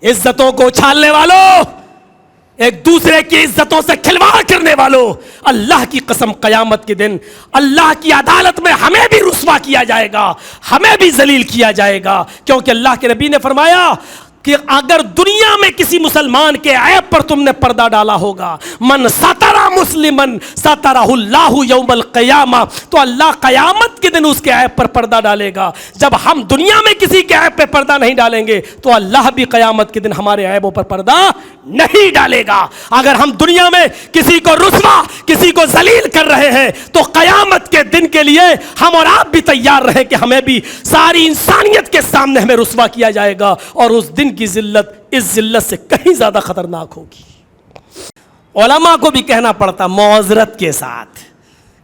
عزتوں کو اچھالنے والوں، ایک دوسرے کی عزتوں سے کھلواڑ کرنے والوں، اللہ کی قسم قیامت کے دن اللہ کی عدالت میں ہمیں بھی رسوا کیا جائے گا، ہمیں بھی ذلیل کیا جائے گا، کیونکہ اللہ کے نبی نے فرمایا کہ اگر دنیا میں کسی مسلمان کے عیب پر تم نے پردہ ڈالا ہوگا، من ستر مسلمن سترہ اللہ یوم القیامہ، تو اللہ قیامت کے دن اس کے عیب پر پردہ ڈالے گا۔ جب ہم دنیا میں کسی کے عیب پہ پردہ نہیں ڈالیں گے تو اللہ بھی قیامت کے دن ہمارے عیبوں پر پردہ نہیں ڈالے گا۔ اگر ہم دنیا میں کسی کو رسوا، کسی کو ذلیل کر رہے ہیں تو قیامت کے دن کے لیے ہم اور آپ بھی تیار رہیں کہ ہمیں بھی ساری انسانیت کے سامنے ہمیں رسوا کیا جائے گا، اور اس دن کی ذلت اس ذلت سے کہیں زیادہ خطرناک ہوگی۔ علماء کو بھی کہنا پڑتا معذرت کے ساتھ۔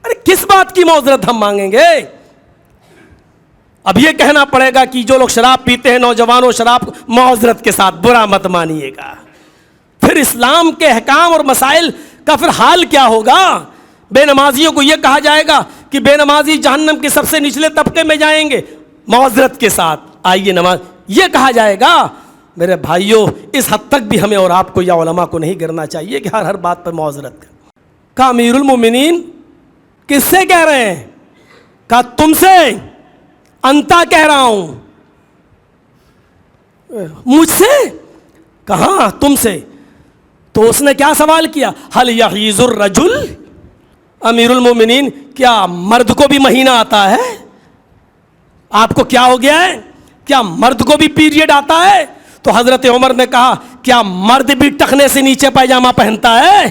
ارے کس بات کی معذرت ہم مانگیں گے؟ اب یہ کہنا پڑے گا کہ جو لوگ شراب پیتے ہیں، نوجوانوں، شراب معذرت کے ساتھ برا مت مانیے گا۔ پھر اسلام کے احکام اور مسائل کا پھر حال کیا ہوگا؟ بے نمازیوں کو یہ کہا جائے گا کہ بے نمازی جہنم کے سب سے نچلے طبقے میں جائیں گے، معذرت کے ساتھ آئیے نماز، یہ کہا جائے گا۔ میرے بھائیوں، اس حد تک بھی ہمیں اور آپ کو یا علماء کو نہیں گرنا چاہیے کہ ہر بات پر معذرت کریں۔ کہا امیر المومنین کس سے کہہ رہے ہیں؟ کہا تم سے، انتا کہہ رہا ہوں۔ مجھ سے؟ کہاں تم سے؟ تو اس نے کیا سوال کیا؟ حل یحیض الرجل، امیر المومنین کیا مرد کو بھی مہینہ آتا ہے؟ آپ کو کیا ہو گیا ہے؟ کیا مرد کو بھی پیریڈ آتا ہے؟ تو حضرت عمر نے کہا کیا مرد بھی ٹخنے سے نیچے پائجامہ پہنتا ہے؟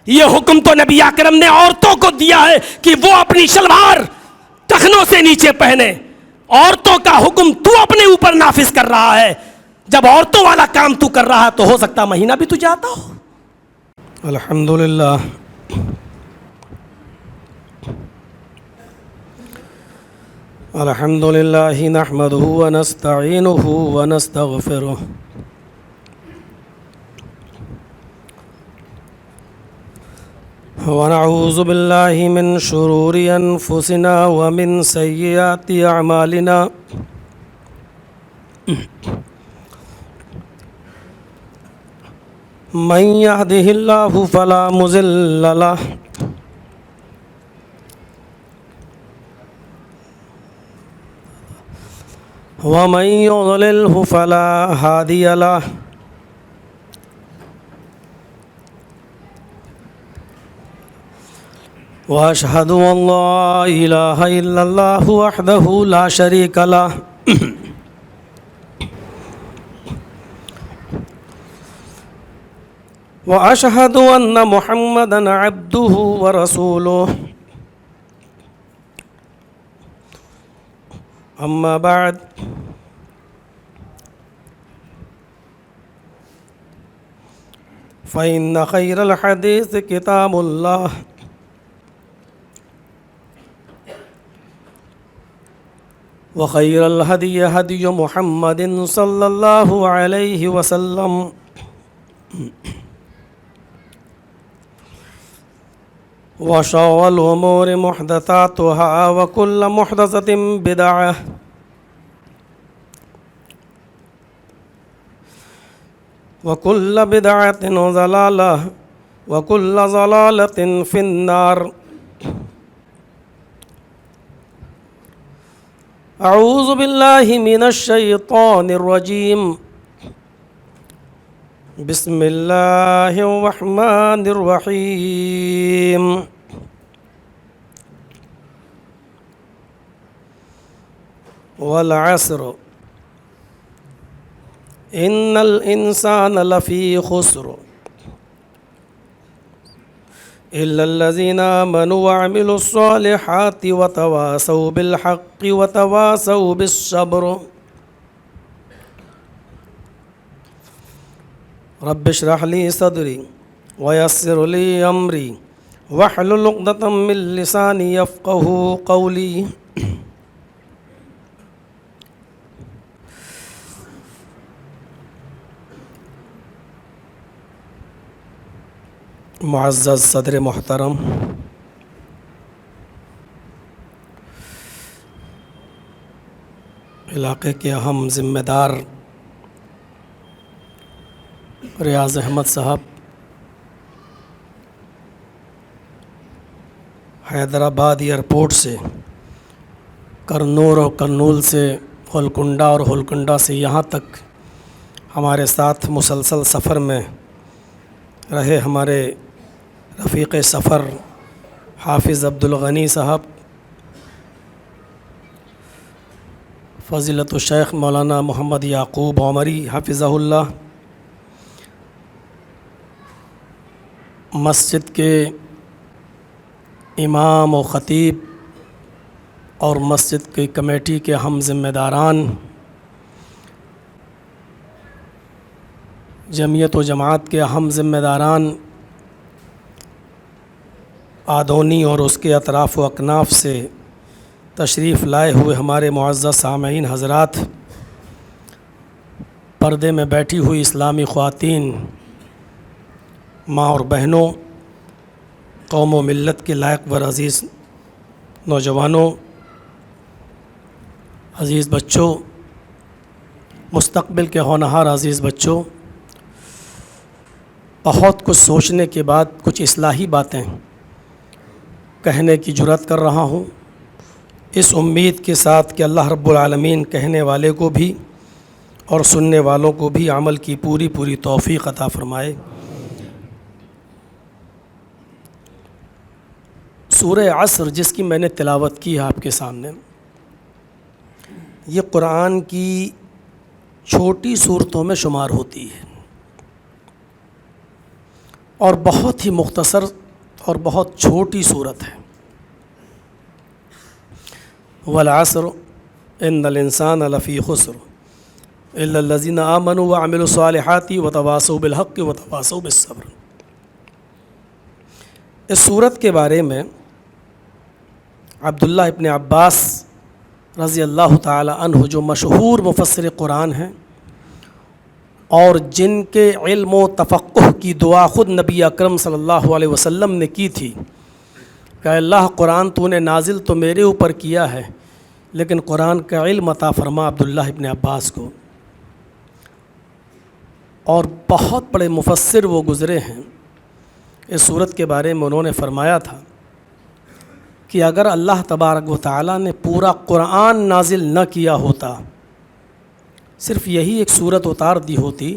یہ حکم تو نبی اکرم نے عورتوں کو دیا ہے کہ وہ اپنی شلوار ٹخنوں سے نیچے پہنے۔ عورتوں کا حکم تو اپنے اوپر نافذ کر رہا ہے، جب عورتوں والا کام تو کر رہا ہے تو ہو سکتا مہینہ بھی تجھے آتا ہو۔ الحمدللہ الحمدللہ نحمدہ ونستعینہ ونستغفرہ ونعوذ باللہ من شرور انفسنا ومن سیئات اعمالنا، من یہدہ اللہ فلا مضل لہ ومن یضللہ فلا ہادی لہ، واشہد ان لا الہ الا اللہ وحدہ لا شریک لہ، واشہد ان محمدا عبدہ ورسولہ، اما بعد فإن خير الحديث كتاب الله، وخير الهدي هدي محمد صلى الله عليه وسلم، وشر الأمور محدثاتها وكل محدثة بدعة وكل بدعة ضلالة وكل ضلالة في النار۔ أعوذ بالله من الشيطان الرجيم، بسم الله الرحمن الرحيم، والعصر إن الإنسان لفي خسر إلا الذين آمنوا وعملوا الصالحات وتواصوا بالحق وتواصوا بالصبر۔ رب اشرح لي صدري ويسر لي أمري واحلل عقدة من لساني يفقهوا قولي۔ معزز صدر محترم، علاقے کے اہم ذمہ دار ریاض احمد صاحب حیدرآباد ایئرپورٹ سے کرنور اور کرنول سے ہولکنڈا اور ہولکنڈا سے یہاں تک ہمارے ساتھ مسلسل سفر میں رہے ہمارے رفیق سفر حافظ عبدالغنی صاحب، فضیلت الشیخ مولانا محمد یعقوب عمری حفظہ اللہ، مسجد کے امام و خطیب اور مسجد کی کمیٹی کے ہم ذمہ داران، جمعیت و جماعت کے اہم ذمہ داران آدونی اور اس کے اطراف و اکناف سے تشریف لائے ہوئے ہمارے معزز سامعین حضرات، پردے میں بیٹھی ہوئی اسلامی خواتین، ماں اور بہنوں، قوم و ملت کے لائق و عزیز نوجوانوں، عزیز بچوں، مستقبل کے ہونہار عزیز بچوں، بہت کچھ سوچنے کے بعد کچھ اصلاحی باتیں کہنے کی جرات کر رہا ہوں، اس امید کے ساتھ کہ اللہ رب العالمین کہنے والے کو بھی اور سننے والوں کو بھی عمل کی پوری توفیق عطا فرمائے۔ سورہ عصر جس کی میں نے تلاوت کی ہے آپ کے سامنے، یہ قرآن کی چھوٹی صورتوں میں شمار ہوتی ہے اور بہت ہی مختصر اور بہت چھوٹی صورت ہے۔ والعصر ان الانسان لفی خسر الا الذین آمنوا وعملوا الصالحات وتواصوا بالحق وتواصوا بالصبر۔ اس صورت کے بارے میں عبداللہ ابن عباس رضی اللہ تعالی عنہ جو مشہور مفسر قرآن ہیں اور جن کے علم و تفقہ کی دعا خود نبی اکرم صلی اللہ علیہ وسلم نے کی تھی کہ اللہ قرآن تو نے نازل تو میرے اوپر کیا ہے لیکن قرآن کا علم عطا فرما عبداللہ ابن عباس کو، اور بہت بڑے مفسر وہ گزرے ہیں۔ اس صورت کے بارے میں انہوں نے فرمایا تھا کہ اگر اللہ تبارک و تعالیٰ نے پورا قرآن نازل نہ کیا ہوتا، صرف یہی ایک صورت اتار دی ہوتی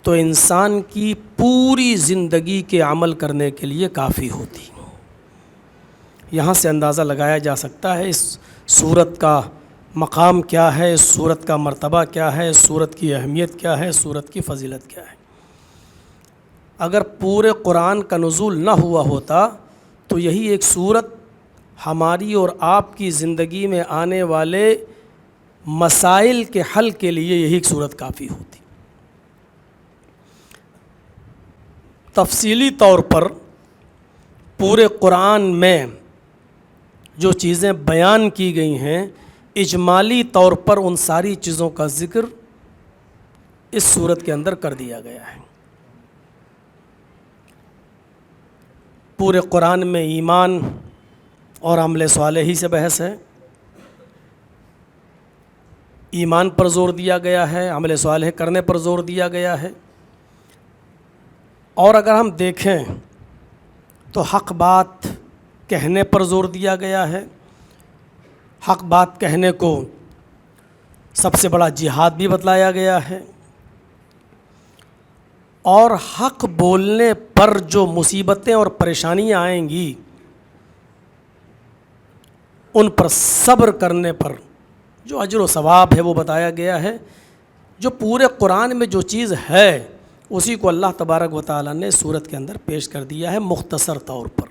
تو انسان کی پوری زندگی کے عمل کرنے کے لیے کافی ہوتی۔ یہاں سے اندازہ لگایا جا سکتا ہے اس صورت کا مقام کیا ہے، اس صورت کا مرتبہ کیا ہے، اس صورت کی اہمیت کیا ہے، اس صورت کی فضیلت کیا ہے۔ اگر پورے قرآن کا نزول نہ ہوا ہوتا تو یہی ایک صورت ہماری اور آپ کی زندگی میں آنے والے مسائل کے حل کے لیے یہی ایک صورت کافی ہوتی۔ تفصیلی طور پر پورے قرآن میں جو چیزیں بیان کی گئی ہیں، اجمالی طور پر ان ساری چیزوں کا ذکر اس صورت کے اندر کر دیا گیا ہے۔ پورے قرآن میں ایمان اور عمل صالح ہی سے بحث ہے، ایمان پر زور دیا گیا ہے، عمل صالح کرنے پر زور دیا گیا ہے، اور اگر ہم دیکھیں تو حق بات کہنے پر زور دیا گیا ہے۔ حق بات کہنے کو سب سے بڑا جہاد بھی بتلایا گیا ہے، اور حق بولنے پر جو مصیبتیں اور پریشانیاں آئیں گی ان پر صبر کرنے پر جو اجر و ثواب ہے وہ بتایا گیا ہے۔ جو پورے قرآن میں جو چیز ہے اسی کو اللہ تبارک و تعالیٰ نے سورت کے اندر پیش کر دیا ہے مختصر طور پر،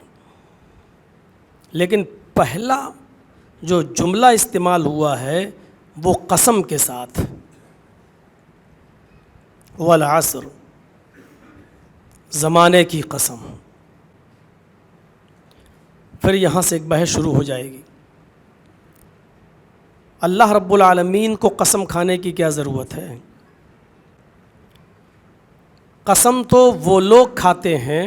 لیکن پہلا جو جملہ استعمال ہوا ہے وہ قسم کے ساتھ، والعصر، زمانے کی قسم۔ پھر یہاں سے ایک بحث شروع ہو جائے گی، اللہ رب العالمین کو قسم کھانے کی کیا ضرورت ہے؟ قسم تو وہ لوگ کھاتے ہیں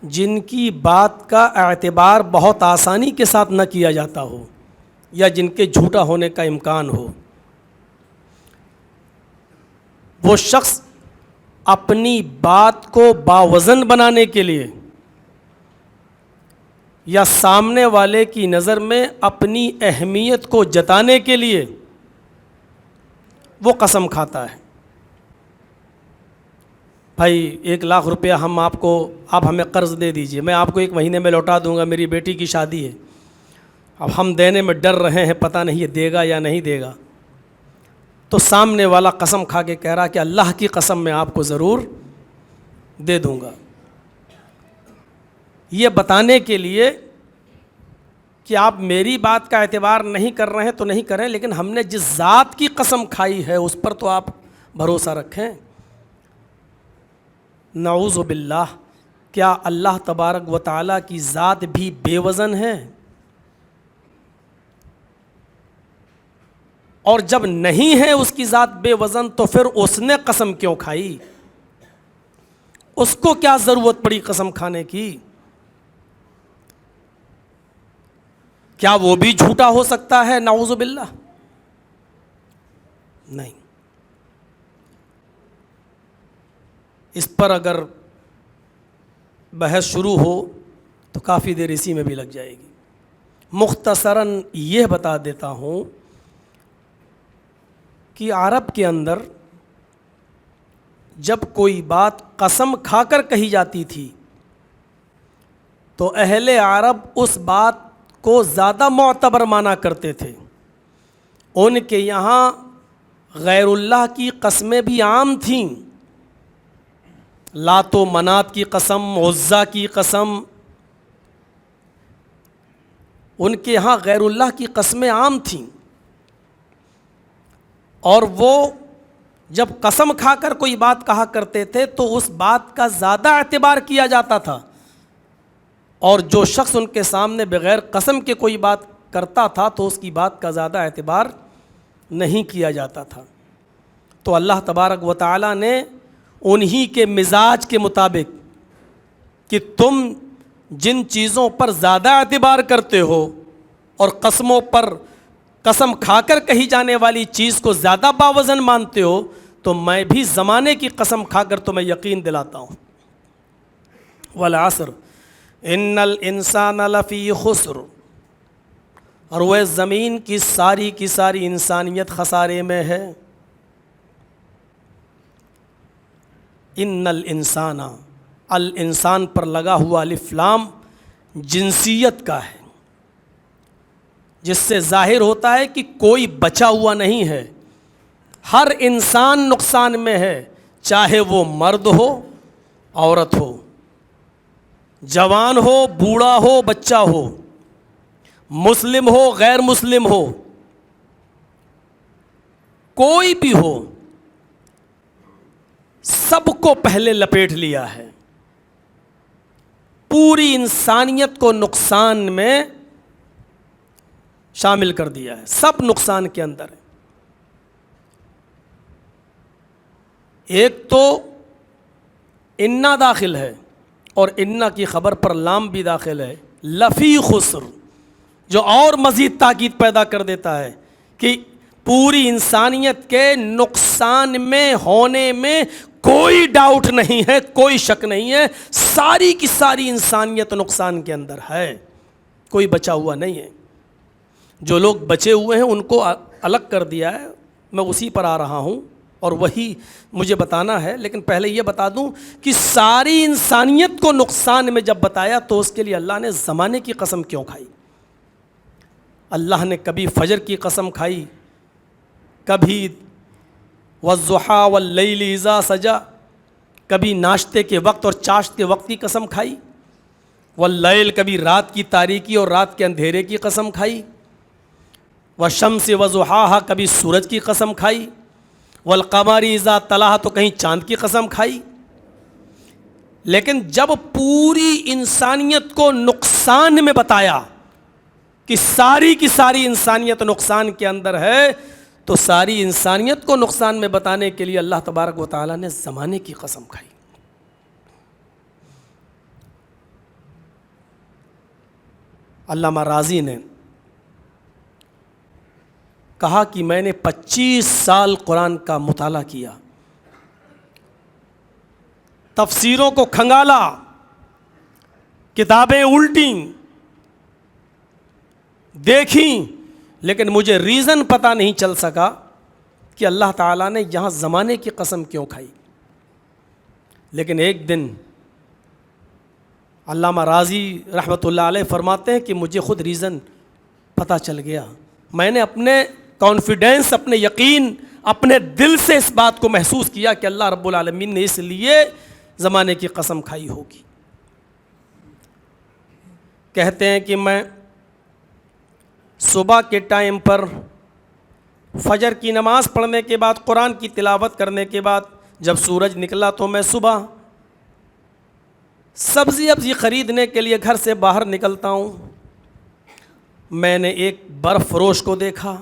جن کی بات کا اعتبار بہت آسانی کے ساتھ نہ کیا جاتا ہو یا جن کے جھوٹا ہونے کا امکان ہو۔ وہ شخص اپنی بات کو باوزن بنانے کے لیے یا سامنے والے کی نظر میں اپنی اہمیت کو جتانے کے لیے وہ قسم کھاتا ہے. بھائی 1,00,000 روپیہ آپ ہمیں قرض دے دیجئے, میں آپ کو 1 مہینے میں لوٹا دوں گا, میری بیٹی کی شادی ہے. اب ہم دینے میں ڈر رہے ہیں, پتہ نہیں یہ دے گا یا نہیں دے گا. تو سامنے والا قسم کھا کے کہہ رہا کہ اللہ کی قسم میں آپ کو ضرور دے دوں گا. یہ بتانے کے لیے کہ آپ میری بات کا اعتبار نہیں کر رہے ہیں تو نہیں کریں, لیکن ہم نے جس ذات کی قسم کھائی ہے اس پر تو آپ بھروسہ رکھیں. نعوذ باللہ, کیا اللہ تبارک و تعالیٰ کی ذات بھی بے وزن ہے؟ اور جب نہیں ہے اس کی ذات بے وزن تو پھر اس نے قسم کیوں کھائی؟ اس کو کیا ضرورت پڑی قسم کھانے کی؟ کیا وہ بھی جھوٹا ہو سکتا ہے؟ نعوذ باللہ نہیں. اس پر اگر بحث شروع ہو تو کافی دیر اسی میں بھی لگ جائے گی. مختصراً یہ بتا دیتا ہوں کہ عرب کے اندر جب کوئی بات قسم کھا کر کہی جاتی تھی تو اہل عرب اس بات کو زیادہ معتبر مانا کرتے تھے. ان کے یہاں غیر اللہ کی قسمیں بھی عام تھیں. لات و منات کی قسم, عزا کی قسم, ان کے یہاں غیر اللہ کی قسمیں عام تھیں. اور وہ جب قسم کھا کر کوئی بات کہا کرتے تھے تو اس بات کا زیادہ اعتبار کیا جاتا تھا, اور جو شخص ان کے سامنے بغیر قسم کے کوئی بات کرتا تھا تو اس کی بات کا زیادہ اعتبار نہیں کیا جاتا تھا. تو اللہ تبارک و تعالیٰ نے انہی کے مزاج کے مطابق کہ تم جن چیزوں پر زیادہ اعتبار کرتے ہو اور قسموں پر قسم کھا کر کہی جانے والی چیز کو زیادہ باوزن مانتے ہو, تو میں بھی زمانے کی قسم کھا کر تمہیں یقین دلاتا ہوں. والعصر ان الانسان لفی خسر, اور وہ زمین کی ساری انسانیت خسارے میں ہے. ان الانسان, الانسان پر لگا ہوا الف لام جنسیت کا ہے, جس سے ظاہر ہوتا ہے کہ کوئی بچا ہوا نہیں ہے. ہر انسان نقصان میں ہے, چاہے وہ مرد ہو عورت ہو, جوان ہو بوڑھا ہو بچہ ہو, مسلم ہو غیر مسلم ہو, کوئی بھی ہو, سب کو پہلے لپیٹ لیا ہے. پوری انسانیت کو نقصان میں شامل کر دیا ہے, سب نقصان کے اندر ہے. ایک تو انا داخل ہے, اور انا کی خبر پر لام بھی داخل ہے, لفی خسر, جو اور مزید تاکید پیدا کر دیتا ہے کہ پوری انسانیت کے نقصان میں ہونے میں کوئی ڈاؤٹ نہیں ہے, کوئی شک نہیں ہے. ساری کی ساری انسانیت نقصان کے اندر ہے, کوئی بچا ہوا نہیں ہے. جو لوگ بچے ہوئے ہیں ان کو الگ کر دیا ہے, میں اسی پر آ رہا ہوں اور وہی مجھے بتانا ہے. لیکن پہلے یہ بتا دوں کہ ساری انسانیت کو نقصان میں جب بتایا تو اس کے لیے اللہ نے زمانے کی قسم کیوں کھائی؟ اللہ نے کبھی فجر کی قسم کھائی, کبھی والضحیٰ واللیل اذا سجا, کبھی ناشتے کے وقت اور چاشت کے وقت کی قسم کھائی. واللیل, کبھی رات کی تاریکی اور رات کے اندھیرے کی قسم کھائی. والشمس وضحاہا, کبھی سورج کی قسم کھائی. والقمر اذا طلعہ, تو کہیں چاند کی قسم کھائی. لیکن جب پوری انسانیت کو نقصان میں بتایا کہ ساری کی ساری انسانیت نقصان کے اندر ہے, تو ساری انسانیت کو نقصان میں بتانے کے لیے اللہ تبارک و تعالیٰ نے زمانے کی قسم کھائی. علامہ رازی نے کہا کہ میں نے 25 سال قرآن کا مطالعہ کیا, تفسیروں کو کھنگالا, کتابیں الٹیں, دیکھیں, لیکن مجھے ریزن پتہ نہیں چل سکا کہ اللہ تعالیٰ نے یہاں زمانے کی قسم کیوں کھائی. لیکن ایک دن علامہ رازی رحمۃ اللہ علیہ فرماتے ہیں کہ مجھے خود ریزن پتہ چل گیا. میں نے اپنے کانفیڈینس, اپنے یقین, اپنے دل سے اس بات کو محسوس کیا کہ اللہ رب العالمین نے اس لیے زمانے کی قسم کھائی ہوگی. کہتے ہیں کہ میں صبح کے ٹائم پر فجر کی نماز پڑھنے کے بعد, قرآن کی تلاوت کرنے کے بعد جب سورج نکلا تو میں صبح سبزی ابزی خریدنے کے لیے گھر سے باہر نکلتا ہوں. میں نے ایک برف فروش کو دیکھا.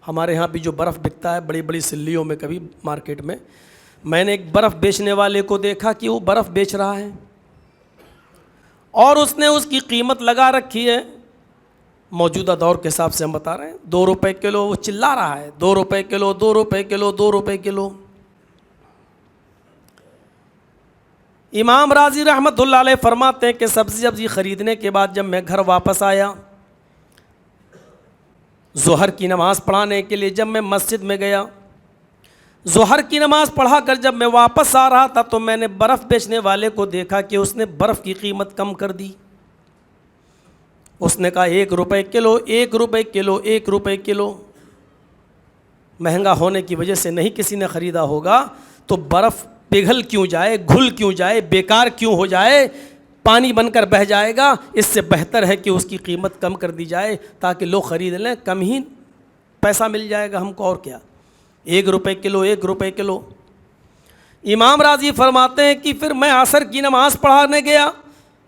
ہمارے ہاں بھی جو برف بکتا ہے بڑی بڑی سلیوں میں, کبھی مارکیٹ میں نے ایک برف بیچنے والے کو دیکھا کہ وہ برف بیچ رہا ہے اور اس نے اس کی قیمت لگا رکھی ہے. موجودہ دور کے حساب سے ہم بتا رہے ہیں 2 روپے کلو. وہ چلا رہا ہے 2 روپے کلو, 2 روپے کلو, 2 روپے کلو. امام راضی رحمۃ اللہ علیہ فرماتے ہیں کہ سبزی ابزی خریدنے کے بعد جب میں گھر واپس آیا, ظہر کی نماز پڑھانے کے لیے جب میں مسجد میں گیا, ظہر کی نماز پڑھا کر جب میں واپس آ رہا تھا تو میں نے برف بیچنے والے کو دیکھا کہ اس نے برف کی قیمت کم کر دی. اس نے کہا 1 روپے کلو, 1 روپے کلو, 1 روپے کلو. مہنگا ہونے کی وجہ سے نہیں کسی نے خریدا ہوگا, تو برف پگھل کیوں جائے, گھل کیوں جائے, بیکار کیوں ہو جائے, پانی بن کر بہہ جائے گا. اس سے بہتر ہے کہ اس کی قیمت کم کر دی جائے تاکہ لوگ خرید لیں, کم ہی پیسہ مل جائے گا ہم کو, اور کیا. 1 روپے کلو, 1 روپے کلو. امام راضی فرماتے ہیں کہ پھر میں عصر کی نماز پڑھانے گیا.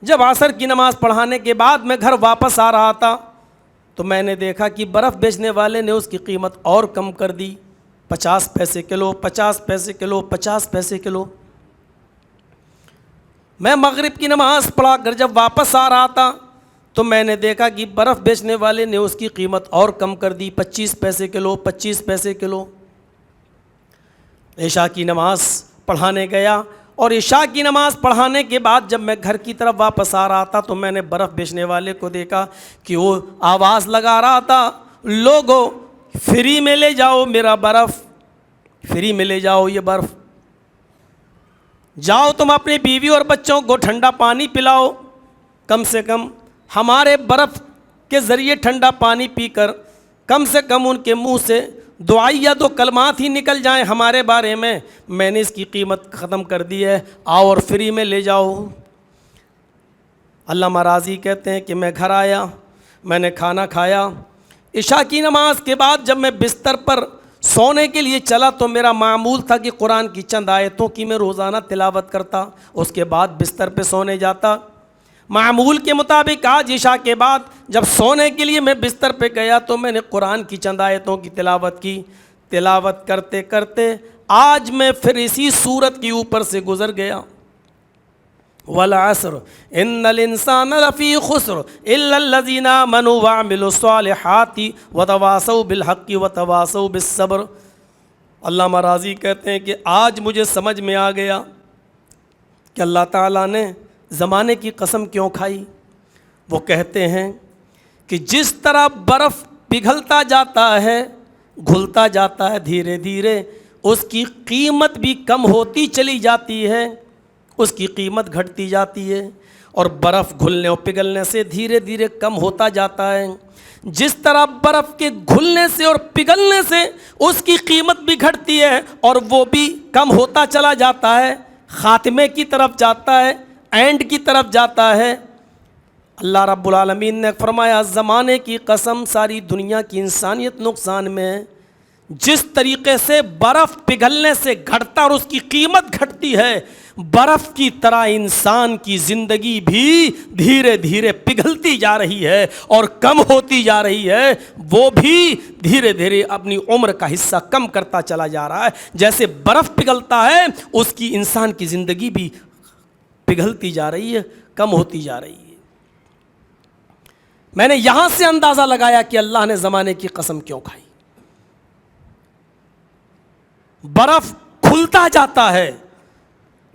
جب عصر کی نماز پڑھانے کے بعد میں گھر واپس آ رہا تھا تو میں نے دیکھا کہ برف بیچنے والے نے اس کی قیمت اور کم کر دی, 50 پیسے کلو, 50 پیسے کلو, 50 پیسے کلو. میں مغرب کی نماز پڑھا کر جب واپس آ رہا تھا تو میں نے دیکھا کہ برف بیچنے والے نے اس کی قیمت اور کم کر دی, 25 پیسے کلو, 25 پیسے کلو. عشاء کی نماز پڑھانے گیا اور عشاء کی نماز پڑھانے کے بعد جب میں گھر کی طرف واپس آ رہا تھا تو میں نے برف بیچنے والے کو دیکھا کہ وہ آواز لگا رہا تھا, لوگو فری میں لے جاؤ میرا برف, فری میں لے جاؤ یہ برف. جاؤ تم اپنی بیوی اور بچوں کو ٹھنڈا پانی پلاؤ, کم سے کم ہمارے برف کے ذریعے ٹھنڈا پانی پی کر کم سے کم ان کے منہ سے دعائیہ 2 کلمات ہی نکل جائیں ہمارے بارے میں. میں نے اس کی قیمت ختم کر دی ہے, آؤ اور فری میں لے جاؤ. علامہ راضی کہتے ہیں کہ میں گھر آیا, میں نے کھانا کھایا. عشاء کی نماز کے بعد جب میں بستر پر سونے کے لیے چلا تو میرا معمول تھا کہ قرآن کی چند آیتوں کی میں روزانہ تلاوت کرتا, اس کے بعد بستر پہ سونے جاتا. معمول کے مطابق آج عشاء کے بعد جب سونے کے لیے میں بستر پہ گیا تو میں نے قرآن کی چند آیتوں کی تلاوت کی. تلاوت کرتے کرتے آج میں پھر اسی صورت کے اوپر سے گزر گیا. والعصر ان الانسان لفی خسر الا الذین آمنوا وعملوا الصالحات وتواصوا بالحق وتواصوا بالصبر. علامہ راضی کہتے ہیں کہ آج مجھے سمجھ میں آ گیا کہ اللہ تعالیٰ نے زمانے کی قسم کیوں کھائی. وہ کہتے ہیں کہ جس طرح برف پگھلتا جاتا ہے, گھلتا جاتا ہے, دھیرے دھیرے اس کی قیمت بھی کم ہوتی چلی جاتی ہے, اس کی قیمت گھٹتی جاتی ہے, اور برف گھلنے اور پگھلنے سے دھیرے دھیرے کم ہوتا جاتا ہے. جس طرح برف کے گھلنے سے اور پگھلنے سے اس کی قیمت بھی گھٹتی ہے اور وہ بھی کم ہوتا چلا جاتا ہے, خاتمے کی طرف جاتا ہے, اینڈ کی طرف جاتا ہے. اللہ رب العالمین نے فرمایا زمانے کی قسم ساری دنیا کی انسانیت نقصان میں ہے. جس طریقے سے برف پگھلنے سے گھٹتا اور اس کی قیمت گھٹتی ہے, برف کی طرح انسان کی زندگی بھی دھیرے دھیرے پگھلتی جا رہی ہے اور کم ہوتی جا رہی ہے. وہ بھی دھیرے دھیرے اپنی عمر کا حصہ کم کرتا چلا جا رہا ہے. جیسے برف پگھلتا ہے اس کی انسان کی زندگی بھی پگھلتی جا رہی ہے, کم ہوتی جا رہی ہے. میں نے یہاں سے اندازہ لگایا کہ اللہ نے زمانے کی قسم کیوں کھائی. برف کھلتا جاتا ہے,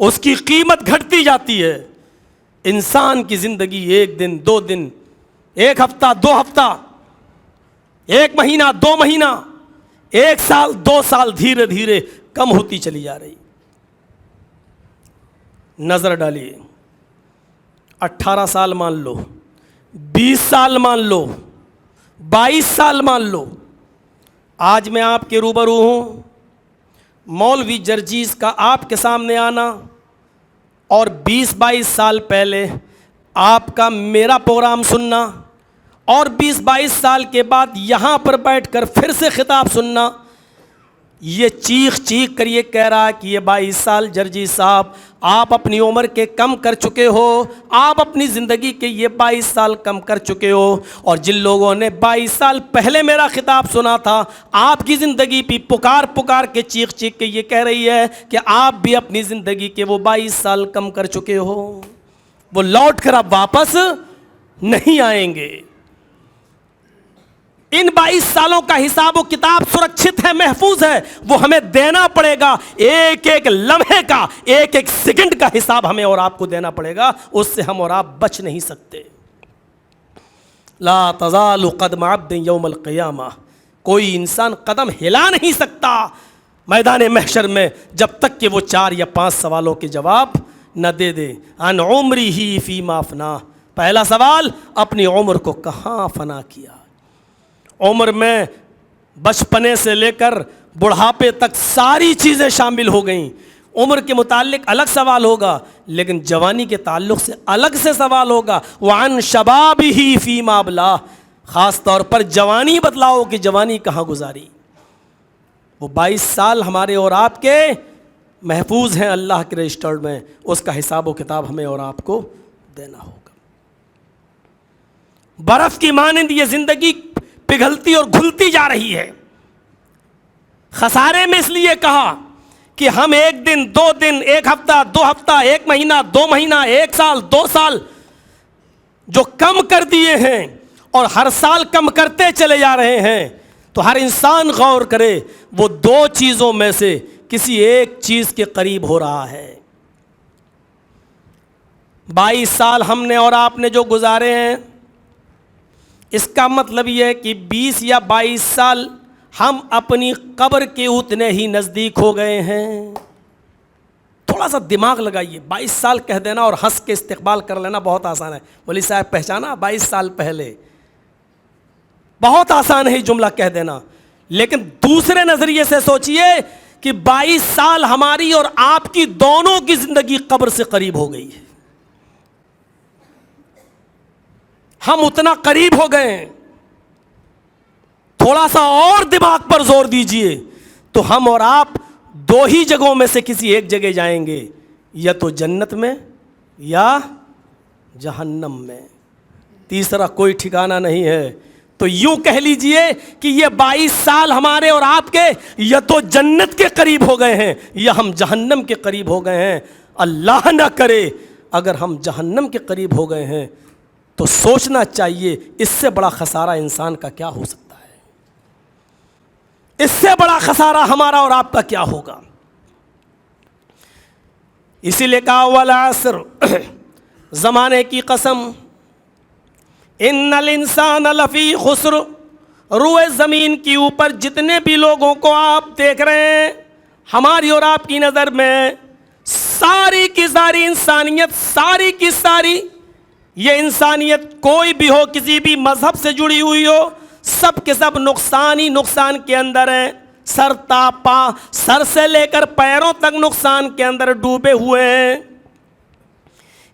اس کی قیمت گھٹتی جاتی ہے. انسان کی زندگی 1 دن 2 دن 1 ہفتہ 2 ہفتہ 1 مہینہ 2 مہینہ 1 سال 2 سال دھیرے دھیرے کم ہوتی چلی جا رہی. نظر ڈالیے 18 سال مان لو 20 سال مان لو 22 سال مان لو. آج میں آپ کے روبرو ہوں. مولوی جرجیز کا آپ کے سامنے آنا اور 20-22 سال پہلے آپ کا میرا پروگرام سننا اور 20-22 سال کے بعد یہاں پر بیٹھ کر پھر سے خطاب سننا. یہ چیخ چیخ کر یہ کہہ رہا کہ یہ 22 سال جرجیز صاحب آپ اپنی عمر کے کم کر چکے ہو, آپ اپنی زندگی کے یہ 22 سال کم کر چکے ہو. اور جن لوگوں نے 22 سال پہلے میرا خطاب سنا تھا آپ کی زندگی بھی پکار پکار کے چیخ چیخ کے یہ کہہ رہی ہے کہ آپ بھی اپنی زندگی کے وہ 22 سال کم کر چکے ہو. وہ لوٹ کر اب واپس نہیں آئیں گے. ان 22 سالوں کا حساب و کتاب سرکشت ہے, محفوظ ہے, وہ ہمیں دینا پڑے گا. ایک ایک لمحے کا ایک ایک سیکنڈ کا حساب ہمیں اور آپ کو دینا پڑے گا. اس سے ہم اور آپ بچ نہیں سکتے. لا تزال قدم عبد یوم القیامہ, کوئی انسان قدم ہلا نہیں سکتا میدان محشر میں جب تک کہ وہ 4 یا 5 سوالوں کے جواب نہ دے دے. عن عمرہ فیما افنا, پہلا سوال اپنی عمر کو کہاں فنا کیا. عمر میں بچپنے سے لے کر بڑھاپے تک ساری چیزیں شامل ہو گئیں. عمر کے متعلق الگ سوال ہوگا, لیکن جوانی کے تعلق سے الگ سے سوال ہوگا. وعن شبابہ فیما ابلاہ, خاص طور پر جوانی بتلاؤ کہ جوانی کہاں گزاری. وہ 22 سال ہمارے اور آپ کے محفوظ ہیں اللہ کے رجسٹرڈ میں, اس کا حساب و کتاب ہمیں اور آپ کو دینا ہوگا. برف کی مانند یہ زندگی پگھلتی اور گھلتی جا رہی ہے. خسارے میں اس لیے کہا کہ ہم 1 دن 2 دن 1 ہفتہ 2 ہفتہ 1 مہینہ 2 مہینہ 1 سال 2 سال جو کم کر دیے ہیں اور ہر سال کم کرتے چلے جا رہے ہیں, تو ہر انسان غور کرے وہ 2 چیزوں میں سے کسی ایک چیز کے قریب ہو رہا ہے. 22 سال ہم نے اور آپ نے جو گزارے ہیں, اس کا مطلب یہ ہے کہ 20 یا 22 سال ہم اپنی قبر کے اتنے ہی نزدیک ہو گئے ہیں. تھوڑا سا دماغ لگائیے. 22 سال کہہ دینا اور ہنس کے استقبال کر لینا بہت آسان ہے. مولوی صاحب پہچانا 22 سال پہلے, بہت آسان ہے جملہ کہہ دینا. لیکن دوسرے نظریے سے سوچئے کہ 22 سال ہماری اور آپ کی دونوں کی زندگی قبر سے قریب ہو گئی ہے. ہم اتنا قریب ہو گئے ہیں. تھوڑا سا اور دماغ پر زور دیجئے تو ہم اور آپ 2 ہی جگہوں میں سے کسی ایک جگہ جائیں گے, یا تو جنت میں یا جہنم میں. تیسرا کوئی ٹھکانہ نہیں ہے. تو یوں کہہ لیجئے کہ یہ 22 سال ہمارے اور آپ کے یا تو جنت کے قریب ہو گئے ہیں یا ہم جہنم کے قریب ہو گئے ہیں. اللہ نہ کرے اگر ہم جہنم کے قریب ہو گئے ہیں تو سوچنا چاہیے اس سے بڑا خسارہ انسان کا کیا ہو سکتا ہے. اس سے بڑا خسارہ ہمارا اور آپ کا کیا ہوگا. اسی لیے کہا والعصر, زمانے کی قسم, ان الانسان لفی خسر, روئے زمین کی اوپر جتنے بھی لوگوں کو آپ دیکھ رہے ہیں, ہماری اور آپ کی نظر میں ساری کی ساری انسانیت, ساری کی ساری یہ انسانیت کوئی بھی ہو, کسی بھی مذہب سے جڑی ہوئی ہو, سب کے سب نقصان ہی نقصان کے اندر ہیں. سر تا پا, سر سے لے کر پیروں تک نقصان کے اندر ڈوبے ہوئے ہیں.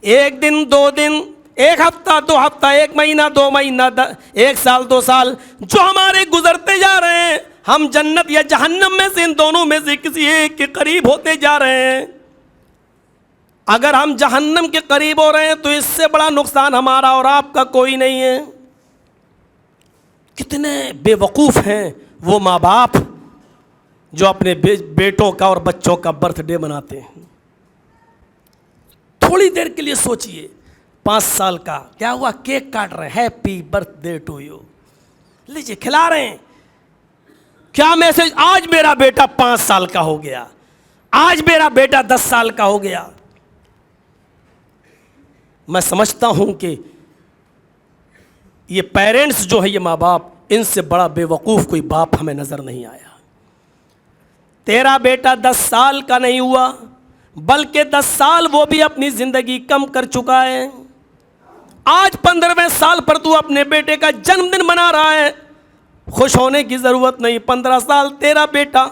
1 دن 2 دن 1 ہفتہ 2 ہفتہ 1 مہینہ 2 مہینہ 1 سال 2 سال جو ہمارے گزرتے جا رہے ہیں, ہم جنت یا جہنم میں سے ان دونوں میں سے کسی ایک کے قریب ہوتے جا رہے ہیں. اگر ہم جہنم کے قریب ہو رہے ہیں تو اس سے بڑا نقصان ہمارا اور آپ کا کوئی نہیں ہے. کتنے بے وقوف ہیں وہ ماں باپ جو اپنے بیٹوں کا اور بچوں کا برتھ ڈے مناتے ہیں. تھوڑی دیر کے لیے سوچئے, 5 سال کا کیا ہوا, کیک کاٹ رہے ہیں, happy birthday to you, لیجئے کھلا رہے ہیں. کیا میسج, آج میرا بیٹا 5 سال کا ہو گیا, آج میرا بیٹا 10 سال کا ہو گیا. میں سمجھتا ہوں کہ یہ پیرنٹس جو ہے، یہ ماں باپ، ان سے بڑا بے وقوف کوئی باپ ہمیں نظر نہیں آیا. تیرا بیٹا 10 سال کا نہیں ہوا، بلکہ 10 سال وہ بھی اپنی زندگی کم کر چکا ہے. آج 15ویں سال پر تو اپنے بیٹے کا جنم دن منا رہا ہے. خوش ہونے کی ضرورت نہیں. 15 سال تیرا بیٹا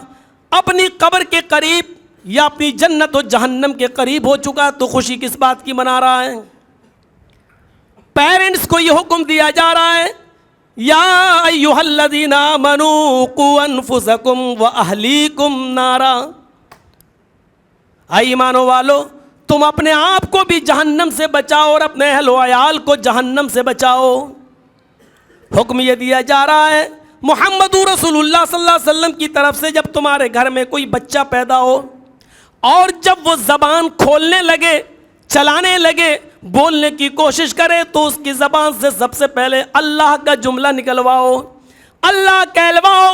اپنی قبر کے قریب یا اپنی جنت و جہنم کے قریب ہو چکا، تو خوشی کس بات کی منا رہا ہے؟ پیرنٹس کو یہ حکم دیا جا رہا ہے، یا ایھا الذین آمنوا قوا انفسکم واہلیکم نارا. اے ایمانو والو، تم اپنے آپ کو بھی جہنم سے بچاؤ اور اپنے اہل و عیال کو جہنم سے بچاؤ. حکم یہ دیا جا رہا ہے محمد رسول اللہ صلی اللہ علیہ وسلم کی طرف سے، جب تمہارے گھر میں کوئی بچہ پیدا ہو اور جب وہ زبان کھولنے لگے، چلانے لگے، بولنے کی کوشش کرے، تو اس کی زبان سے سب سے پہلے اللہ کا جملہ نکلواؤ، اللہ کہلواؤ.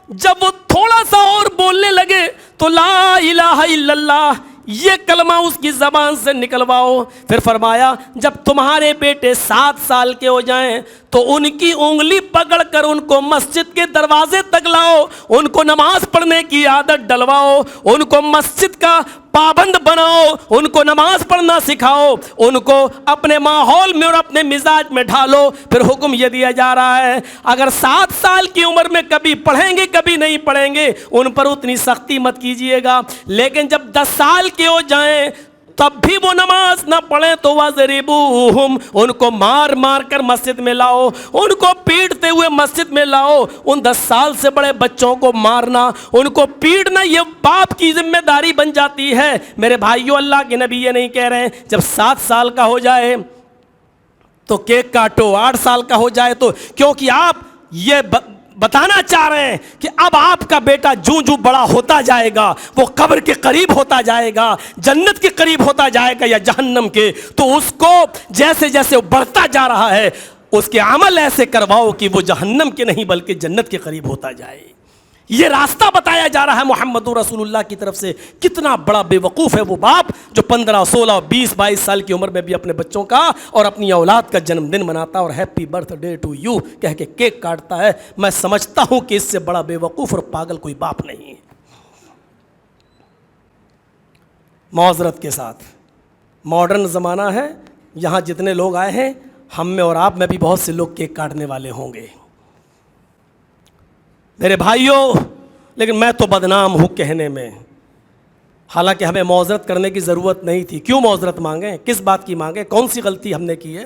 جب وہ تھوڑا سا اور بولنے لگے تو لا الہ الا اللہ یہ کلمہ اس کی زبان سے نکلواؤ. پھر فرمایا جب تمہارے بیٹے 7 سال کے ہو جائیں تو ان کی انگلی پکڑ کر ان کو مسجد کے دروازے تک لاؤ، ان کو نماز پڑھنے کی عادت ڈلواؤ، ان کو مسجد کا پابند بناؤ، ان کو نماز پڑھنا سکھاؤ، ان کو اپنے ماحول میں اور اپنے مزاج میں ڈھالو. پھر حکم یہ دیا جا رہا ہے اگر 7 سال کی عمر میں کبھی پڑھیں گے کبھی نہیں پڑھیں گے، ان پر اتنی سختی مت کیجئے گا، لیکن جب 10 سال کے ہو جائیں تب بھی وہ نماز نہ پڑھیں تو وَضْرِبُوهُمْ، ان کو مار مار کر مسجد میں لاؤ، ان کو پیٹتے ہوئے مسجد میں لاؤ. ان 10 سال سے بڑے بچوں کو مارنا، ان کو پیٹنا، یہ باپ کی ذمہ داری بن جاتی ہے. میرے بھائیو، اللہ کے نبی یہ نہیں کہہ رہے ہیں جب 7 سال کا ہو جائے تو کیک کاٹو، 8 سال کا ہو جائے تو، کیونکہ آپ یہ بتانا چاہ رہے ہیں کہ اب آپ کا بیٹا جوں جوں بڑا ہوتا جائے گا، وہ قبر کے قریب ہوتا جائے گا، جنت کے قریب ہوتا جائے گا یا جہنم کے، تو اس کو جیسے جیسے وہ بڑھتا جا رہا ہے اس کے عمل ایسے کرواؤ کہ وہ جہنم کے نہیں بلکہ جنت کے قریب ہوتا جائے. یہ راستہ بتایا جا رہا ہے محمد رسول اللہ کی طرف سے. کتنا بڑا بے وقوف ہے وہ باپ جو 15 16 20 22 سال کی عمر میں بھی اپنے بچوں کا اور اپنی اولاد کا جنم دن مناتا اور happy birthday to you کہہ کے کیک کاٹتا ہے. میں سمجھتا ہوں کہ اس سے بڑا بے وقوف اور پاگل کوئی باپ نہیں ہے. معذرت کے ساتھ ماڈرن زمانہ ہے، یہاں جتنے لوگ آئے ہیں ہم میں اور آپ میں بھی بہت سے لوگ کیک کاٹنے والے ہوں گے میرے بھائیوں، لیکن میں تو بدنام ہوں کہنے میں. حالانکہ ہمیں معذرت کرنے کی ضرورت نہیں تھی. کیوں معذرت مانگیں؟ کس بات کی مانگیں؟ کون سی غلطی ہم نے کی ہے؟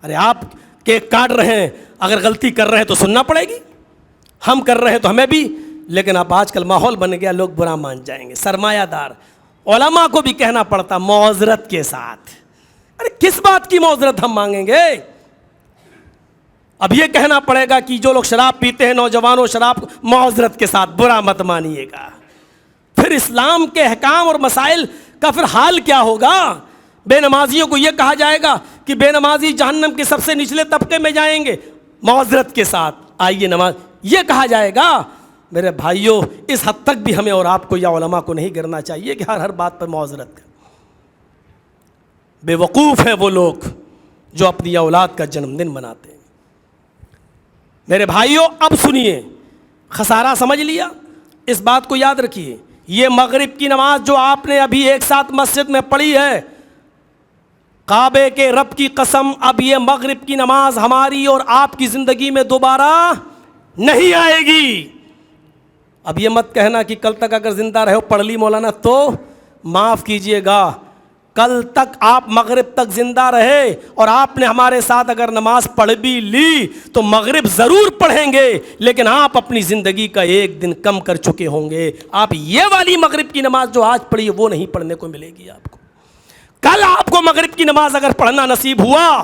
ارے آپ کیک کاٹ رہے ہیں، اگر غلطی کر رہے ہیں تو سننا پڑے گی، ہم کر رہے ہیں تو ہمیں بھی. لیکن اب آج کل ماحول بن گیا، لوگ برا مان جائیں گے. سرمایہ دار علماء کو بھی کہنا پڑتا معذرت کے ساتھ. ارے کس بات کی معذرت ہم مانگیں گے؟ اب یہ کہنا پڑے گا کہ جو لوگ شراب پیتے ہیں، نوجوانوں، شراب معذرت کے ساتھ برا مت مانیے گا. پھر اسلام کے احکام اور مسائل کا پھر حال کیا ہوگا؟ بے نمازیوں کو یہ کہا جائے گا کہ بے نمازی جہنم کے سب سے نچلے طبقے میں جائیں گے، معذرت کے ساتھ آئیے نماز، یہ کہا جائے گا. میرے بھائیوں، اس حد تک بھی ہمیں اور آپ کو یا علماء کو نہیں کرنا چاہیے کہ ہر بات پر معذرت کریں. بے وقوف ہیں وہ لوگ جو اپنی اولاد کا جنم دن مناتے ہیں. میرے بھائیوں، اب سنیے، خسارہ سمجھ لیا؟ اس بات کو یاد رکھیے، یہ مغرب کی نماز جو آپ نے ابھی ایک ساتھ مسجد میں پڑھی ہے، کعبے کے رب کی قسم اب یہ مغرب کی نماز ہماری اور آپ کی زندگی میں دوبارہ نہیں آئے گی. اب یہ مت کہنا کہ کل تک اگر زندہ رہے ہو پڑھ لی مولانا، تو معاف کیجئے گا، کل تک آپ مغرب تک زندہ رہے اور آپ نے ہمارے ساتھ اگر نماز پڑھ بھی لی تو مغرب ضرور پڑھیں گے، لیکن آپ اپنی زندگی کا ایک دن کم کر چکے ہوں گے. آپ یہ والی مغرب کی نماز جو آج پڑھی ہے وہ نہیں پڑھنے کو ملے گی آپ کو. کل آپ کو مغرب کی نماز اگر پڑھنا نصیب ہوا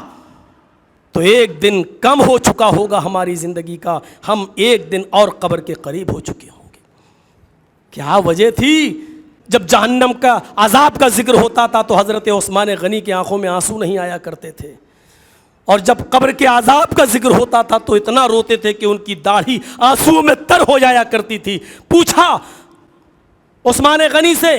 تو ایک دن کم ہو چکا ہوگا ہماری زندگی کا، ہم ایک دن اور قبر کے قریب ہو چکے ہوں گے. کیا وجہ تھی؟ جب جہنم کا عذاب کا ذکر ہوتا تھا تو حضرت عثمان غنی کی آنکھوں میں آنسو نہیں آیا کرتے تھے، اور جب قبر کے عذاب کا ذکر ہوتا تھا تو اتنا روتے تھے کہ ان کی داڑھی آنسو میں تر ہو جایا کرتی تھی. پوچھا عثمان غنی سے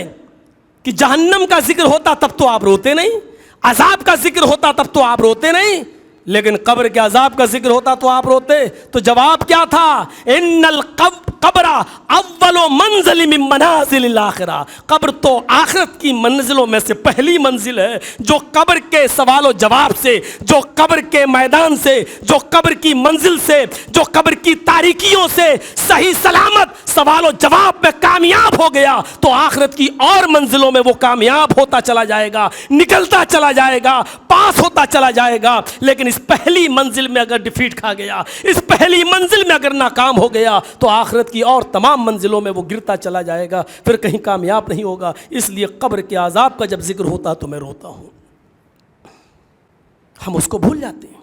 کہ جہنم کا ذکر ہوتا تب تو آپ روتے نہیں، عذاب کا ذکر ہوتا تب تو آپ روتے نہیں، لیکن قبر کے عذاب کا ذکر ہوتا تو آپ روتے۔ تو جواب کیا تھا؟ ان القبر اول منزل من منازل الاخرہ، قبر تو آخرت کی منزلوں میں سے پہلی منزل ہے۔ جو قبر کے سوال و جواب سے، جو قبر کے میدان سے، جو قبر کی منزل سے، جو قبر کی تاریکیوں سے صحیح سلامت سوال و جواب میں کامیاب ہو گیا تو آخرت کی اور منزلوں میں وہ کامیاب ہوتا چلا جائے گا، نکلتا چلا جائے گا، پاس ہوتا چلا جائے گا۔ لیکن اس پہلی منزل میں اگر ڈیفیٹ کھا گیا، اس پہلی منزل میں اگر ناکام ہو گیا تو آخرت کی اور تمام منزلوں میں وہ گرتا چلا جائے گا، پھر کہیں کامیاب نہیں ہوگا۔ اس لیے قبر کے عذاب کا جب ذکر ہوتا تو میں روتا ہوں۔ ہم اس کو بھول جاتے ہیں۔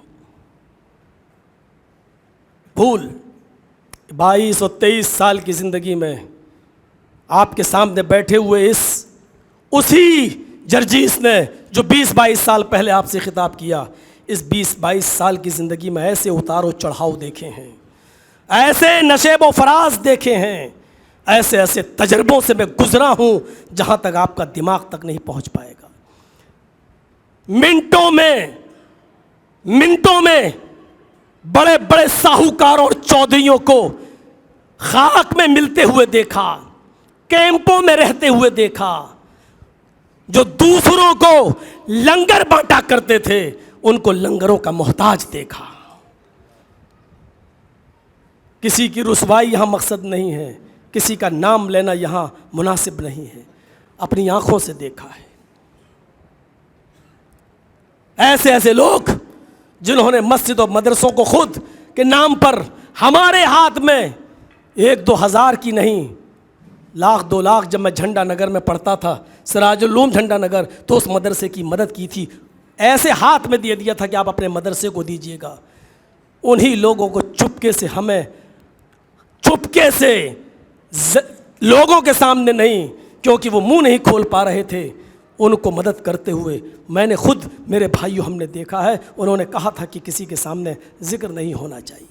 بھول 22 اور 23 سال کی زندگی میں آپ کے سامنے بیٹھے ہوئے اسی جرجیس نے جو 20-22 سال پہلے آپ سے خطاب کیا، اس 20-22 سال کی زندگی میں ایسے اتار و چڑھاؤ دیکھے ہیں، ایسے نشیب و فراز دیکھے ہیں، ایسے ایسے تجربوں سے میں گزرا ہوں جہاں تک آپ کا دماغ تک نہیں پہنچ پائے گا۔ منٹوں میں بڑے بڑے ساہوکاروں اور چودھریوں کو خاک میں ملتے ہوئے دیکھا، کیمپوں میں رہتے ہوئے دیکھا، جو دوسروں کو لنگر بانٹا کرتے تھے ان کو لنگروں کا محتاج دیکھا۔ کسی کی رسوائی یہاں مقصد نہیں ہے، کسی کا نام لینا یہاں مناسب نہیں ہے، اپنی آنکھوں سے دیکھا ہے۔ ایسے ایسے لوگ جنہوں نے مسجد و مدرسوں کو خود کے نام پر ہمارے ہاتھ میں 1-2 ہزار کی نہیں، 1,00,000-2 لاکھ جب میں جھنڈا نگر میں پڑھتا تھا، سراج العلوم جھنڈا نگر، تو اس مدرسے کی مدد کی تھی، ایسے ہاتھ میں دے دیا تھا کہ آپ اپنے مدرسے کو دیجئے گا۔ انہی لوگوں کو چپکے سے لوگوں کے سامنے نہیں، کیونکہ وہ منہ نہیں کھول پا رہے تھے، ان کو مدد کرتے ہوئے میں نے خود، میرے بھائیوں ہم نے دیکھا ہے، انہوں نے کہا تھا کہ کسی کے سامنے ذکر نہیں ہونا چاہیے۔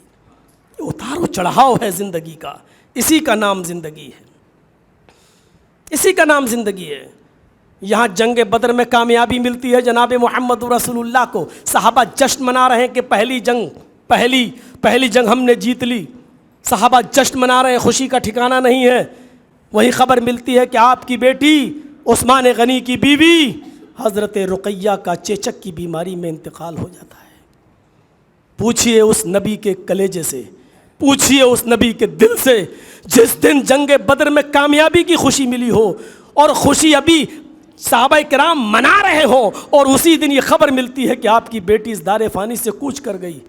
اتار و چڑھاؤ ہے زندگی کا، اسی کا نام زندگی ہے، اسی کا نام زندگی ہے۔ یہاں جنگ بدر میں کامیابی ملتی ہے جناب محمد رسول اللہ کو، صحابہ جشن منا رہے ہیں کہ پہلی جنگ ہم نے جیت لی، صحابہ جشن منا رہے ہیں، خوشی کا ٹھکانہ نہیں ہے۔ وہی خبر ملتی ہے کہ آپ کی بیٹی عثمان غنی کی بیوی حضرت رقیہ کا چیچک کی بیماری میں انتقال ہو جاتا ہے۔ پوچھئے اس نبی کے کلیجے سے، پوچھئے اس نبی کے دل سے، جس دن جنگ بدر میں کامیابی کی خوشی ملی ہو اور خوشی ابھی صحابہ کرام منا رہے ہوں، اور اسی دن یہ خبر ملتی ہے کہ آپ کی بیٹی اس دار فانی سے کوچ کر گئی۔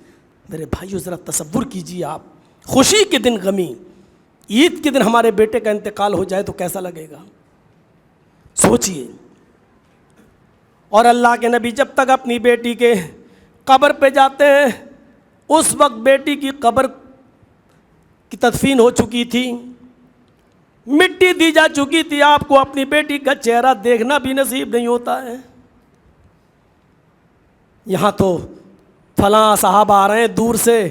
میرے بھائیو ذرا تصور کیجیے، آپ خوشی کے دن غمی، عید کے دن ہمارے بیٹے کا انتقال ہو جائے تو کیسا لگے گا؟ سوچئے۔ اور اللہ کے نبی جب تک اپنی بیٹی کے قبر پہ جاتے ہیں، اس وقت بیٹی کی قبر کی تدفین ہو چکی تھی، مٹی دی جا چکی تھی، آپ کو اپنی بیٹی کا چہرہ دیکھنا بھی نصیب نہیں ہوتا ہے۔ یہاں تو فلاں صاحب آ رہے ہیں دور سے،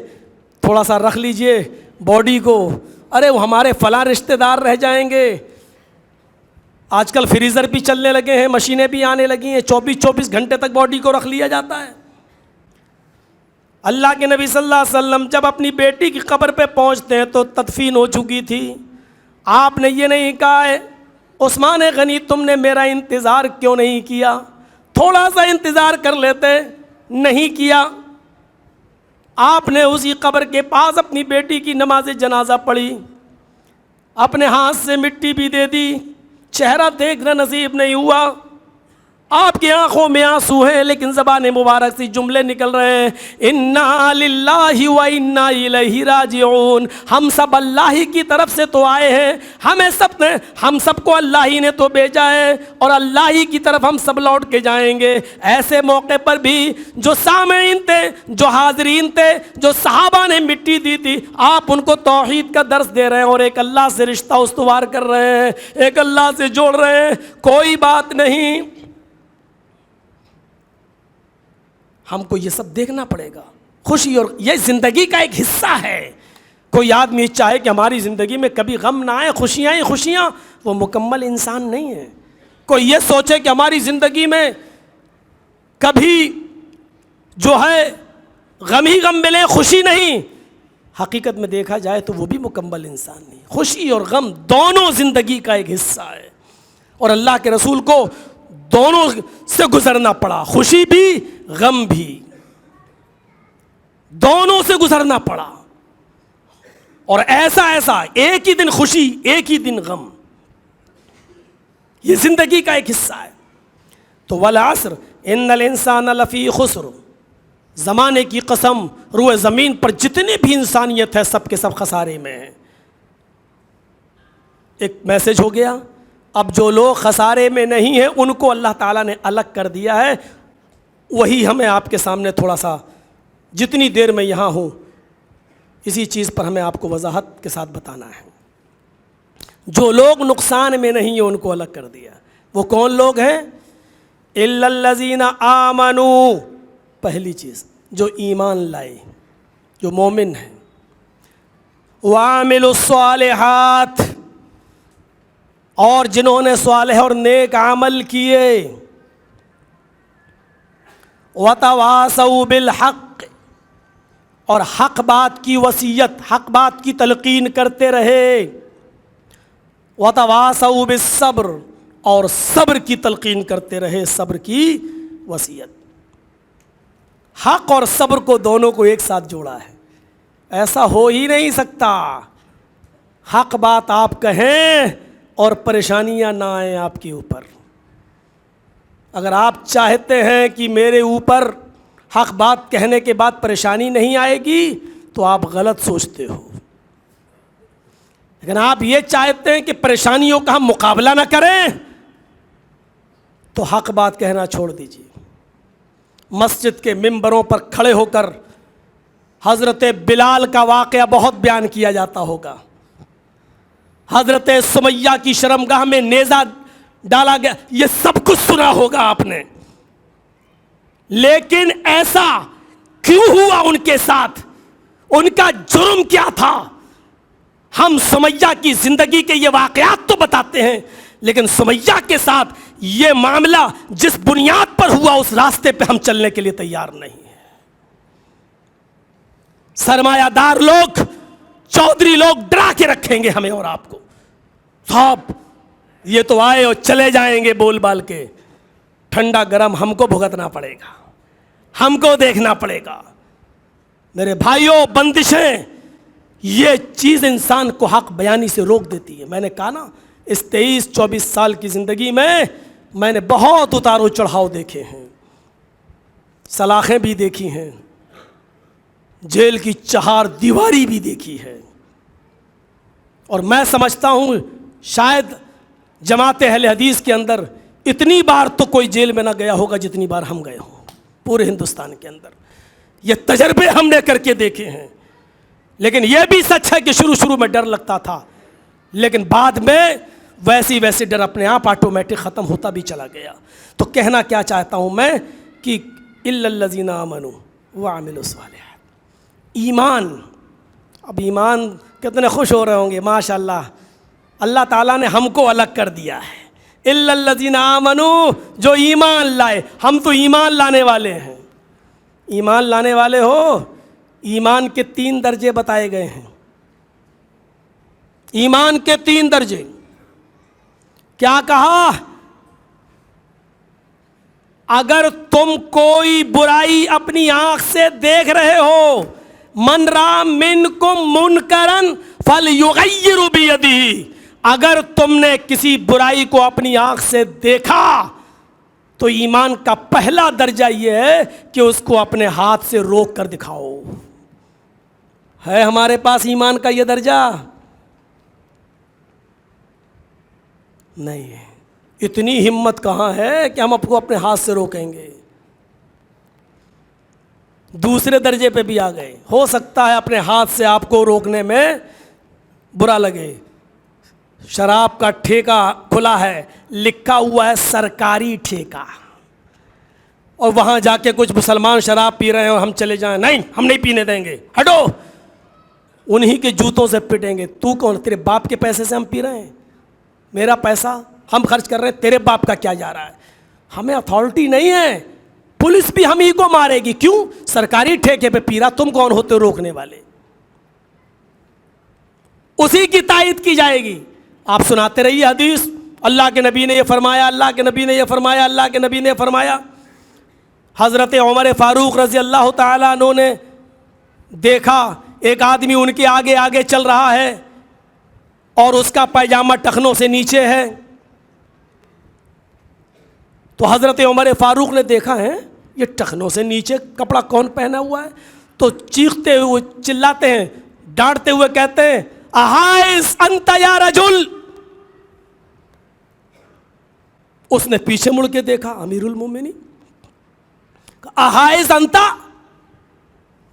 تھوڑا سا رکھ لیجئے باڈی کو، ارے وہ ہمارے فلاں رشتہ دار رہ جائیں گے۔ آج کل فریزر بھی چلنے لگے ہیں، مشینیں بھی آنے لگی ہیں، 24 گھنٹے تک باڈی کو رکھ لیا جاتا ہے۔ اللہ کے نبی صلی اللہ علیہ وسلم جب اپنی بیٹی کی قبر پہ پہنچتے ہیں تو تدفین ہو چکی تھی۔ آپ نے یہ نہیں کہا ہے عثمان غنی تم نے میرا انتظار کیوں نہیں کیا، تھوڑا سا انتظار کر لیتے، نہیں کیا۔ آپ نے اسی قبر کے پاس اپنی بیٹی کی نماز جنازہ پڑھی، اپنے ہاتھ سے مٹی بھی دے دی، چہرہ دیکھنا نصیب نہیں ہوا۔ آپ کی آنکھوں میں آنسو ہیں لیکن زبان مبارک سے جملے نکل رہے ہیں، انا للہ و انا الیہ راجعون، ہم سب اللہ ہی کی طرف سے تو آئے ہیں، ہم سب کو اللہ ہی نے تو بھیجا ہے اور اللہ ہی کی طرف ہم سب لوٹ کے جائیں گے۔ ایسے موقع پر بھی جو سامعین تھے، جو حاضرین تھے، جو صحابہ نے مٹی دی تھی، آپ ان کو توحید کا درس دے رہے ہیں اور ایک اللہ سے رشتہ استوار کر رہے ہیں، ایک اللہ سے جوڑ رہے ہیں۔ کوئی بات نہیں، ہم کو یہ سب دیکھنا پڑے گا۔ خوشی اور یہ زندگی کا ایک حصہ ہے۔ کوئی آدمی چاہے کہ ہماری زندگی میں کبھی غم نہ آئے، خوشیاں ہی خوشیاں، وہ مکمل انسان نہیں ہے۔ کوئی یہ سوچے کہ ہماری زندگی میں کبھی جو ہے غم ہی غم ملے، خوشی نہیں، حقیقت میں دیکھا جائے تو وہ بھی مکمل انسان نہیں. خوشی اور غم دونوں زندگی کا ایک حصہ ہے، اور اللہ کے رسول کو دونوں سے گزرنا پڑا، خوشی بھی غم بھی، دونوں سے گزرنا پڑا. اور ایسا ایک ہی دن خوشی ایک ہی دن غم، یہ زندگی کا ایک حصہ ہے. تو والعصر ان الانسان لفی خسر، زمانے کی قسم، روئے زمین پر جتنے بھی انسانیت ہے سب کے سب خسارے میں ہیں. ایک میسج ہو گیا. اب جو لوگ خسارے میں نہیں ہیں ان کو اللہ تعالیٰ نے الگ کر دیا ہے. وہی ہمیں آپ کے سامنے تھوڑا سا، جتنی دیر میں یہاں ہوں اسی چیز پر ہمیں آپ کو وضاحت کے ساتھ بتانا ہے. جو لوگ نقصان میں نہیں ہیں ان کو الگ کر دیا. وہ کون لوگ ہیں؟ الا الذین آمنوا، پہلی چیز جو ایمان لائے، جو مومن ہیں. وعملوا الصالحات، اور جنہوں نے صالح اور نیک عمل کیے. وتواصوا بالحق، اور حق بات کی وصیت، حق بات کی تلقین کرتے رہے. وتواصوا بالصبر، اور صبر کی تلقین کرتے رہے، صبر کی وصیت. حق اور صبر کو دونوں کو ایک ساتھ جوڑا ہے. ایسا ہو ہی نہیں سکتا حق بات آپ کہیں اور پریشانیاں نہ آئیں آپ کے اوپر. اگر آپ چاہتے ہیں کہ میرے اوپر حق بات کہنے کے بعد پریشانی نہیں آئے گی تو آپ غلط سوچتے ہو. لیکن آپ یہ چاہتے ہیں کہ پریشانیوں کا ہم مقابلہ نہ کریں تو حق بات کہنا چھوڑ دیجیے. مسجد کے ممبروں پر کھڑے ہو کر حضرت بلال کا واقعہ بہت بیان کیا جاتا ہوگا. حضرت سمیہ کی شرمگاہ میں نیزہ ڈالا گیا، یہ سب کچھ سنا ہوگا آپ نے. لیکن ایسا کیوں ہوا ان کے ساتھ؟ ان کا جرم کیا تھا؟ ہم سمیہ کی زندگی کے یہ واقعات تو بتاتے ہیں، لیکن سمیہ کے ساتھ یہ معاملہ جس بنیاد پر ہوا اس راستے پہ ہم چلنے کے لیے تیار نہیں ہیں. سرمایہ دار لوگ، چودھری لوگ ڈرا کے رکھیں گے ہمیں اور آپ کو، صاحب یہ تو آئے اور چلے جائیں گے بول بال کے. ٹھنڈا گرم ہم کو بھگتنا پڑے گا، ہم کو دیکھنا پڑے گا. میرے بھائیوں، بندشیں، یہ چیز انسان کو حق بیانی سے روک دیتی ہے. میں نے کہا نا، اس 23-24 سال کی زندگی میں نے بہت اتار و چڑھاؤ دیکھے ہیں، سلاخیں بھی دیکھی ہیں، جیل کی چہار دیواری بھی دیکھی ہے. اور میں سمجھتا ہوں شاید جماعت اہل حدیث کے اندر اتنی بار تو کوئی جیل میں نہ گیا ہوگا جتنی بار ہم گئے ہوں پورے ہندوستان کے اندر. یہ تجربے ہم نے کر کے دیکھے ہیں. لیکن یہ بھی سچ ہے کہ شروع میں ڈر لگتا تھا، لیکن بعد میں ویسے ڈر اپنے آپ آٹومیٹک ختم ہوتا بھی چلا گیا. تو کہنا کیا چاہتا ہوں میں کہ الا الذین آمنوا وعملوا الصالحات، ایمان. اب ایمان کتنے خوش ہو رہے ہوں گے، ماشاءاللہ اللہ تعالیٰ نے ہم کو الگ کر دیا ہے. الا الذین آمنوا، جو ایمان لائے. ہم تو ایمان لانے والے ہیں. ایمان لانے والے ہو، ایمان کے 3 درجے بتائے گئے ہیں. ایمان کے 3 درجے. کیا کہا؟ اگر تم کوئی برائی اپنی آنکھ سے دیکھ رہے ہو، من را منکم منکرن فلیغیر بیدہ، اگر تم نے کسی برائی کو اپنی آنکھ سے دیکھا تو ایمان کا پہلا درجہ یہ ہے کہ اس کو اپنے ہاتھ سے روک کر دکھاؤ. ہے ہمارے پاس ایمان کا یہ درجہ؟ نہیں ہے. اتنی ہمت کہاں ہے کہ ہم آپ کو اپنے ہاتھ سے روکیں گے. دوسرے درجے پہ بھی آ گئے. ہو سکتا ہے اپنے ہاتھ سے آپ کو روکنے میں برا لگے. شراب کا ٹھیکہ کھلا ہے، لکھا ہوا ہے سرکاری ٹھیکہ، اور وہاں جا کے کچھ مسلمان شراب پی رہے ہیں اور ہم چلے جائیں، نہیں ہم نہیں پینے دیں گے، ہٹو. انہی کے جوتوں سے پٹیں گے. تو کون؟ تیرے باپ کے پیسے سے ہم پی رہے ہیں؟ میرا پیسہ ہم خرچ کر رہے ہیں، تیرے باپ کا کیا جا رہا ہے؟ ہمیں اتھارٹی نہیں ہے، پولیس بھی ہم ہی کو مارے گی، کیوں؟ سرکاری ٹھیکے پہ پی رہا، تم کون ہوتے ہو روکنے والے؟ اسی کی تائید کی جائے گی۔ آپ سناتے رہیے حدیث، اللہ کے نبی نے یہ فرمایا، اللہ کے نبی نے یہ فرمایا، اللہ کے نبی نے یہ فرمایا۔ حضرت عمر فاروق رضی اللہ تعالیٰ عنہ نے دیکھا ایک آدمی ان کے آگے آگے چل رہا ہے اور اس کا پائجامہ ٹخنوں سے نیچے ہے۔ تو حضرت عمر فاروق نے دیکھا ہے یہ ٹخنوں سے نیچے کپڑا کون پہنا ہوا ہے، تو چیختے ہوئے چلاتے ہیں، ڈانٹتے ہوئے کہتے ہیں احائز انت یا رجل۔ اس نے پیچھے مڑ کے دیکھا، امیر المومنین احائز انت،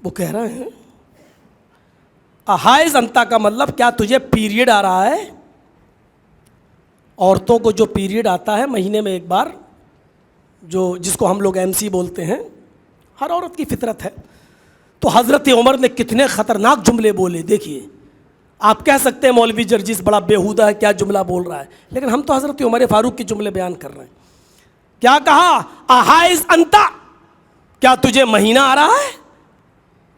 وہ کہہ رہے ہیں احائز انت کا مطلب کیا تجھے پیریڈ آ رہا ہے؟ عورتوں کو جو پیریڈ آتا ہے مہینے میں ایک بار، جس کو ہم لوگ MC بولتے ہیں، ہر عورت کی فطرت ہے۔ تو حضرت عمر نے کتنے خطرناک جملے بولے، دیکھیے آپ کہہ سکتے ہیں مولوی جرجیس بڑا بیہودہ ہے، کیا جملہ بول رہا ہے، لیکن ہم تو حضرت عمر فاروق کے جملے بیان کر رہے ہیں۔ کیا کہا؟ احائز انت، کیا تجھے مہینہ آ رہا ہے؟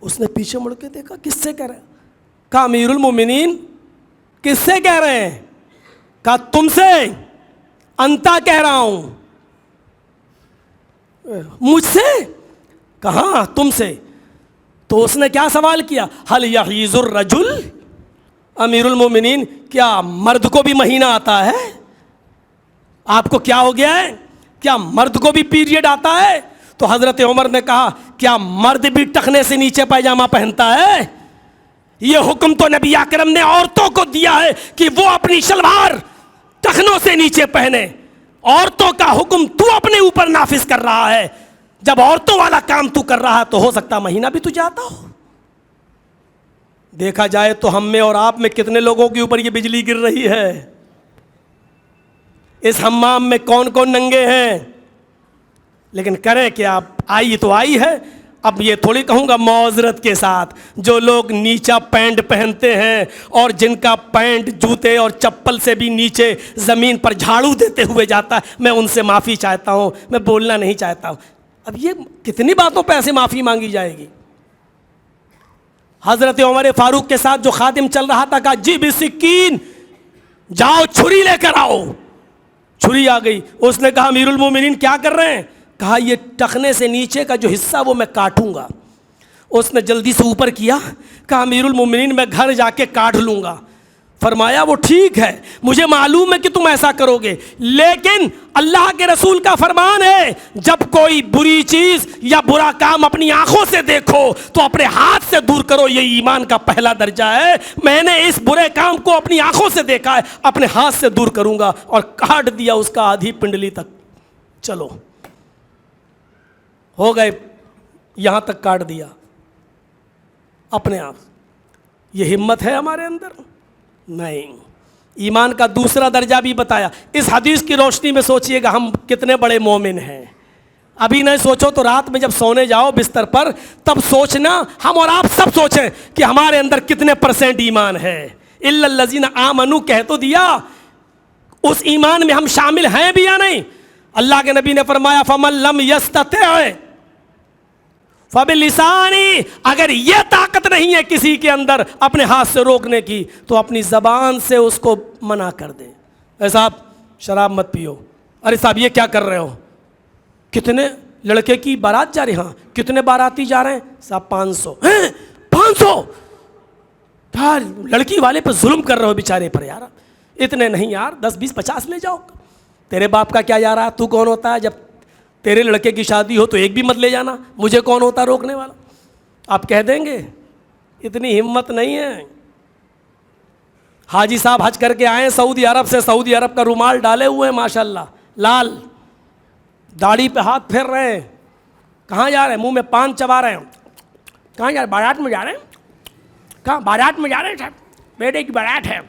اس نے پیچھے مڑ کے دیکھا، کس سے کہہ رہے ہیں؟ کہا امیر المومنین کس سے کہہ رہے ہیں؟ کہا تم سے، انتا کہہ رہا ہوں۔ مجھ سے؟ کہاں تم سے۔ تو اس نے کیا سوال کیا؟ حل یحیز الرجل، امیر المومنین کیا مرد کو بھی مہینہ آتا ہے؟ آپ کو کیا ہو گیا ہے؟ کیا مرد کو بھی پیریڈ آتا ہے؟ تو حضرت عمر نے کہا کیا مرد بھی ٹخنے سے نیچے پائجامہ پہنتا ہے؟ یہ حکم تو نبی اکرم نے عورتوں کو دیا ہے کہ وہ اپنی شلوار ٹخنوں سے نیچے پہنے۔ عورتوں کا حکم تو اپنے اوپر نافذ کر رہا ہے، جب عورتوں والا کام تو کر رہا ہے تو ہو سکتا مہینہ بھی تجھے آتا ہو۔ دیکھا جائے تو ہم میں اور آپ میں کتنے لوگوں کے اوپر یہ بجلی گر رہی ہے؟ اس حمام میں کون کون ننگے ہیں؟ لیکن کریں کہ آپ آئی تو آئی ہے۔ اب یہ تھوڑی کہوں گا معذرت کے ساتھ، جو لوگ نیچا پینٹ پہنتے ہیں اور جن کا پینٹ جوتے اور چپل سے بھی نیچے زمین پر جھاڑو دیتے ہوئے جاتا ہے، میں ان سے معافی چاہتا ہوں، میں بولنا نہیں چاہتا ہوں۔ اب یہ کتنی باتوں پہ ایسے معافی مانگی جائے گی؟ حضرت عمر فاروق کے ساتھ جو خادم چل رہا تھا کہا جی بسکین، جاؤ چھری لے کر آؤ۔ چھری آ گئی۔ اس نے کہا امیر المومنین کیا کر رہے ہیں؟ کہا یہ ٹخنے سے نیچے کا جو حصہ وہ میں کاٹوں گا۔ اس نے جلدی سے اوپر کیا، کہا امیر المومنین میں گھر جا کے کاٹ لوں گا۔ فرمایا وہ ٹھیک ہے، مجھے معلوم ہے کہ تم ایسا کرو گے، لیکن اللہ کے رسول کا فرمان ہے جب کوئی بری چیز یا برا کام اپنی آنکھوں سے دیکھو تو اپنے ہاتھ سے دور کرو، یہ ایمان کا پہلا درجہ ہے۔ میں نے اس برے کام کو اپنی آنکھوں سے دیکھا ہے، اپنے ہاتھ سے دور کروں گا، اور کاٹ دیا اس کا آدھی پنڈلی تک۔ چلو ہو گئے، یہاں تک کاٹ دیا اپنے آپ۔ یہ ہمت ہے ہمارے اندر؟ نہیں۔ ایمان کا دوسرا درجہ بھی بتایا۔ اس حدیث کی روشنی میں سوچئے گا ہم کتنے بڑے مومن ہیں۔ ابھی نہیں سوچو تو رات میں جب سونے جاؤ بستر پر تب سوچنا، ہم اور آپ سب سوچیں کہ ہمارے اندر کتنے % ایمان ہے۔ الا الذین آمنوا کہہ تو دیا، اس ایمان میں ہم شامل ہیں بھی یا نہیں؟ اللہ کے نبی نے فرمایا فمن لم یستطع فبلسانی، اگر یہ طاقت نہیں ہے کسی کے اندر اپنے ہاتھ سے روکنے کی تو اپنی زبان سے اس کو منع کر دے۔ اے صاحب شراب مت پیو، ارے صاحب یہ کیا کر رہے ہو؟ کتنے لڑکے کی بارات جا رہی؟ ہاں کتنے باراتی جا رہے ہیں؟ صاحب 500۔ 500 یار، لڑکی والے پہ ظلم کر رہے ہو بیچارے پر یار۔ اتنے نہیں یار، 10 20 50 لے جاؤ۔ تیرے باپ کا کیا جا رہا؟ تو کون ہوتا ہے؟ جب تیرے لڑکے کی شادی ہو تو ایک بھی مت لے جانا، مجھے کون ہوتا روکنے والا؟ آپ کہہ دیں گے؟ اتنی ہمت نہیں ہے۔ حاجی صاحب حج کر کے آئے سعودی عرب سے، سعودی عرب کا رومال ڈالے ہوئے ہیں ماشاءاللہ لال، داڑھی پہ ہاتھ پھیر رہے ہیں۔ کہاں جا رہے ہیں؟ منہ میں پان چبا رہے ہیں۔ کہاں جا رہے ہیں؟ بارات میں جا رہے ہیں۔ کہاں بارات میں جا رہے ہیں صاحب؟ بیٹے کی بارات ہے۔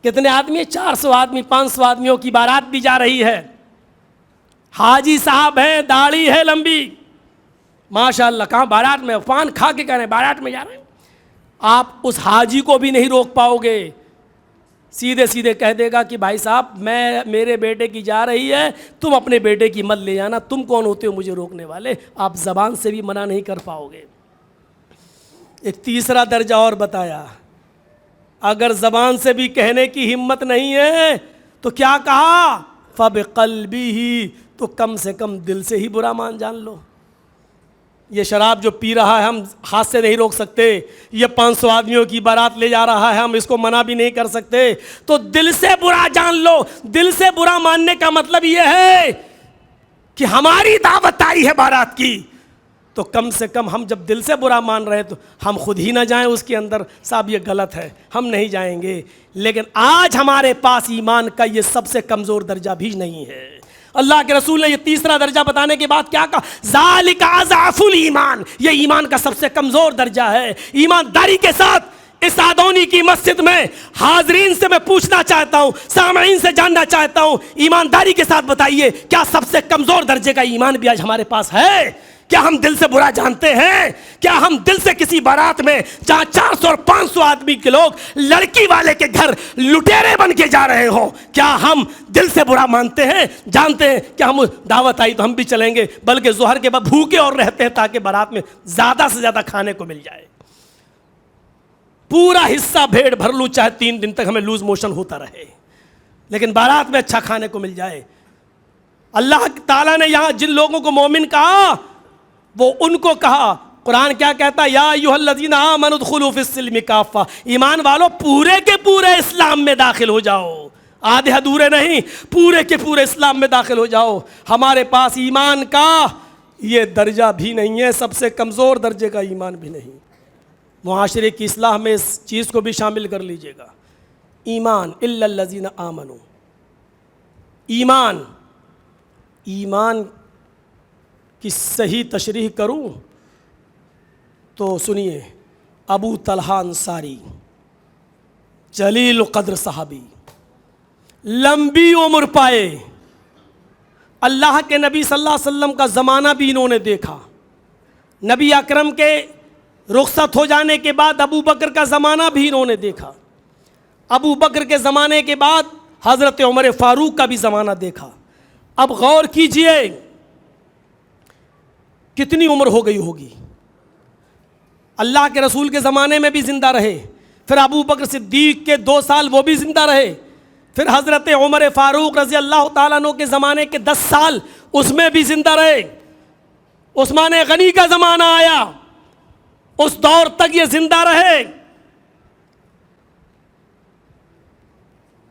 کتنے آدمی؟ 400 آدمی 500 آدمیوں کی بارات بھی جا رہی ہے۔ حاجی صاحب ہیں، داڑھی ہے لمبی ماشاءاللہ، کہاں بارات میں، پان کھا کے کہہ رہے ہیں بارات میں جا رہے ہیں۔ آپ اس حاجی کو بھی نہیں روک پاؤ گے سیدھے سیدھے کہہ دے گا کہ بھائی صاحب میرے بیٹے کی جا رہی ہے، تم اپنے بیٹے کی مت لے جانا، تم کون ہوتے ہو مجھے روکنے والے؟ آپ زبان سے بھی منع نہیں کر پاؤ گے۔ ایک تیسرا درجہ اور بتایا، اگر زبان سے بھی کہنے کی ہمت نہیں ہے تو کیا کہا؟ فَبِقَلْبِهِ، تو کم سے کم دل سے ہی برا مان جان لو۔ یہ شراب جو پی رہا ہے ہم ہاتھ سے نہیں روک سکتے، یہ 500 آدمیوں کی بارات لے جا رہا ہے ہم اس کو منع بھی نہیں کر سکتے، تو دل سے برا جان لو۔ دل سے برا ماننے کا مطلب یہ ہے کہ ہماری دعوت آئی ہے بارات کی، تو کم سے کم ہم جب دل سے برا مان رہے تو ہم خود ہی نہ جائیں اس کے اندر، صاحب یہ غلط ہے، ہم نہیں جائیں گے۔ لیکن آج ہمارے پاس ایمان کا یہ سب سے کمزور درجہ بھی نہیں ہے۔ اللہ کے رسول نے یہ تیسرا درجہ بتانے کے بعد کیا کہا؟ ذالک اضعف الایمان، یہ ایمان کا سب سے کمزور درجہ ہے۔ ایمانداری کے ساتھ اس آدونی کی مسجد میں حاضرین سے میں پوچھنا چاہتا ہوں، سامعین سے جاننا چاہتا ہوں، ایمانداری کے ساتھ بتائیے کیا سب سے کمزور درجے کا ایمان بھی آج ہمارے پاس ہے؟ کیا ہم دل سے برا جانتے ہیں؟ کیا ہم دل سے کسی بارات میں جہاں 400 اور 500 آدمی کے لوگ لڑکی والے کے گھر لٹیرے بن کے جا رہے ہوں، کیا ہم دل سے برا مانتے ہیں؟ جانتے ہیں کہ ہم دعوت آئی تو ہم بھی چلیں گے، بلکہ ظہر کے بعد بھوکے اور رہتے ہیں تاکہ بارات میں زیادہ سے زیادہ کھانے کو مل جائے، پورا حصہ بھیڑ بھر لوں چاہے 3 دن تک ہمیں لوز موشن ہوتا رہے، لیکن بارات میں اچھا کھانے کو مل جائے۔ اللہ تعالیٰ نے یہاں جن لوگوں کو مومن کہا وہ ان کو کہا، قرآن کیا کہتا ہے؟ یا ایھا الذین آمنوا ادخلوا فی السلم کافہ، ایمان والو پورے کے پورے اسلام میں داخل ہو جاؤ، آدھے ادھورے نہیں، پورے کے پورے اسلام میں داخل ہو جاؤ۔ ہمارے پاس ایمان کا یہ درجہ بھی نہیں ہے، سب سے کمزور درجے کا ایمان بھی نہیں۔ معاشرے کی اصلاح میں اس چیز کو بھی شامل کر لیجئے گا، ایمان الا الذین آمنوا، ایمان کی صحیح تشریح کروں تو سنیے، ابو طلحہ انصاری جلیل قدر صحابی، لمبی عمر پائے، اللہ کے نبی صلی اللہ علیہ وسلم کا زمانہ بھی انہوں نے دیکھا، نبی اکرم کے رخصت ہو جانے کے بعد ابو بکر کا زمانہ بھی انہوں نے دیکھا، ابو بکر کے زمانے کے بعد حضرت عمر فاروق کا بھی زمانہ دیکھا۔ اب غور کیجئے کتنی عمر ہو گئی ہوگی۔ اللہ کے رسول کے زمانے میں بھی زندہ رہے، پھر ابو بکر صدیق کے 2 سال وہ بھی زندہ رہے، پھر حضرت عمر فاروق رضی اللہ تعالیٰ عنہ کے زمانے کے 10 سال اس میں بھی زندہ رہے، عثمان غنی کا زمانہ آیا، اس دور تک یہ زندہ رہے۔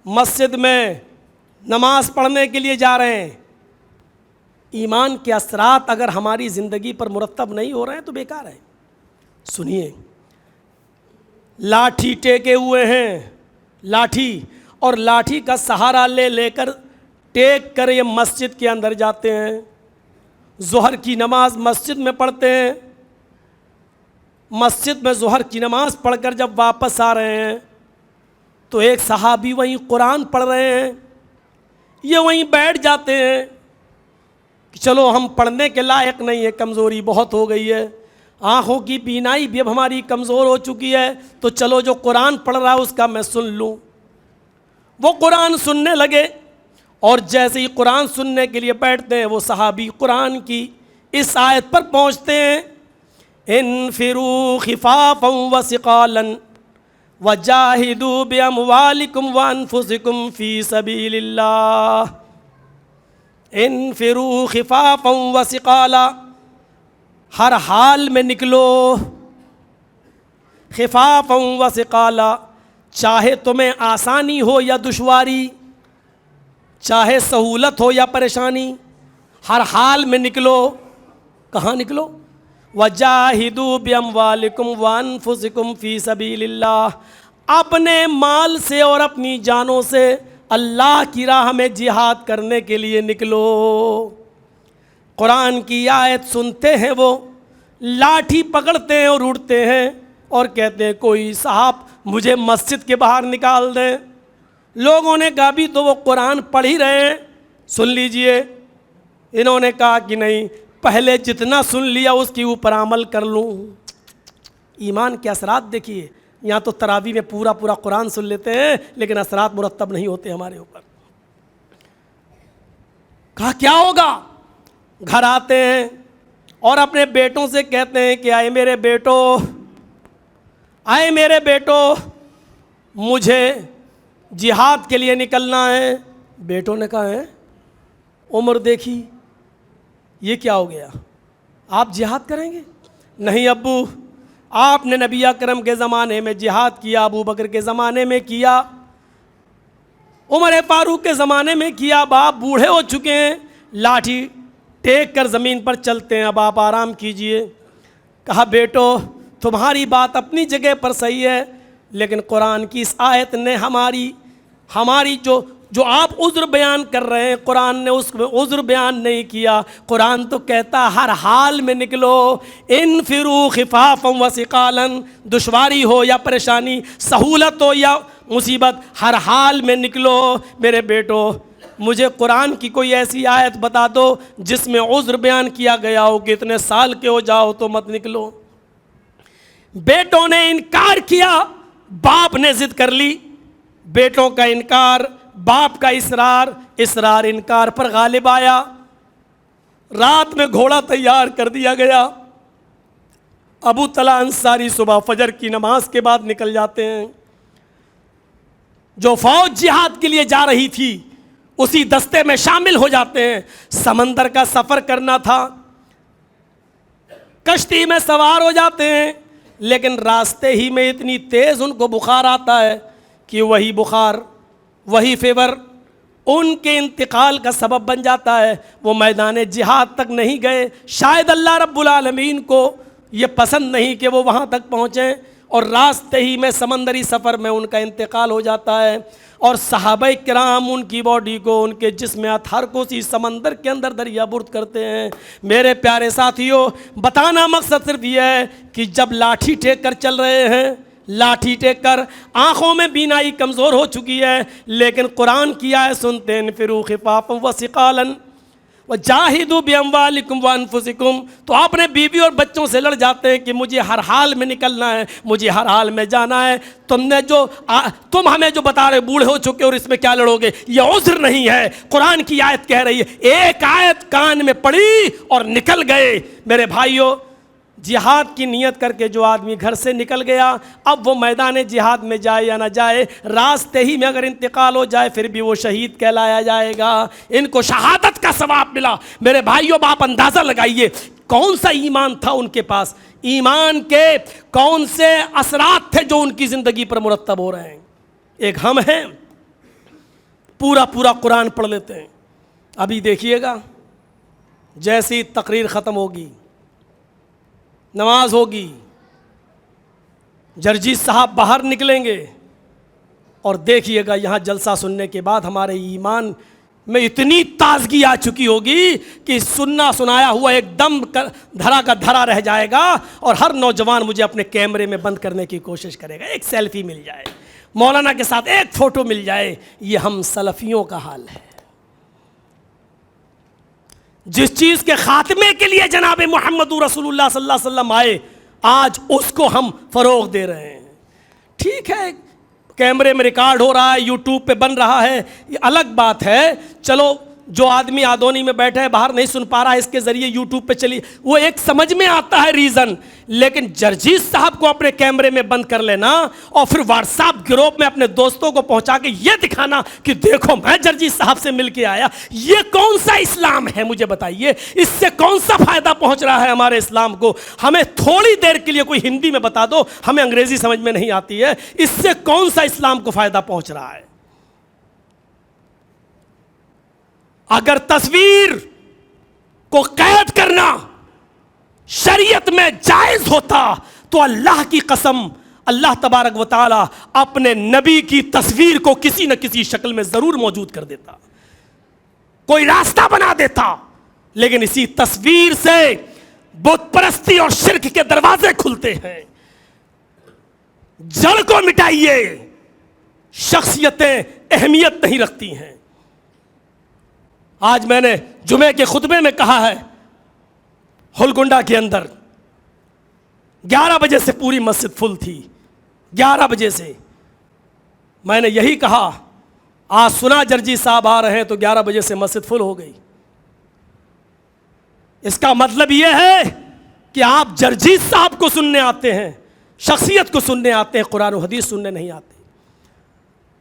مسجد میں نماز پڑھنے کے لیے جا رہے ہیں، ایمان کے اثرات اگر ہماری زندگی پر مرتب نہیں ہو رہے ہیں تو بیکار ہے۔ سنیے، لاٹھی ٹیکے ہوئے ہیں، لاٹھی، اور لاٹھی کا سہارا لے لے کر ٹیک کر یہ مسجد کے اندر جاتے ہیں، ظہر کی نماز مسجد میں پڑھتے ہیں، مسجد میں ظہر کی نماز پڑھ کر جب واپس آ رہے ہیں تو ایک صحابی وہیں قرآن پڑھ رہے ہیں، یہ وہیں بیٹھ جاتے ہیں کہ چلو ہم پڑھنے کے لائق نہیں ہے، کمزوری بہت ہو گئی ہے، آنکھوں کی بینائی بھی اب ہماری کمزور ہو چکی ہے، تو چلو جو قرآن پڑھ رہا ہے اس کا میں سن لوں۔ وہ قرآن سننے لگے، اور جیسے ہی قرآن سننے کے لیے بیٹھتے ہیں وہ صحابی قرآن کی اس آیت پر پہنچتے ہیں، انفروا خفافا وثقالا وجاہدوا باموالکم وانفسکم فی سبیل اللہ، انفروا خفافا وثقالا، ہر حال میں نکلو، خفافا وثقالا، چاہے تمہیں آسانی ہو یا دشواری، چاہے سہولت ہو یا پریشانی، ہر حال میں نکلو۔ کہاں نکلو؟ وَجَاهِدُوا بِأَمْوَالِكُمْ وَأَنفُسِكُمْ فِي سَبِيلِ اللَّهِ، اپنے مال سے اور اپنی جانوں سے اللہ کی راہ میں جہاد کرنے کے لیے نکلو۔ قرآن کی آیت سنتے ہیں وہ لاٹھی پکڑتے ہیں اور اڑتے ہیں اور کہتے ہیں کوئی صاحب مجھے مسجد کے باہر نکال دیں۔ لوگوں نے کہا بھی تو وہ قرآن پڑھ ہی رہے ہیں، سن لیجئے۔ انہوں نے کہا کہ نہیں، پہلے جتنا سن لیا اس کے اوپر عمل کر لوں۔ ایمان کے اثرات دیکھیے، یہاں تو تراویح میں پورا پورا قرآن سن لیتے ہیں لیکن اثرات مرتب نہیں ہوتے ہمارے اوپر. کہا کیا ہوگا؟ گھر آتے ہیں اور اپنے بیٹوں سے کہتے ہیں کہ آئے میرے بیٹو مجھے جہاد کے لیے نکلنا ہے. بیٹوں نے کہا ہے عمر دیکھی یہ کیا ہو گیا، آپ جہاد کریں گے؟ نہیں ابو، آپ نے نبی اکرم کے زمانے میں جہاد کیا، ابو بکر کے زمانے میں کیا، عمر فاروق کے زمانے میں کیا، اب آپ بوڑھے ہو چکے ہیں، لاٹھی ٹیک کر زمین پر چلتے ہیں، اب آپ آرام کیجئے. کہا بیٹو تمہاری بات اپنی جگہ پر صحیح ہے لیکن قرآن کی اس آیت نے ہماری جو آپ عذر بیان کر رہے ہیں قرآن نے اس میں عذر بیان نہیں کیا. قرآن تو کہتا ہر حال میں نکلو، انفروا خفافا وثقالا، دشواری ہو یا پریشانی، سہولت ہو یا مصیبت، ہر حال میں نکلو. میرے بیٹو مجھے قرآن کی کوئی ایسی آیت بتا دو جس میں عذر بیان کیا گیا ہو کہ اتنے سال کے ہو جاؤ تو مت نکلو. بیٹوں نے انکار کیا، باپ نے ضد کر لی. بیٹوں کا انکار، باپ کا اصرار انکار پر غالب آیا. رات میں گھوڑا تیار کر دیا گیا. ابو طلحہ انصاری صبح فجر کی نماز کے بعد نکل جاتے ہیں. جو فوج جہاد کے لیے جا رہی تھی اسی دستے میں شامل ہو جاتے ہیں. سمندر کا سفر کرنا تھا، کشتی میں سوار ہو جاتے ہیں لیکن راستے ہی میں اتنی تیز ان کو بخار آتا ہے کہ وہی بخار، وہی فیور ان کے انتقال کا سبب بن جاتا ہے. وہ میدان جہاد تک نہیں گئے. شاید اللہ رب العالمین کو یہ پسند نہیں کہ وہ وہاں تک پہنچیں اور راستے ہی میں سمندری سفر میں ان کا انتقال ہو جاتا ہے. اور صحابہ کرام ان کی باڈی کو، ان کے جسم اطہر کو اسی سمندر کے اندر دریا برد کرتے ہیں. میرے پیارے ساتھیوں، بتانا مقصد صرف یہ ہے کہ جب لاٹھی ٹیک کر چل رہے ہیں، لاٹھی ٹیک کر، آنکھوں میں بینائی کمزور ہو چکی ہے لیکن قرآن کی آیت سنتے ہیں انفروا خفافا وثقالا وجاہدوا باموالکم وانفسکم، تو اپنے بیوی اور بچوں سے لڑ جاتے ہیں کہ مجھے ہر حال میں نکلنا ہے، مجھے ہر حال میں جانا ہے. تم ہمیں جو بتا رہے بوڑھے ہو چکے اور اس میں کیا لڑو گے، یہ عذر نہیں ہے. قرآن کی آیت کہہ رہی ہے، ایک آیت کان میں پڑی اور نکل گئے. میرے بھائیوں، جہاد کی نیت کر کے جو آدمی گھر سے نکل گیا، اب وہ میدان جہاد میں جائے یا نہ جائے، راستے ہی میں اگر انتقال ہو جائے پھر بھی وہ شہید کہلایا جائے گا. ان کو شہادت کا ثواب ملا. میرے بھائیوں، آپ اندازہ لگائیے کون سا ایمان تھا ان کے پاس، ایمان کے کون سے اثرات تھے جو ان کی زندگی پر مرتب ہو رہے ہیں. ایک ہم ہیں پورا قرآن پڑھ لیتے ہیں. ابھی دیکھیے گا جیسی تقریر ختم ہوگی، نماز ہوگی، جرجی صاحب باہر نکلیں گے اور دیکھیے گا یہاں جلسہ سننے کے بعد ہمارے ایمان میں اتنی تازگی آ چکی ہوگی کہ سننا سنایا ہوا ایک دم دھرا کا دھرا رہ جائے گا اور ہر نوجوان مجھے اپنے کیمرے میں بند کرنے کی کوشش کرے گا. ایک سیلفی مل جائے، مولانا کے ساتھ ایک فوٹو مل جائے. یہ ہم سلفیوں کا حال ہے. جس چیز کے خاتمے کے لیے جناب محمد رسول اللہ صلی اللہ علیہ وسلم آئے، آج اس کو ہم فروغ دے رہے ہیں. ٹھیک ہے کیمرے میں ریکارڈ ہو رہا ہے، یوٹیوب پہ بن رہا ہے، یہ الگ بات ہے. چلو جو آدمی آدونی میں بیٹھا ہے باہر نہیں سن پا رہا ہے، اس کے ذریعے یوٹیوب پہ چلی، وہ ایک سمجھ میں آتا ہے ریزن. لیکن جرجیز صاحب کو اپنے کیمرے میں بند کر لینا اور پھر واٹس ایپ گروپ میں اپنے دوستوں کو پہنچا کے یہ دکھانا کہ دیکھو میں جرجیز صاحب سے مل کے آیا، یہ کون سا اسلام ہے؟ مجھے بتائیے اس سے کون سا فائدہ پہنچ رہا ہے ہمارے اسلام کو؟ ہمیں تھوڑی دیر کے لیے کوئی ہندی میں بتا دو، ہمیں انگریزی سمجھ میں نہیں آتی ہے، اس سے کون سا اسلام کو فائدہ پہنچ رہا ہے؟ اگر تصویر کو قید کرنا شریعت میں جائز ہوتا تو اللہ کی قسم اللہ تبارک و تعالی اپنے نبی کی تصویر کو کسی نہ کسی شکل میں ضرور موجود کر دیتا، کوئی راستہ بنا دیتا. لیکن اسی تصویر سے بت پرستی اور شرک کے دروازے کھلتے ہیں. جڑ کو مٹائیے، شخصیتیں اہمیت نہیں رکھتی ہیں. آج میں نے جمعے کے خطبے میں کہا ہے، ہولگنڈا کے اندر 11 بجے سے پوری مسجد فل تھی. 11 بجے سے میں نے یہی کہا، آج سنا جرجی صاحب آ رہے ہیں تو 11 بجے سے مسجد فل ہو گئی۔ اس کا مطلب یہ ہے کہ آپ جرجی صاحب کو سننے آتے ہیں، شخصیت کو سننے آتے ہیں، قرآن و حدیث سننے نہیں آتے۔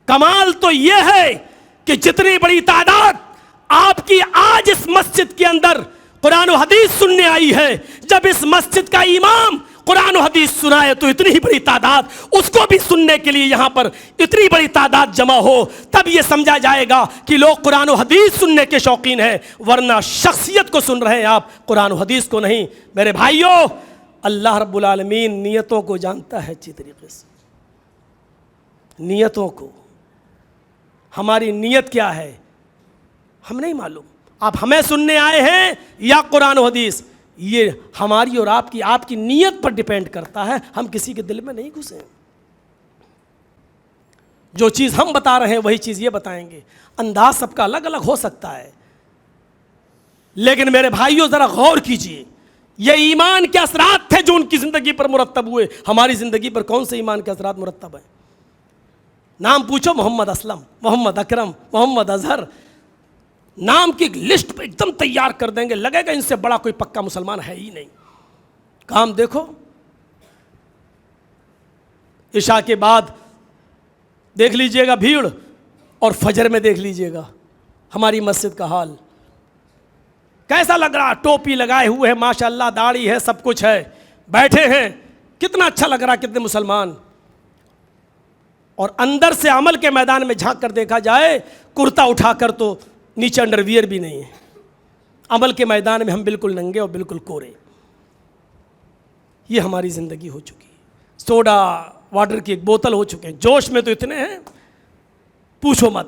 کمال تو یہ ہے کہ جتنی بڑی تعداد آپ کی آج اس مسجد کے اندر قرآن و حدیث سننے آئی ہے، جب اس مسجد کا امام قرآن و حدیث سنائے تو اتنی ہی بڑی تعداد اس کو بھی سننے کے لیے یہاں پر اتنی بڑی تعداد جمع ہو، تب یہ سمجھا جائے گا کہ لوگ قرآن و حدیث سننے کے شوقین ہیں، ورنہ شخصیت کو سن رہے ہیں آپ، قرآن و حدیث کو نہیں۔ میرے بھائیوں، اللہ رب العالمین نیتوں کو جانتا ہے اچھی طریقے سے، نیتوں کو۔ ہماری نیت کیا ہے ہم نہیں معلوم۔ آپ ہمیں سننے آئے ہیں یا قرآن و حدیث، یہ ہماری اور آپ کی نیت پر ڈیپینڈ کرتا ہے، ہم کسی کے دل میں نہیں گھسیں۔ جو چیز ہم بتا رہے ہیں وہی چیز یہ بتائیں گے، انداز سب کا الگ الگ ہو سکتا ہے، لیکن میرے بھائیوں ذرا غور کیجئے، یہ ایمان کے اثرات تھے جو ان کی زندگی پر مرتب ہوئے۔ ہماری زندگی پر کون سے ایمان کے اثرات مرتب ہیں؟ نام پوچھو، محمد اسلم، محمد اکرم، محمد اظہر، نام کی ایک لسٹ پہ ایک دم تیار کر دیں گے، لگے گا ان سے بڑا کوئی پکا مسلمان ہے ہی نہیں۔ کام دیکھو، عشاء کے بعد دیکھ لیجئے گا بھیڑ، اور فجر میں دیکھ لیجئے گا ہماری مسجد کا حال کیسا لگ رہا۔ ٹوپی لگائے ہوئے ہیں، ماشاءاللہ داڑھی ہے، سب کچھ ہے، بیٹھے ہیں، کتنا اچھا لگ رہا، کتنے مسلمان۔ اور اندر سے عمل کے میدان میں جھانک کر دیکھا جائے، کرتا اٹھا کر تو نیچے انڈر ویئر بھی نہیں ہے، عمل کے میدان میں ہم بالکل ننگے اور بالکل کورے۔ یہ ہماری زندگی ہو چکی ہے، سوڈا واٹر کی ایک بوتل ہو چکے ہیں، جوش میں تو اتنے ہیں پوچھو مت،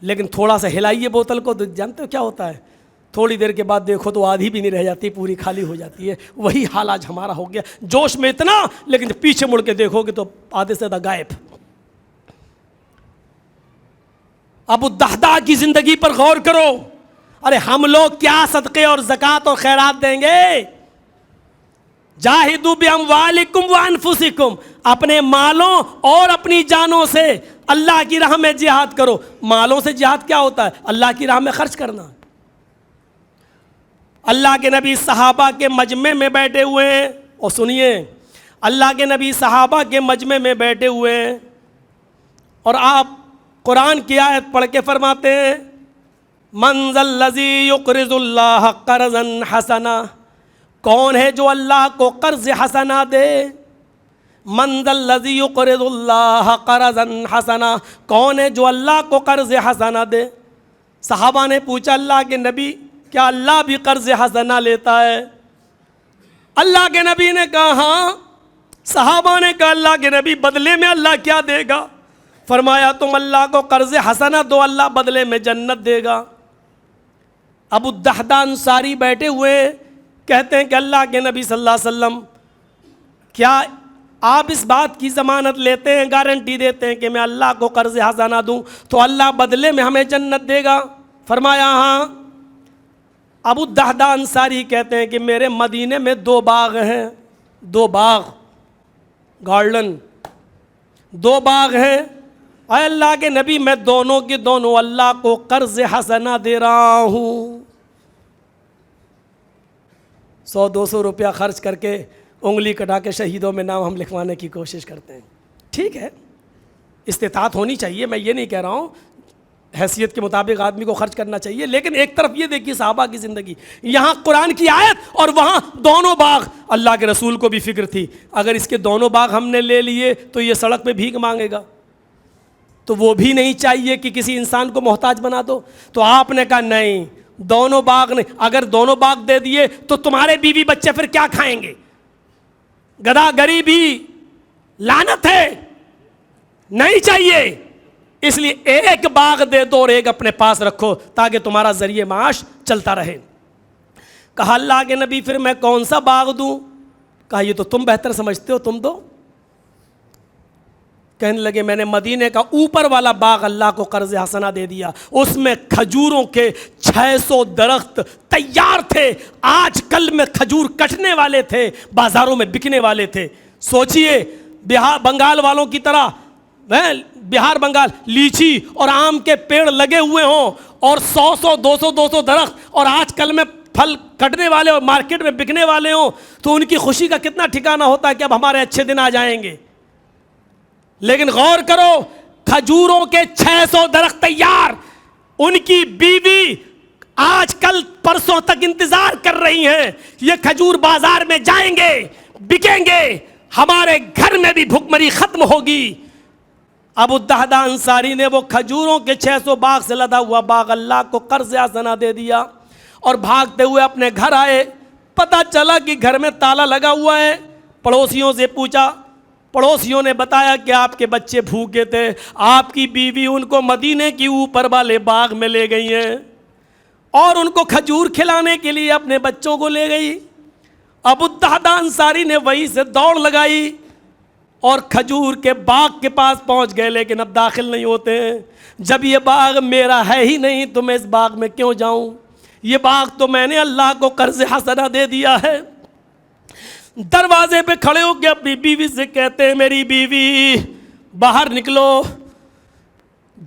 لیکن تھوڑا سا ہلائیے بوتل کو تو جانتے ہو کیا ہوتا ہے، تھوڑی دیر کے بعد دیکھو تو آدھی بھی نہیں رہ جاتی، پوری خالی ہو جاتی ہے۔ وہی حال آج ہمارا ہو گیا، جوش میں اتنا، لیکن جب پیچھے مڑ کے دیکھو گے تو آدھے سے زیادہ غائب۔ ابو الدحداء کی زندگی پر غور کرو، ارے ہم لوگ کیا صدقے اور زکوٰۃ اور خیرات دیں گے؟ جاہدوا باموالکم وانفسکم، اپنے مالوں اور اپنی جانوں سے اللہ کی راہ میں جہاد کرو۔ مالوں سے جہاد کیا ہوتا ہے؟ اللہ کی راہ میں خرچ کرنا۔ اللہ کے نبی صحابہ کے مجمع میں بیٹھے ہوئے ہیں، اور سنیے، اللہ کے نبی صحابہ کے مجمع میں بیٹھے ہوئے ہیں، اور آپ قرآن کی آیت پڑھ کے فرماتے ہیں، من ذا الذی یقرض اللہ قرضا حسنا، کون ہے جو اللہ کو قرض حسنا دے؟ من ذا الذی یقرض اللہ قرضا حسنا، کون ہے جو اللہ کو قرض حسنا دے؟ صحابہ نے پوچھا، اللہ کے نبی کیا اللہ بھی قرض حسنا لیتا ہے؟ اللہ کے نبی نے کہا ہاں۔ صحابہ نے کہا اللہ کے نبی بدلے میں اللہ کیا دے گا؟ فرمایا تم اللہ کو قرض حسنہ دو، اللہ بدلے میں جنت دے گا۔ ابو الدحداء انصاری بیٹھے ہوئے کہتے ہیں کہ اللہ کے نبی صلی اللہ علیہ وسلم کیا آپ اس بات کی ضمانت لیتے ہیں، گارنٹی دیتے ہیں کہ میں اللہ کو قرض حسنہ دوں تو اللہ بدلے میں ہمیں جنت دے گا؟ فرمایا ہاں۔ ابو الدحداء انصاری کہتے ہیں کہ میرے مدینے میں 2 باغ ہیں، 2 باغ، گارڈن، 2 باغ ہیں، اے اللہ کے نبی میں دونوں کے دونوں اللہ کو قرض حسنہ دے رہا ہوں۔ 100-200 روپیہ خرچ کر کے انگلی کٹا کے شہیدوں میں نام ہم لکھوانے کی کوشش کرتے ہیں۔ ٹھیک ہے، استطاعت ہونی چاہیے، میں یہ نہیں کہہ رہا ہوں، حیثیت کے مطابق آدمی کو خرچ کرنا چاہیے، لیکن ایک طرف یہ دیکھیے صحابہ کی زندگی، یہاں قرآن کی آیت اور وہاں دونوں باغ۔ اللہ کے رسول کو بھی فکر تھی، اگر اس کے دونوں باغ ہم نے لے لیے تو یہ سڑک پہ بھیک مانگے گا، تو وہ بھی نہیں چاہیے کہ کسی انسان کو محتاج بنا دو۔ تو آپ نے کہا نہیں، دونوں باغ نہیں، اگر دونوں باغ دے دیے تو تمہارے بیوی بچے پھر کیا کھائیں گے؟ گدھا گریبی لعنت ہے، نہیں چاہیے، اس لیے ایک باغ دے دو اور ایک اپنے پاس رکھو تاکہ تمہارا ذریعہ معاش چلتا رہے۔ کہا اللہ کے نبی پھر میں کون سا باغ دوں؟ کہا یہ تو تم بہتر سمجھتے ہو، تم دو۔ کہنے لگے میں نے مدینے کا اوپر والا باغ اللہ کو قرض حسنہ دے دیا، اس میں کھجوروں کے 600 درخت تیار تھے، آج کل میں کھجور کٹنے والے تھے، بازاروں میں بکنے والے تھے۔ سوچئے بہار بنگال والوں کی طرح بہار بنگال لیچی اور آم کے پیڑ لگے ہوئے ہوں اور 100 200 درخت اور آج کل میں پھل کٹنے والے اور مارکیٹ میں بکنے والے ہوں تو ان کی خوشی کا کتنا ٹھکانہ ہوتا ہے کہ اب ہمارے اچھے دن آ جائیں گے. لیکن غور کرو, کھجوروں کے 600 درخت تیار, ان کی بیوی آج کل پرسوں تک انتظار کر رہی ہیں یہ کھجور بازار میں جائیں گے, بکیں گے, ہمارے گھر میں بھی بھوک مری ختم ہوگی. ابو الدہدہ انصاری نے وہ کھجوروں کے 600 باغ سے لدا ہوا باغ اللہ کو قرض حسنہ دے دیا اور بھاگتے ہوئے اپنے گھر آئے. پتہ چلا کہ گھر میں تالا لگا ہوا ہے. پڑوسیوں سے پوچھا, پڑوسیوں نے بتایا کہ آپ کے بچے بھوکے تھے, آپ کی بیوی ان کو مدینے کی اوپر والے باغ میں لے گئی ہیں اور ان کو کھجور کھلانے کے لیے اپنے بچوں کو لے گئی. ابو الدہدہ انصاری نے وہیں سے دوڑ لگائی اور کھجور کے باغ کے پاس پہنچ گئے, لیکن اب داخل نہیں ہوتے ہیں. جب یہ باغ میرا ہے ہی نہیں تو میں اس باغ میں کیوں جاؤں, یہ باغ تو میں نے اللہ کو قرض حسنہ دے دیا ہے. دروازے پہ کھڑے ہو کے اپنی بیوی سے کہتے ہیں میری بیوی باہر نکلو,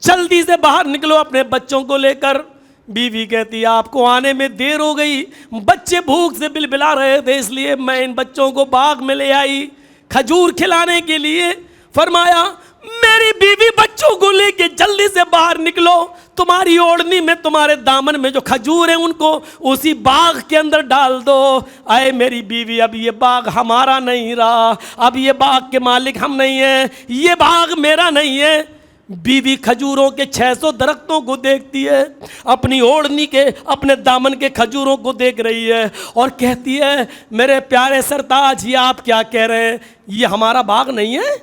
جلدی سے باہر نکلو اپنے بچوں کو لے کر. بیوی کہتی آپ کو آنے میں دیر ہو گئی, بچے بھوک سے بلبلا رہے تھے اس لیے میں ان بچوں کو باغ میں لے آئی کھجور کھلانے کے لیے. فرمایا میری بیوی بچوں کو لے کے جلدی سے باہر نکلو, تمہاری اوڑھنی میں تمہارے دامن میں جو کھجور ہیں ان کو اسی باغ کے اندر ڈال دو. اے میری بیوی اب یہ باغ ہمارا نہیں رہا, اب یہ باغ کے مالک ہم نہیں ہیں, یہ باغ میرا نہیں ہے. بیوی کھجوروں کے 600 درختوں کو دیکھتی ہے, اپنی اوڑھنی کے اپنے دامن کے کھجوروں کو دیکھ رہی ہے اور کہتی ہے میرے پیارے سرتاج یہ آپ کیا کہہ رہے ہیں, یہ ہمارا باغ نہیں ہے,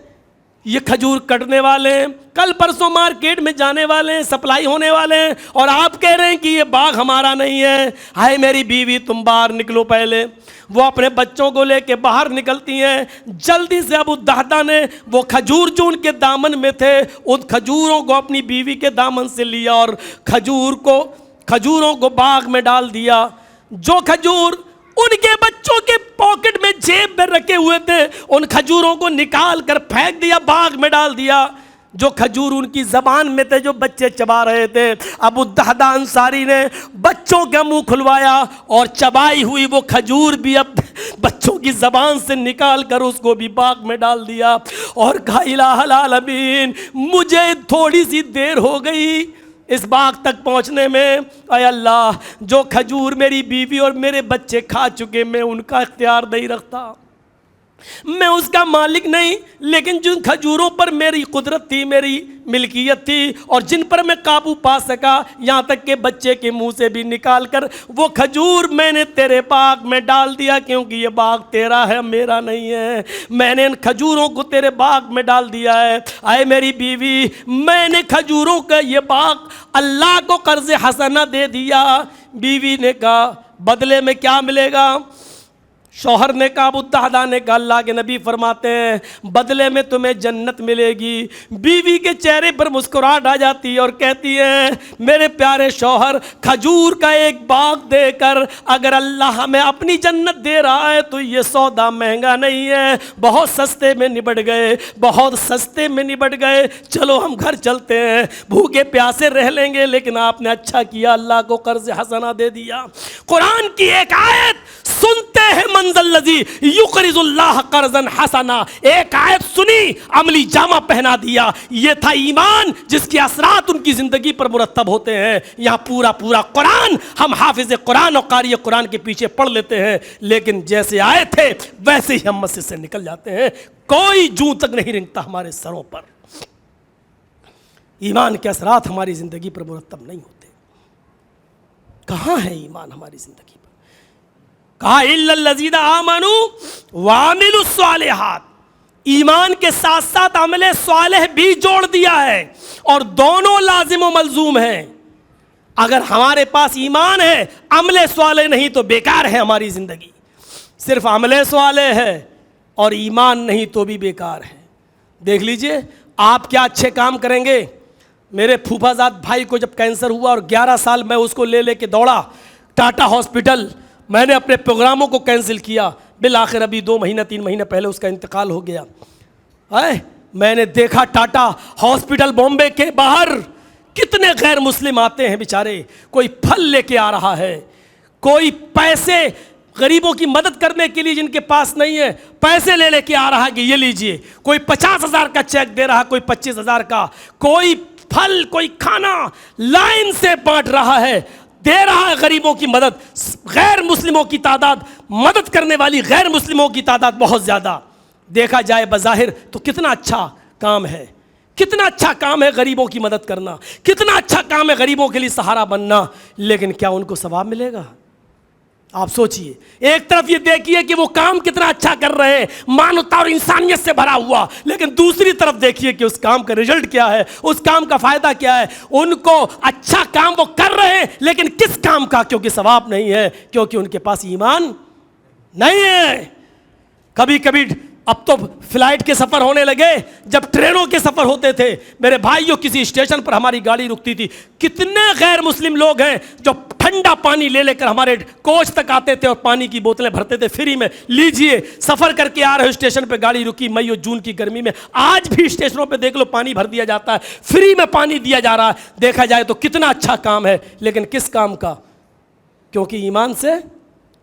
یہ کھجور کٹنے والے ہیں, کل پرسوں مارکیٹ میں جانے والے ہیں, سپلائی ہونے والے ہیں, اور آپ کہہ رہے ہیں کہ یہ باغ ہمارا نہیں ہے. ہائے میری بیوی تم باہر نکلو پہلے. وہ اپنے بچوں کو لے کے باہر نکلتی ہیں. جلدی سے ابو الدہدہ نے وہ کھجور جو ان کے دامن میں تھے ان کھجوروں کو اپنی بیوی کے دامن سے لیا اور کھجوروں کو باغ میں ڈال دیا. جو کھجور ان کے بچوں کے پاکٹ میں جیب میں رکھے ہوئے تھے ان کھجوروں کو نکال کر پھینک دیا, باغ میں ڈال دیا. جو کھجور ان کی زبان میں تھے جو بچے چبا رہے تھے, ابو الدہدہ انصاری نے بچوں کا منہ کھلوایا اور چبائی ہوئی وہ کھجور بھی اب بچوں کی زبان سے نکال کر اس کو بھی باغ میں ڈال دیا اور کہا الہ العالمین مجھے تھوڑی سی دیر ہو گئی اس باغ تک پہنچنے میں. اے اللہ جو کھجور میری بیوی اور میرے بچے کھا چکے میں ان کا اختیار نہیں رکھتا, میں اس کا مالک نہیں, لیکن جن کھجوروں پر میری قدرت تھی, میری ملکیت تھی اور جن پر میں قابو پا سکا یہاں تک کہ بچے کے منہ سے بھی نکال کر وہ کھجور میں نے تیرے باغ میں ڈال دیا کیونکہ یہ باغ تیرا ہے میرا نہیں ہے. میں نے ان کھجوروں کو تیرے باغ میں ڈال دیا ہے. اے میری بیوی میں نے کھجوروں کا یہ باغ اللہ کو قرض حسنہ دے دیا. بیوی نے کہا بدلے میں کیا ملے گا؟ شوہر نے کہا, ابو الدہدہ نے کہا اللہ کے نبی فرماتے ہیں بدلے میں تمہیں جنت ملے گی. بیوی کے چہرے پر مسکراہٹ آ جاتی ہے اور کہتی ہے میرے پیارے شوہر کھجور کا ایک باغ دے کر اگر اللہ ہمیں اپنی جنت دے رہا ہے تو یہ سودا مہنگا نہیں ہے, بہت سستے میں نبٹ گئے, بہت سستے میں نبٹ گئے. چلو ہم گھر چلتے ہیں, بھوکے پیاسے رہ لیں گے لیکن آپ نے اچھا کیا اللہ کو قرض حسنہ دے دیا. قرآن کی ایک آیت سنتے ہیں منزل لذی یقرض اللہ قرضا حسنا, ایک آیت سنی عملی جامہ پہنا دیا. یہ تھا ایمان جس کے اثرات ان کی زندگی پر مرتب ہوتے ہیں. یہاں پورا قرآن ہم حافظ قرآن اور قاری قرآن کے پیچھے پڑھ لیتے ہیں لیکن جیسے آئے تھے ویسے ہی ہم مسجد سے نکل جاتے ہیں, کوئی جوں تک نہیں رنگتا ہمارے سروں پر. ایمان کے اثرات ہماری زندگی پر مرتب نہیں ہوتے. کہاں ہے ایمان ہماری زندگی پر؟ کہا الا الذین آمنوا وعملوا الصالحات, ایمان کے ساتھ ساتھ عمل صالح بھی جوڑ دیا ہے اور دونوں لازم و ملزوم ہیں. اگر ہمارے پاس ایمان ہے عمل صالح نہیں تو بیکار ہے ہماری زندگی. صرف عمل صالح ہے اور ایمان نہیں تو بھی بیکار ہے. دیکھ لیجئے آپ کیا اچھے کام کریں گے. میرے پھوپھا زاد بھائی کو جب کینسر ہوا اور 11 سال میں اس کو لے کے دوڑا ٹاٹا ہاسپٹل, میں نے اپنے پروگراموں کو کینسل کیا, بالآخر ابھی 2 مہینہ 3 مہینہ پہلے اس کا انتقال ہو گیا. میں نے دیکھا ٹاٹا ہاسپٹل بامبے کے باہر کتنے غیر مسلم آتے ہیں بیچارے، کوئی پھل لے کے آ رہا ہے، کوئی پیسے غریبوں کی مدد کرنے کے لیے جن کے پاس نہیں ہے پیسے لے کے آ رہا ہے کہ یہ لیجئے، کوئی 50,000 کا چیک دے رہا، کوئی 25,000 کا، کوئی پھل کوئی کھانا لائن سے بانٹ رہا ہے، دے رہا ہے غریبوں کی مدد۔ غیر مسلموں کی تعداد، مدد کرنے والی غیر مسلموں کی تعداد بہت زیادہ، دیکھا جائے بظاہر تو کتنا اچھا کام ہے، کتنا اچھا کام ہے غریبوں کی مدد کرنا، کتنا اچھا کام ہے غریبوں کے لیے سہارا بننا، لیکن کیا ان کو ثواب ملے گا؟ آپ سوچئے، ایک طرف یہ دیکھیے کہ وہ کام کتنا اچھا کر رہے ہیں، مانوتا اور انسانیت سے بھرا ہوا، لیکن دوسری طرف دیکھیے کہ اس کام کا رزلٹ کیا ہے، اس کام کا فائدہ کیا ہے۔ ان کو اچھا کام وہ کر رہے ہیں، لیکن کس کام کا؟ کیونکہ ثواب نہیں ہے، کیونکہ ان کے پاس ایمان نہیں ہے۔ کبھی کبھی اب تو فلائٹ کے سفر ہونے لگے، جب ٹرینوں کے سفر ہوتے تھے میرے بھائیوں، کسی اسٹیشن پر ہماری گاڑی رکتی تھی، کتنے غیر مسلم لوگ ہیں جو ٹھنڈا پانی لے کر ہمارے کوچ تک آتے تھے اور پانی کی بوتلیں بھرتے تھے فری میں، لیجئے سفر کر کے آ رہے اسٹیشن پہ، گاڑی رکی مئی اور جون کی گرمی میں، آج بھی اسٹیشنوں پہ دیکھ لو پانی بھر دیا جاتا ہے، فری میں پانی دیا جا رہا ہے۔ دیکھا جائے تو کتنا اچھا کام ہے، لیکن کس کام کا؟ کیونکہ ایمان سے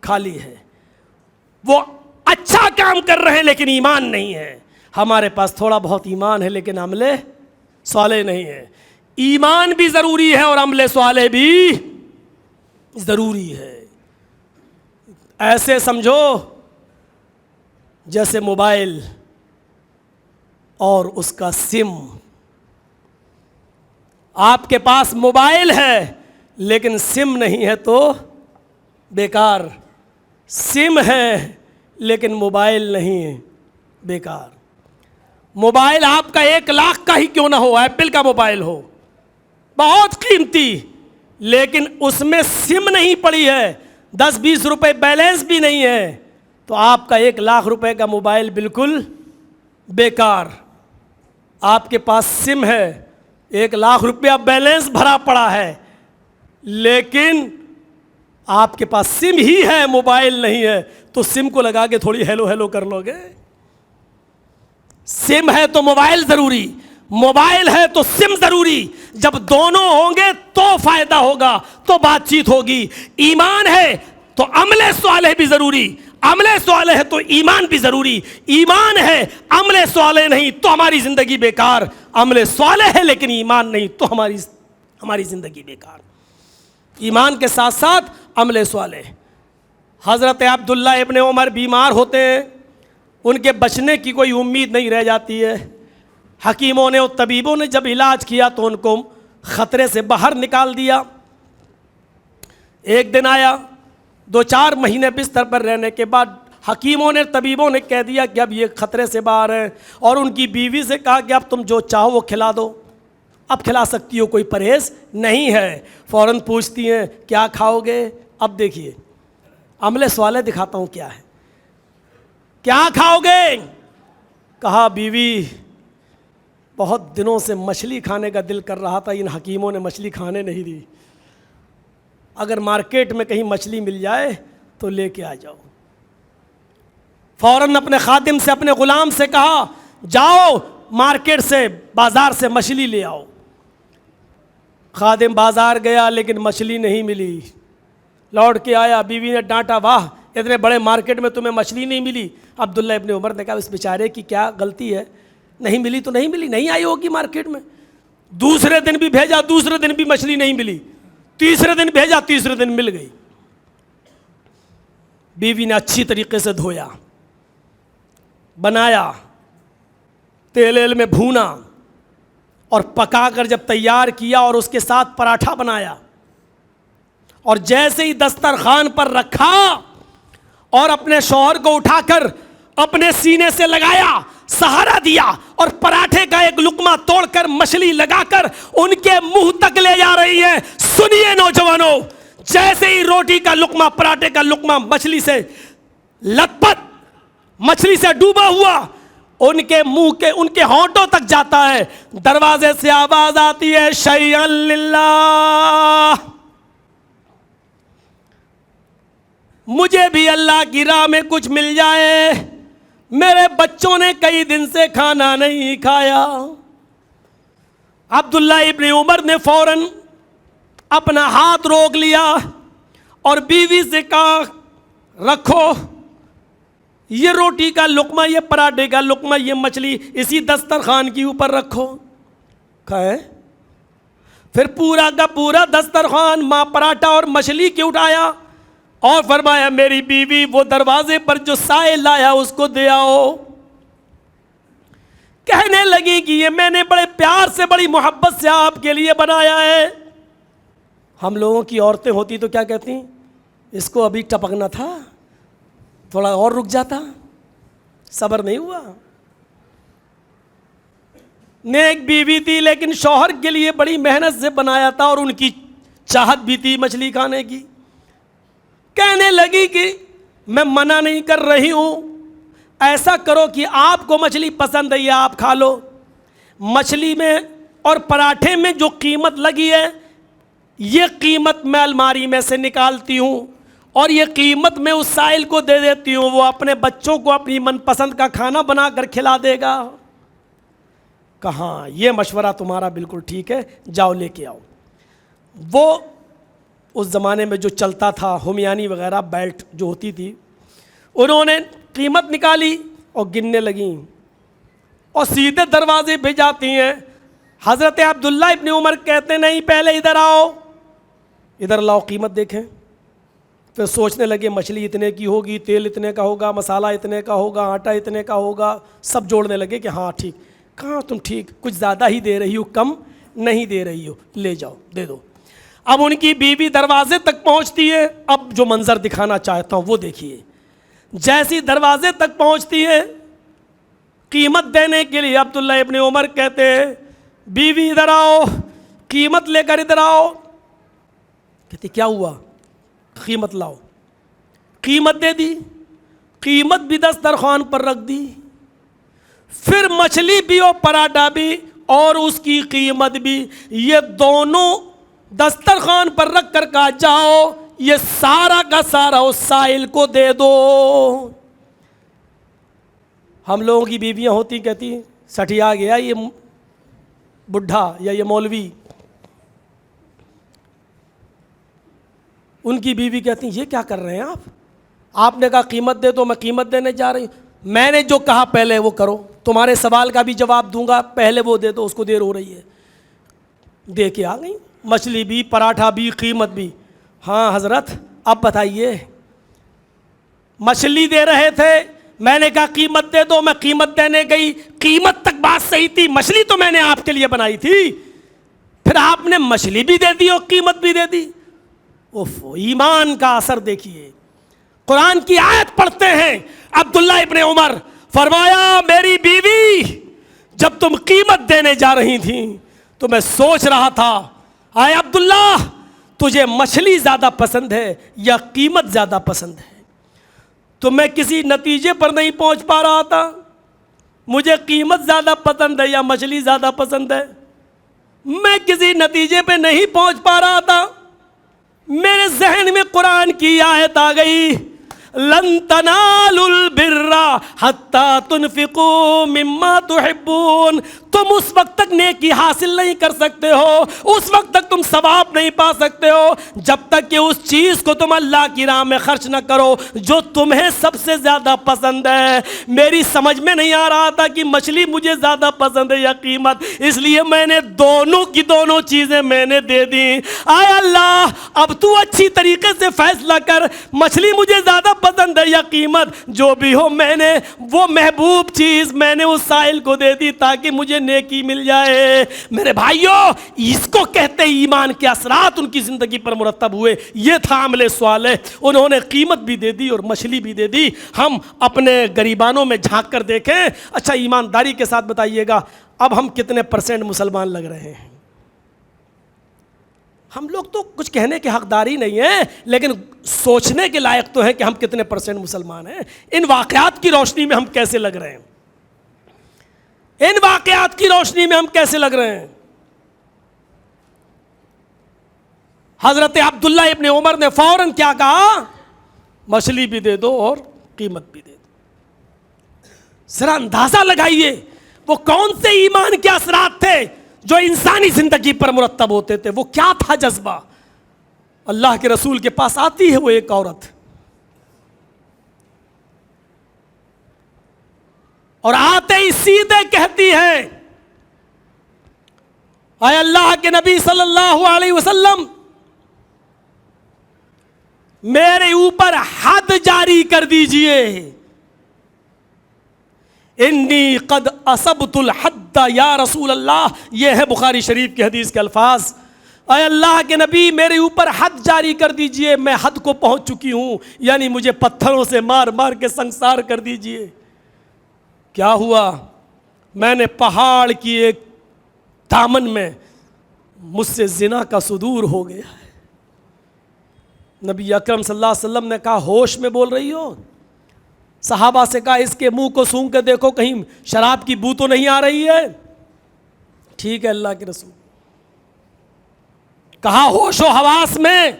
خالی ہے۔ وہ اچھا کام کر رہے ہیں لیکن ایمان نہیں ہے۔ ہمارے پاس تھوڑا بہت ایمان ہے لیکن عمل صالح نہیں ہے۔ ایمان بھی ضروری ہے اور عمل صالح بھی ضروری ہے۔ ایسے سمجھو جیسے موبائل اور اس کا سم، آپ کے پاس موبائل ہے لیکن سم نہیں ہے تو بیکار، سم ہے لیکن موبائل نہیں ہے بیکار۔ موبائل آپ کا 1,00,000 کا ہی کیوں نہ ہو، ایپل کا موبائل ہو بہت قیمتی، لیکن اس میں سم نہیں پڑی ہے، 10-20 روپے بیلنس بھی نہیں ہے، تو آپ کا 1,00,000 روپے کا موبائل بالکل بیکار۔ آپ کے پاس سم ہے، 1,00,000 روپیہ بیلنس بھرا پڑا ہے، لیکن آپ کے پاس سم ہی ہے موبائل نہیں ہے، تو سم کو لگا کے تھوڑی ہیلو ہیلو کر لو گے؟ سم ہے تو موبائل ضروری، موبائل ہے تو سم ضروری، جب دونوں ہوں گے تو فائدہ ہوگا، تو بات چیت ہوگی۔ ایمان ہے تو عمل صالح بھی ضروری، عمل صالح ہے تو ایمان بھی ضروری، ایمان ہے عمل صالح نہیں تو ہماری زندگی بیکار، عمل صالح ہے لیکن ایمان نہیں تو ہماری زندگی بیکار۔ ایمان کے ساتھ ساتھ عمل صالح۔ حضرت عبداللہ ابن عمر بیمار ہوتے ہیں، ان کے بچنے کی کوئی امید نہیں رہ جاتی ہے، حکیموں نے اور طبیبوں نے جب علاج کیا تو ان کو خطرے سے باہر نکال دیا۔ ایک دن آیا، 2-4 مہینے بستر پر رہنے کے بعد حکیموں نے طبیبوں نے کہہ دیا کہ اب یہ خطرے سے باہر ہیں، اور ان کی بیوی سے کہا کہ اب تم جو چاہو وہ کھلا دو، اب کھلا سکتی ہو، کوئی پرہیز نہیں ہے۔ فوراً پوچھتی ہیں کیا کھاؤ گے؟ اب دیکھیے عمل صالح دکھاتا ہوں کیا ہے، کیا کھاؤ گے؟ کہا بیوی بہت دنوں سے مچھلی کھانے کا دل کر رہا تھا، ان حکیموں نے مچھلی کھانے نہیں دی، اگر مارکیٹ میں کہیں مچھلی مل جائے تو لے کے آ جاؤ۔ فوراً اپنے خادم سے، اپنے غلام سے کہا جاؤ مارکیٹ سے، بازار سے مچھلی لے آؤ۔ خادم بازار گیا لیکن مچھلی نہیں ملی، لوٹ کے آیا، بیوی نے ڈانٹا، واہ اتنے بڑے مارکیٹ میں تمہیں مچھلی نہیں ملی۔ عبداللہ ابن عمر نے کہا اس بیچارے کی کیا غلطی ہے، نہیں ملی تو نہیں ملی، نہیں آئی ہوگی مارکیٹ میں۔ دوسرے دن بھی بھیجا، دوسرے دن بھی مچھلی نہیں ملی، تیسرے دن بھیجا، تیسرے دن مل گئی۔ بیوی نے اچھی طریقے سے دھویا، بنایا، تیل میں بھونا اور پکا کر جب تیار کیا اور اس کے ساتھ پراٹھا بنایا، اور جیسے ہی دسترخوان پر رکھا اور اپنے شوہر کو اٹھا کر اپنے سینے سے لگایا، سہارا دیا، اور پراٹھے کا ایک لقمہ توڑ کر مچھلی لگا کر ان کے منہ تک لے جا رہی ہے۔ سنیے نوجوانوں، جیسے ہی روٹی کا لقمہ، پراٹھے کا لقمہ مچھلی سے لت پت، مچھلی سے ڈوبا ہوا ان کے منہ کے، ان کے ہونٹوں تک جاتا ہے، دروازے سے آواز آتی ہے شیئا للہ، مجھے بھی اللہ کی راہ میں کچھ مل جائے، میرے بچوں نے کئی دن سے کھانا نہیں کھایا۔ عبداللہ ابن عمر نے فوراً اپنا ہاتھ روک لیا اور بیوی سے کہا رکھو یہ روٹی کا لقمہ، یہ پراٹھے کا لقمہ، یہ مچھلی اسی دسترخوان کے اوپر رکھو۔ کھائے پھر پورا کا پورا دسترخوان ماں پراٹھا اور مچھلی کے اٹھایا اور فرمایا میری بیوی وہ دروازے پر جو سائل لایا اس کو دے آؤ۔ کہنے لگی کہ یہ میں نے بڑے پیار سے بڑی محبت سے آپ کے لیے بنایا ہے۔ ہم لوگوں کی عورتیں ہوتی تو کیا کہتی، اس کو ابھی ٹپکنا تھا، تھوڑا اور رک جاتا، صبر نہیں ہوا۔ نیک بیوی تھی لیکن شوہر کے لیے بڑی محنت سے بنایا تھا اور ان کی چاہت بھی تھی مچھلی کھانے کی۔ کہنے لگی کہ میں منع نہیں کر رہی ہوں، ایسا کرو کہ آپ کو مچھلی پسند ہے یہ آپ کھا لو، مچھلی میں اور پراٹھے میں جو قیمت لگی ہے یہ قیمت میں الماری میں سے نکالتی ہوں اور یہ قیمت میں اس سائل کو دے دیتی ہوں، وہ اپنے بچوں کو اپنی من پسند کا کھانا بنا کر کھلا دے گا۔ کہاں یہ مشورہ تمہارا بالکل ٹھیک ہے، جاؤ لے کے آؤ۔ وہ اس زمانے میں جو چلتا تھا ہمیانی وغیرہ بیلٹ جو ہوتی تھی، انہوں نے قیمت نکالی اور گننے لگیں اور سیدھے دروازے پہ جاتی ہیں۔ حضرت عبداللہ ابن عمر کہتے نہیں پہلے ادھر آؤ، ادھر لاؤ قیمت دیکھیں۔ پھر سوچنے لگے مچھلی اتنے کی ہوگی، تیل اتنے کا ہوگا، مسالہ اتنے کا ہوگا، آٹا اتنے کا ہوگا، سب جوڑنے لگے کہ ہاں ٹھیک۔ کہاں تم ٹھیک، کچھ زیادہ ہی دے رہی ہو، کم نہیں دے رہی ہو، لے جاؤ دے دو۔ اب ان کی بیوی دروازے تک پہنچتی ہے، اب جو منظر دکھانا چاہتا ہوں وہ دیکھیے۔ جیسی دروازے تک پہنچتی ہے قیمت دینے کے لیے، عبداللہ ابن عمر کہتے ہیں بیوی ادھر آؤ، قیمت لے کر ادھر آؤ۔ کہتے کیا ہوا؟ قیمت لاؤ۔ قیمت دے دی، قیمت بھی دسترخوان پر رکھ دی، پھر مچھلی بھی اور پراٹھا بھی اور اس کی قیمت بھی، یہ دونوں دسترخوان پر رکھ کر کہا جاؤ یہ سارا کا سارا اس سائل کو دے دو۔ ہم لوگوں کی بیویاں ہوتی کہتی سٹیا گیا یہ بڈھا یا یہ مولوی، ان کی بیوی کہتی یہ کیا کر رہے ہیں آپ نے کہا قیمت دے دو، میں قیمت دینے جا رہی ہوں، میں نے جو کہا پہلے وہ کرو، تمہارے سوال کا بھی جواب دوں گا، پہلے وہ دے دو، اس کو دیر ہو رہی ہے۔ دے کے آ گئی، مچھلی بھی، پراٹھا بھی، قیمت بھی۔ ہاں حضرت اب بتائیے، مچھلی دے رہے تھے، میں نے کہا قیمت دے دو، میں قیمت دینے گئی، قیمت تک بات صحیح تھی، مچھلی تو میں نے آپ کے لیے بنائی تھی، پھر آپ نے مچھلی بھی دے دی اور قیمت بھی دے دی۔ ایمان کا اثر دیکھیے۔ قرآن کی آیت پڑھتے ہیں عبداللہ ابن عمر، فرمایا میری بیوی جب تم قیمت دینے جا رہی تھیں تو میں سوچ رہا تھا آئے عبداللہ تجھے مچھلی زیادہ پسند ہے یا قیمت زیادہ پسند ہے؟ تو میں کسی نتیجے پر نہیں پہنچ پا رہا تھا، مجھے قیمت زیادہ پسند ہے یا مچھلی زیادہ پسند ہے، میں کسی نتیجے پہ نہیں پہنچ پا رہا تھا۔ میرے ذہن میں قرآن کی آیت آ گئی، لن تنالوا البر حتی تنفقوا مما تحبون، تم اس وقت تک نیکی حاصل نہیں کر سکتے ہو، اس وقت تک تم ثواب نہیں پا سکتے ہو جب تک کہ اس چیز کو تم اللہ کی راہ میں خرچ نہ کرو جو تمہیں سب سے زیادہ پسند ہے۔ میری سمجھ میں نہیں آ رہا تھا کہ مچھلی مجھے زیادہ پسند ہے یا قیمت، اس لیے میں نے دونوں کی دونوں چیزیں میں نے دے دی۔ آئے اللہ اب تو اچھی طریقے سے فیصلہ کر، مچھلی مجھے زیادہ پسند ہے یا قیمت، جو بھی ہو میں نے وہ محبوب چیز میں نے اس سائل کو دے دی تاکہ مجھے نیکی مل جائے۔ میرے بھائیوں اس کو کہتے ایمان کے اثرات ان کی زندگی پر مرتب ہوئے۔ یہ تھا عمل صالح، انہوں نے قیمت بھی دے دی اور مچھلی بھی دے دی۔ ہم اپنے گریبانوں میں جھانک کر دیکھیں، اچھا ایمانداری کے ساتھ بتائیے گا اب ہم کتنے % مسلمان لگ رہے ہیں؟ ہم لوگ تو کچھ کہنے کے حقدار ہی نہیں ہیں، لیکن سوچنے کے لائق تو ہیں کہ ہم کتنے % مسلمان ہیں۔ ان واقعات کی روشنی میں ہم کیسے لگ رہے ہیں؟ ان واقعات کی روشنی میں ہم کیسے لگ رہے ہیں؟ حضرت عبداللہ ابن عمر نے فوراً کیا کہا؟ مچھلی بھی دے دو اور قیمت بھی دے دو۔ ذرا اندازہ لگائیے وہ کون سے ایمان کے اثرات تھے جو انسانی زندگی پر مرتب ہوتے تھے. وہ کیا تھا جذبہ؟ اللہ کے رسول کے پاس آتی ہے وہ ایک عورت اور آتے ہی سیدھے کہتی ہے اے اللہ کے نبی صلی اللہ علیہ وسلم میرے اوپر حد جاری کر دیجئے. انی قد اصبت الحد یا رسول اللہ. یہ ہے بخاری شریف کی حدیث کے الفاظ. اے اللہ کے نبی میرے اوپر حد جاری کر دیجئے, میں حد کو پہنچ چکی ہوں, یعنی مجھے پتھروں سے مار مار کے سنسار کر دیجئے. کیا ہوا؟ میں نے پہاڑ کی ایک دامن میں مجھ سے زنا کا صدور ہو گیا ہے. نبی اکرم صلی اللہ علیہ وسلم نے کہا ہوش میں بول رہی ہو؟ صحابہ سے کہا اس کے منہ کو سونگھ کے دیکھو کہیں شراب کی بو تو نہیں آ رہی ہے. ٹھیک ہے اللہ کے رسول. کہا ہوش و حواس میں؟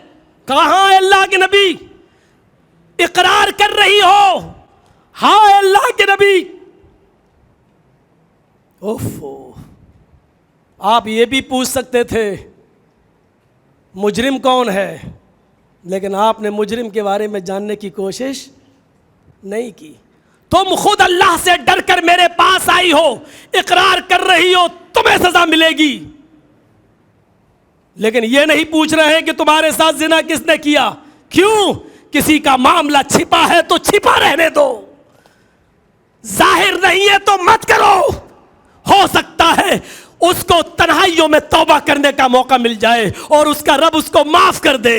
کہاں ہے اللہ کے نبی؟ اقرار کر رہی ہو؟ ہاں اللہ کے نبی. اوفو, آپ یہ بھی پوچھ سکتے تھے مجرم کون ہے, لیکن آپ نے مجرم کے بارے میں جاننے کی کوشش نہیں کی. تم خود اللہ سے ڈر کر میرے پاس آئی ہو, اقرار کر رہی ہو تمہیں سزا ملے گی, لیکن یہ نہیں پوچھ رہے ہیں کہ تمہارے ساتھ زنا کس نے کیا. کیوں؟ کسی کا معاملہ چھپا ہے تو چھپا رہنے دو, ظاہر نہیں ہے تو مت کرو. ہو سکتا ہے اس کو تنہائیوں میں توبہ کرنے کا موقع مل جائے اور اس کا رب اس کو معاف کر دے,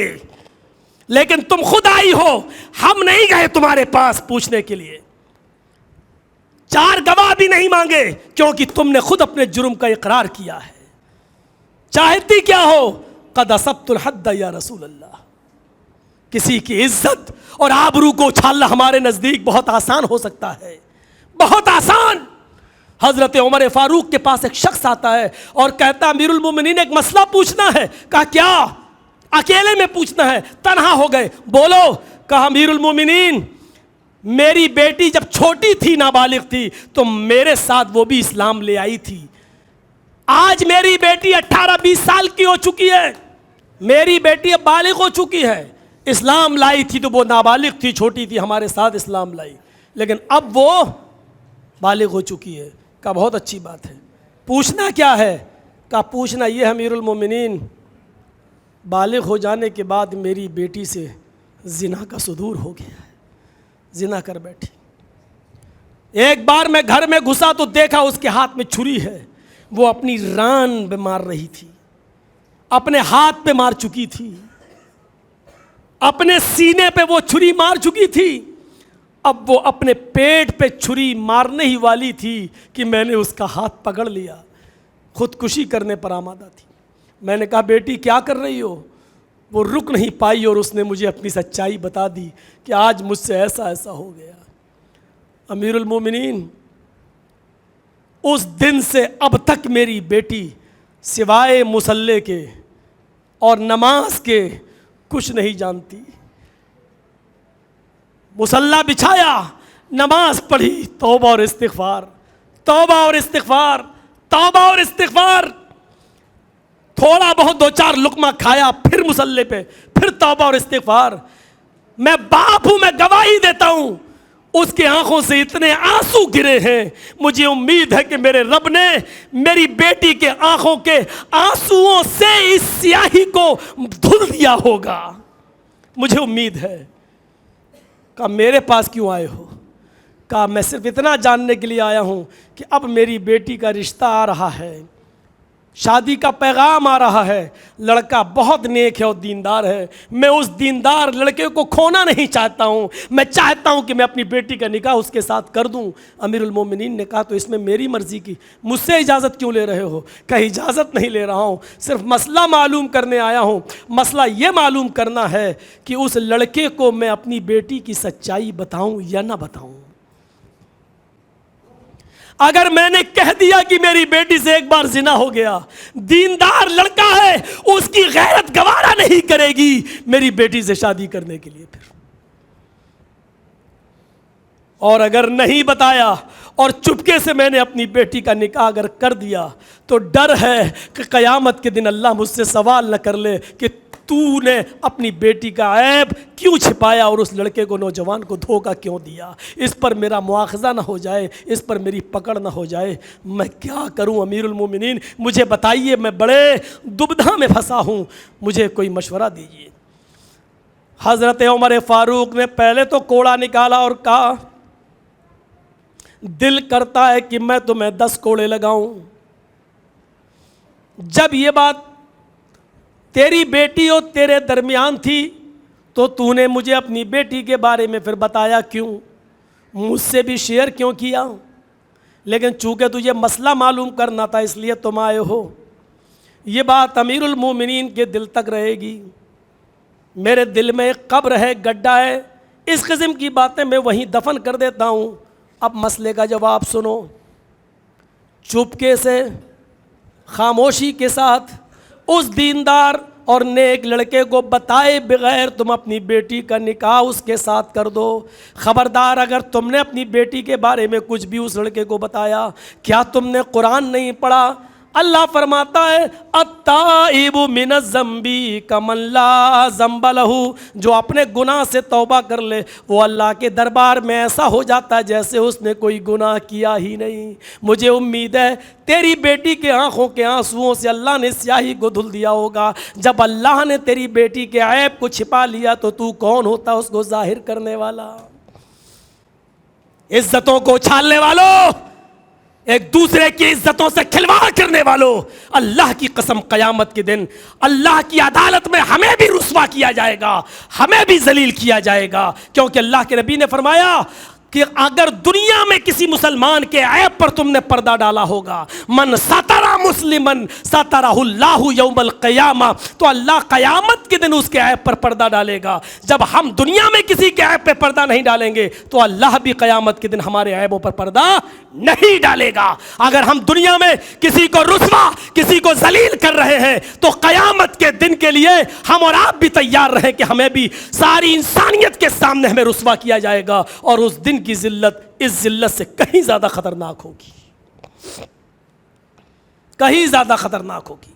لیکن تم خود آئی ہو, ہم نہیں گئے تمہارے پاس پوچھنے کے لیے. 4 گواہ بھی نہیں مانگے کیونکہ تم نے خود اپنے جرم کا اقرار کیا ہے. چاہتی کیا ہو؟ قد اصبت الحد یا رسول اللہ. کسی کی عزت اور آبرو کو اچھالنا ہمارے نزدیک بہت آسان ہو سکتا ہے, بہت آسان. حضرت عمر فاروق کے پاس ایک شخص آتا ہے اور کہتا امیر المومنین ایک مسئلہ پوچھنا ہے. کہا کیا؟ اکیلے میں پوچھنا ہے. تنہا ہو گئے. بولو. کہا امیر المومنین میری بیٹی جب چھوٹی تھی, نابالغ تھی, تو میرے ساتھ وہ بھی اسلام لے آئی تھی. آج میری بیٹی 18-20 سال کی ہو چکی ہے, میری بیٹی اب بالغ ہو چکی ہے. اسلام لائی تھی تو وہ نابالغ تھی, چھوٹی تھی, ہمارے ساتھ اسلام لائی, لیکن اب وہ بالغ ہو چکی ہے. کہا بہت اچھی بات ہے. پوچھنا کیا ہے؟ کہا پوچھنا یہ امیر المومنین بالغ ہو جانے کے بعد میری بیٹی سے زنا کا صدور ہو گیا ہے, زنا کر بیٹھی. ایک بار میں گھر میں گھسا تو دیکھا اس کے ہاتھ میں چھری ہے. وہ اپنی ران پہ مار رہی تھی, اپنے ہاتھ پہ مار چکی تھی, اپنے سینے پہ وہ چھری مار چکی تھی. اب وہ اپنے پیٹ پہ چھری مارنے ہی والی تھی کہ میں نے اس کا ہاتھ پکڑ لیا. خودکشی کرنے پر آمادہ تھی. میں نے کہا بیٹی کیا کر رہی ہو؟ وہ رک نہیں پائی اور اس نے مجھے اپنی سچائی بتا دی کہ آج مجھ سے ایسا ایسا ہو گیا. امیر المومنین اس دن سے اب تک میری بیٹی سوائے مصلی کے اور نماز کے کچھ نہیں جانتی. مصلی بچھایا, نماز پڑھی, توبہ اور استغفار, توبہ اور استغفار, توبہ اور استغفار. تھوڑا بہت 2-4 لقمہ کھایا, پھر مصلی پہ, پھر توبہ اور استغفار. میں باپ ہوں, میں گواہی دیتا ہوں, اس کے آنکھوں سے اتنے آنسو گرے ہیں. مجھے امید ہے کہ میرے رب نے میری بیٹی کے آنکھوں کے آنسوؤں سے اس سیاہی کو دھل دیا ہوگا. مجھے امید ہے. کہا میرے پاس کیوں آئے ہو؟ کہا میں صرف اتنا جاننے کے لیے آیا ہوں کہ اب میری بیٹی کا رشتہ آ رہا ہے, شادی کا پیغام آ رہا ہے. لڑکا بہت نیک ہے اور دیندار ہے. میں اس دیندار لڑکے کو کھونا نہیں چاہتا ہوں. میں چاہتا ہوں کہ میں اپنی بیٹی کا نکاح اس کے ساتھ کر دوں. امیر المومنین نے کہا تو اس میں میری مرضی کی, مجھ سے اجازت کیوں لے رہے ہو؟ کہیں اجازت نہیں لے رہا ہوں, صرف مسئلہ معلوم کرنے آیا ہوں. مسئلہ یہ معلوم کرنا ہے کہ اس لڑکے کو میں اپنی بیٹی کی سچائی بتاؤں یا نہ بتاؤں. اگر میں نے کہہ دیا کہ میری بیٹی سے ایک بار زنا ہو گیا, دیندار لڑکا ہے, اس کی غیرت گوارا نہیں کرے گی میری بیٹی سے شادی کرنے کے لیے. پھر اور اگر نہیں بتایا اور چپکے سے میں نے اپنی بیٹی کا نکاح اگر کر دیا تو ڈر ہے کہ قیامت کے دن اللہ مجھ سے سوال نہ کر لے کہ تو نے اپنی بیٹی کا عیب کیوں چھپایا اور اس لڑکے کو, نوجوان کو دھوکہ کیوں دیا. اس پر میرا مواخذہ نہ ہو جائے, اس پر میری پکڑ نہ ہو جائے. میں کیا کروں امیر المومنین, مجھے بتائیے, میں بڑے دبدھا میں پھنسا ہوں, مجھے کوئی مشورہ دیجیے. حضرت عمر فاروق نے پہلے تو کوڑا نکالا اور کہا دل کرتا ہے کہ میں تمہیں 10 کوڑے لگاؤں. جب یہ بات تیری بیٹی اور تیرے درمیان تھی تو تو نے مجھے اپنی بیٹی کے بارے میں پھر بتایا کیوں, مجھ سے بھی شیئر کیوں کیا؟ لیکن چونکہ تجھے مسئلہ معلوم کرنا تھا اس لیے تم آئے ہو. یہ بات امیر المومنین کے دل تک رہے گی. میرے دل میں ایک قبر ہے, گڈھا ہے, اس قسم کی باتیں میں وہیں دفن کر دیتا ہوں. اب مسئلے کا جواب سنو. چپکے سے, خاموشی کے ساتھ اس دیندار اور نیک لڑکے کو بتائے بغیر تم اپنی بیٹی کا نکاح اس کے ساتھ کر دو. خبردار اگر تم نے اپنی بیٹی کے بارے میں کچھ بھی اس لڑکے کو بتایا, کیا تم نے قرآن نہیں پڑھا؟ اللہ فرماتا ہے التائب من الذنب کمن لا ذنب لہ, جو اپنے گناہ سے توبہ کر لے وہ اللہ کے دربار میں ایسا ہو جاتا ہے جیسے اس نے کوئی گناہ کیا ہی نہیں. مجھے امید ہے تیری بیٹی کے آنکھوں کے آنسوؤں سے اللہ نے سیاہی کو دھل دیا ہوگا. جب اللہ نے تیری بیٹی کے عیب کو چھپا لیا تو کون ہوتا اس کو ظاہر کرنے والا؟ عزتوں کو اچھالنے والوں, ایک دوسرے کی عزتوں سے کھلواڑ کرنے والوں, اللہ کی قسم قیامت کے دن اللہ کی عدالت میں ہمیں بھی رسوا کیا جائے گا, ہمیں بھی ذلیل کیا جائے گا. کیونکہ اللہ کے نبی نے فرمایا کہ اگر دنیا میں کسی مسلمان کے عیب پر تم نے پردہ ڈالا ہوگا, من ستر مسلمن سترہ اللہ یوم القیامہ, تو اللہ قیامت کے دن اس کے عیب پر پردہ ڈالے گا. جب ہم دنیا میں کسی کے عیب پہ پردہ نہیں ڈالیں گے تو اللہ بھی قیامت کے دن ہمارے عیبوں پر پردہ نہیں ڈالے گا. اگر ہم دنیا میں کسی کو رسوا, کسی کو ذلیل کر رہے ہیں تو قیامت کے دن کے لیے ہم اور آپ بھی تیار رہیں کہ ہمیں بھی ساری انسانیت کے سامنے ہمیں رسوا کیا جائے گا, اور اس دن کی ذلت اس ذلت سے کہیں زیادہ خطرناک ہوگی, کہیں زیادہ خطرناک ہوگی.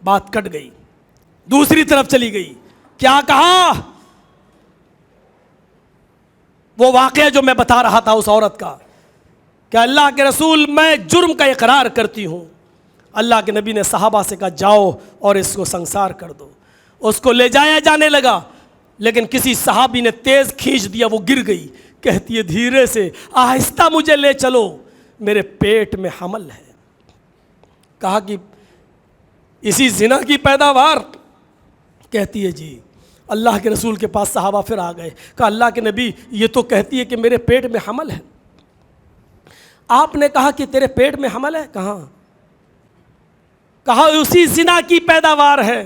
بات کٹ گئی, دوسری طرف چلی گئی. کیا کہا؟ وہ واقعہ جو میں بتا رہا تھا اس عورت کا کہ اللہ کے رسول میں جرم کا اقرار کرتی ہوں. اللہ کے نبی نے صحابہ سے کہا جاؤ اور اس کو سنسار کر دو. اس کو لے جایا جانے لگا, لیکن کسی صحابی نے تیز کھینچ دیا, وہ گر گئی. کہتی ہے دھیرے سے, آہستہ مجھے لے چلو, میرے پیٹ میں حمل ہے. کہا کہ اسی زنا کی پیداوار؟ کہتی ہے جی. اللہ کے رسول کے پاس صحابہ پھر آ گئے. کہا اللہ کے نبی یہ تو کہتی ہے کہ میرے پیٹ میں حمل ہے. آپ نے کہا کہ تیرے پیٹ میں حمل ہے؟ کہاں؟ کہا اسی زنا کی پیداوار ہے.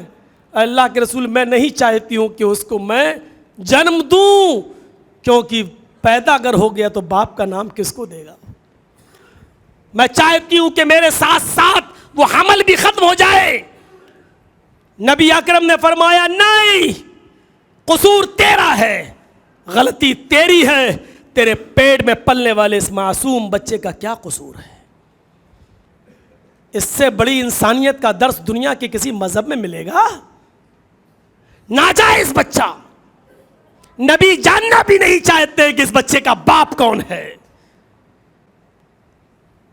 اللہ کے رسول میں نہیں چاہتی ہوں کہ اس کو میں جنم دوں, کیونکہ پیدا اگر ہو گیا تو باپ کا نام کس کو دے گا؟ میں چاہتی ہوں کہ میرے ساتھ ساتھ وہ حمل بھی ختم ہو جائے. نبی اکرم نے فرمایا نہیں, قصور تیرا ہے, غلطی تیری ہے, تیرے پیٹ میں پلنے والے اس معصوم بچے کا کیا قصور ہے؟ اس سے بڑی انسانیت کا درس دنیا کے کسی مذہب میں ملے گا؟ ناجائز بچہ, نبی جاننا بھی نہیں چاہتے کہ اس بچے کا باپ کون ہے.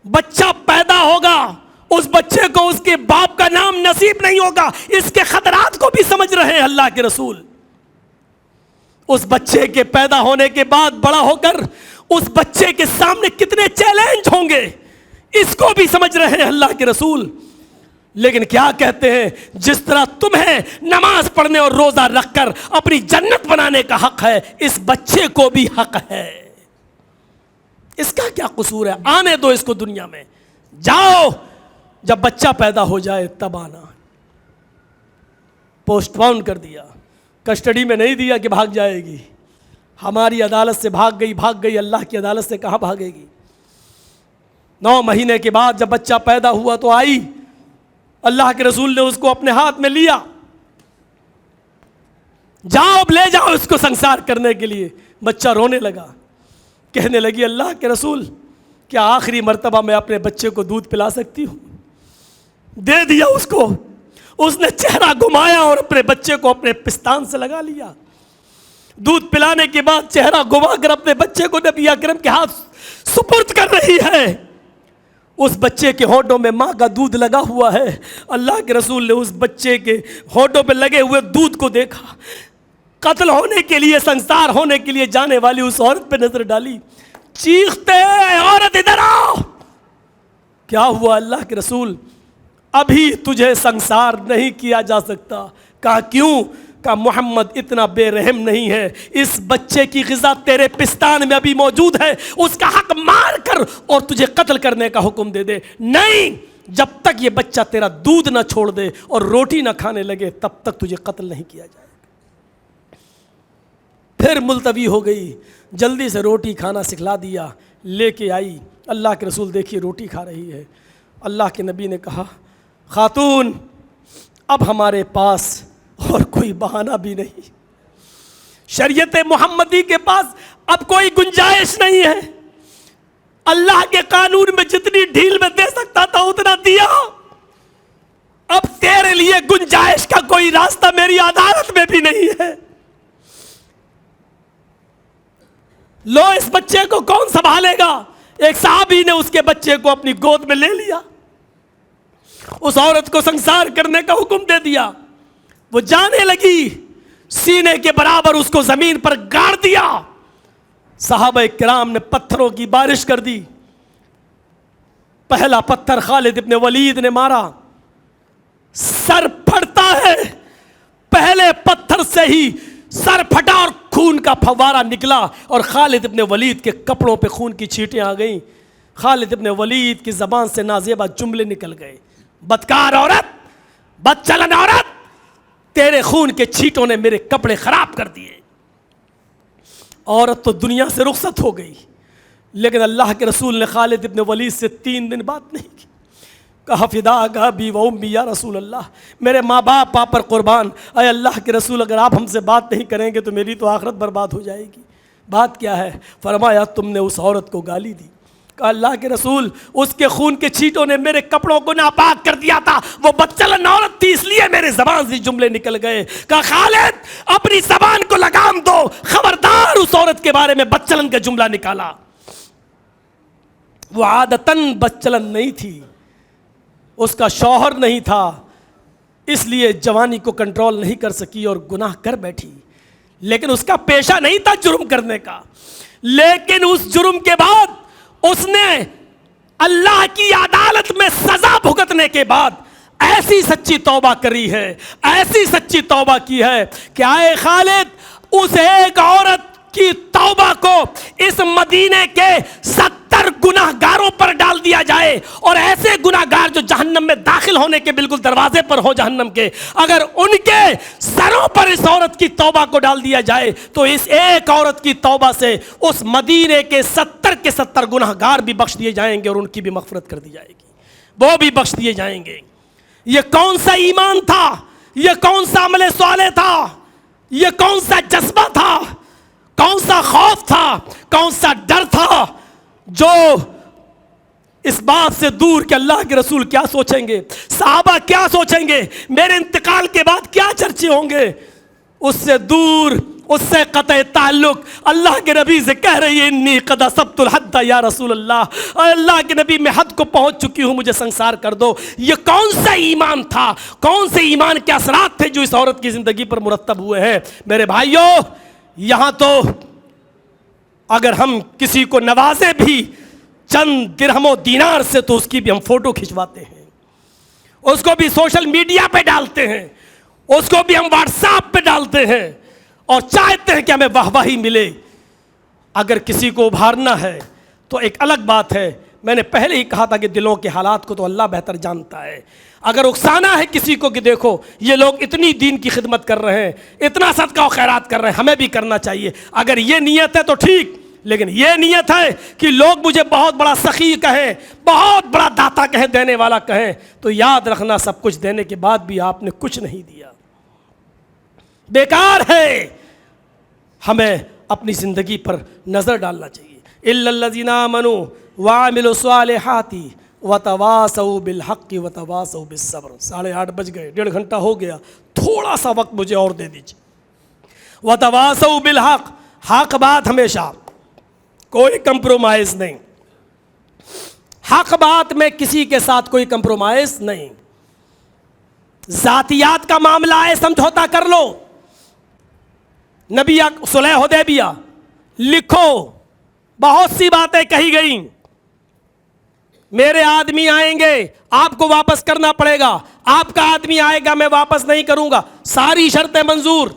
بچہ پیدا ہوگا, اس بچے کو اس کے باپ کا نام نصیب نہیں ہوگا, اس کے خطرات کو بھی سمجھ رہے ہیں اللہ کے رسول. اس بچے کے پیدا ہونے کے بعد بڑا ہو کر اس بچے کے سامنے کتنے چیلنج ہوں گے, اس کو بھی سمجھ رہے ہیں اللہ کے رسول. لیکن کیا کہتے ہیں, جس طرح تمہیں نماز پڑھنے اور روزہ رکھ کر اپنی جنت بنانے کا حق ہے, اس بچے کو بھی حق ہے. اس کا کیا قصور ہے؟ آنے دو اس کو دنیا میں, جاؤ جب بچہ پیدا ہو جائے تب آنا. پوسٹ پون کر دیا, کسٹڈی میں نہیں دیا کہ بھاگ جائے گی. ہماری عدالت سے بھاگ گئی, اللہ کی عدالت سے کہاں بھاگے گی؟ 9 مہینے کے بعد جب بچہ پیدا ہوا تو آئی, اللہ کے رسول نے اس کو اپنے ہاتھ میں لیا, جاؤ اب لے جاؤ اس کو سنسار کرنے کے لیے. بچہ رونے لگا, کہنے لگی اللہ کے رسول کیا آخری مرتبہ میں اپنے بچے کو دودھ پلا سکتی ہوں؟ دے دیا اس کو، اس نے چہرہ گھمایا اور اپنے بچے کو اپنے پستان سے لگا لیا۔ دودھ پلانے کے بعد چہرہ گھما کر اپنے بچے کو نبی اکرم کے ہاتھ سپرد کر رہی ہے۔ اس بچے کے ہونٹوں میں ماں کا دودھ لگا ہوا ہے۔ اللہ کے رسول نے اس بچے کے ہونٹوں پہ لگے ہوئے دودھ کو دیکھا، قتل ہونے کے لیے، سنسار ہونے کے لیے جانے والی اس عورت پہ نظر ڈالی، چیختے عورت ادھر آؤ۔ کیا ہوا اللہ کے رسول؟ ابھی تجھے سنسار نہیں کیا جا سکتا۔ کہا کیوں؟ کہا محمد اتنا بے رحم نہیں ہے، اس بچے کی غذا تیرے پستان میں ابھی موجود ہے، اس کا حق مار کر اور تجھے قتل کرنے کا حکم دے دے۔ نہیں، جب تک یہ بچہ تیرا دودھ نہ چھوڑ دے اور روٹی نہ کھانے لگے تب تک تجھے قتل نہیں کیا جائے گا۔ پھر ملتوی ہو گئی، جلدی سے روٹی کھانا سکھلا دیا، لے کے آئی۔ اللہ کے رسول دیکھیے روٹی کھا رہی ہے۔ اللہ کے نبی نے کہا خاتون اب ہمارے پاس اور کوئی بہانہ بھی نہیں، شریعت محمدی کے پاس اب کوئی گنجائش نہیں ہے۔ اللہ کے قانون میں جتنی ڈھیل میں دے سکتا تھا اتنا دیا، اب تیرے لیے گنجائش کا کوئی راستہ میری عدالت میں بھی نہیں ہے۔ لو اس بچے کو کون سنبھالے گا؟ ایک صحابی نے اس کے بچے کو اپنی گود میں لے لیا، اس عورت کو سنسار کرنے کا حکم دے دیا۔ وہ جانے لگی، سینے کے برابر اس کو زمین پر گاڑ دیا۔ صحابہ کرام نے پتھروں کی بارش کر دی۔ پہلا پتھر خالد ابن ولید نے مارا، سر پھٹتا ہے، پہلے پتھر سے ہی سر پھٹا اور خون کا فوارہ نکلا اور خالد ابن ولید کے کپڑوں پہ خون کی چھینٹیں آ گئیں۔ خالد ابن ولید کی زبان سے نازیبہ جملے نکل گئے، بدکار عورت، بدچلن عورت، تیرے خون کے چھینٹوں نے میرے کپڑے خراب کر دیے۔ عورت تو دنیا سے رخصت ہو گئی، لیکن اللہ کے رسول نے خالد ابن ولید سے 3 دن بات نہیں کی۔ کہا فداک ابی و امی یا رسول اللہ، میرے ماں باپ آپ پر قربان، اے اللہ کے رسول اگر آپ ہم سے بات نہیں کریں گے تو میری تو آخرت برباد ہو جائے گی۔ بات کیا ہے؟ فرمایا تم نے اس عورت کو گالی دی۔ کہا اللہ کے رسول اس کے خون کے چھینٹوں نے میرے کپڑوں کو ناپاک کر دیا تھا، وہ بدچلن عورت تھی اس لیے میرے زبان سے جملے نکل گئے۔ کہا خالد اپنی زبان کو لگام دو، خبردار اس عورت کے بارے میں بدچلن کا جملہ نکالا۔ وہ عادتاً بدچلن نہیں تھی، اس کا شوہر نہیں تھا، اس لیے جوانی کو کنٹرول نہیں کر سکی اور گناہ کر بیٹھی، لیکن اس کا پیشہ نہیں تھا جرم کرنے کا۔ لیکن اس جرم کے بعد اس نے اللہ کی عدالت میں سزا بھگتنے کے بعد ایسی سچی توبہ کری ہے، ایسی سچی توبہ کی ہے کہ آئے خالد اس ایک عورت کی توبہ کو اس مدینے کے 70 گناہ گاروں پر ڈال دیا جائے، اور ایسے گناہ گار جو جہنم میں داخل ہونے کے بالکل دروازے پر ہو جہنم کے، اگر ان کے سروں پر اس عورت کی توبہ کو ڈال دیا جائے تو اس ایک عورت کی توبہ سے اس مدینے کے 70 گناہ گار بھی بخش دیے جائیں گے اور ان کی بھی مغفرت کر دی جائے گی، وہ بھی بخش دیے جائیں گے۔ یہ کون سا ایمان تھا؟ یہ کون سا عمل صالح تھا؟ یہ کون سا جذبہ تھا؟ کون سا خوف تھا؟ کون سا ڈر تھا جو اس بات سے دور کہ اللہ کے رسول کیا سوچیں گے، صحابہ کیا سوچیں گے، میرے انتقال کے بعد کیا چرچے ہوں گے، اس سے دور، اس سے قطع تعلق اللہ کے نبی سے کہہ رہی ہے انی قد اصبت الحد یا رسول اللہ، اللہ کے نبی میں حد کو پہنچ چکی ہوں، مجھے سنسار کر دو۔ یہ کون سا ایمان تھا؟ کون سے ایمان کے اثرات تھے جو اس عورت کی زندگی پر مرتب ہوئے ہیں؟ میرے بھائیوں، یہاں تو اگر ہم کسی کو نوازے بھی چند درہم و دینار سے تو اس کی بھی ہم فوٹو کھنچواتے ہیں، اس کو بھی سوشل میڈیا پہ ڈالتے ہیں، اس کو بھی ہم واٹس ایپ پہ ڈالتے ہیں اور چاہتے ہیں کہ ہمیں واہواہی ملے۔ اگر کسی کو ابھارنا ہے تو ایک الگ بات ہے، میں نے پہلے ہی کہا تھا کہ دلوں کے حالات کو تو اللہ بہتر جانتا ہے۔ اگر اکسانا ہے کسی کو کہ دیکھو یہ لوگ اتنی دین کی خدمت کر رہے ہیں، اتنا صدقہ و خیرات کر رہے ہیں، ہمیں بھی کرنا چاہیے، اگر یہ نیت ہے تو ٹھیک، لیکن یہ نیت ہے کہ لوگ مجھے بہت بڑا سخی کہیں، بہت بڑا داتا کہیں، دینے والا کہیں، تو یاد رکھنا سب کچھ دینے کے بعد بھی آپ نے کچھ نہیں دیا، بیکار ہے۔ ہمیں اپنی زندگی پر نظر ڈالنا چاہیے۔ اِلَّا الَّذِينَ آمَنُوا وَعَمِلُوا الصَّالِحَاتِ وَتَوَاصَوْا بِالْحَقِّ وَتَوَاصَوْا بِالصَّبْرِ. 8:30 بج گئے، 1.5 گھنٹہ ہو گیا، تھوڑا سا وقت مجھے اور دے دیجیے. وَتَوَاصَوْا بِالْحَقِّ، حق بات ہمیشہ، کوئی کمپرومائز نہیں. حق بات میں کسی کے ساتھ کوئی کمپرومائز نہیں. ذاتیات کا معاملہ ہے، سمجھوتا کر لو. نبی صلح حدیبیہ لکھو، بہت سی باتیں کہی گئیں. میرے آدمی آئیں گے، آپ کو واپس کرنا پڑے گا، آپ کا آدمی آئے گا، میں واپس نہیں کروں گا، ساری شرطیں منظور.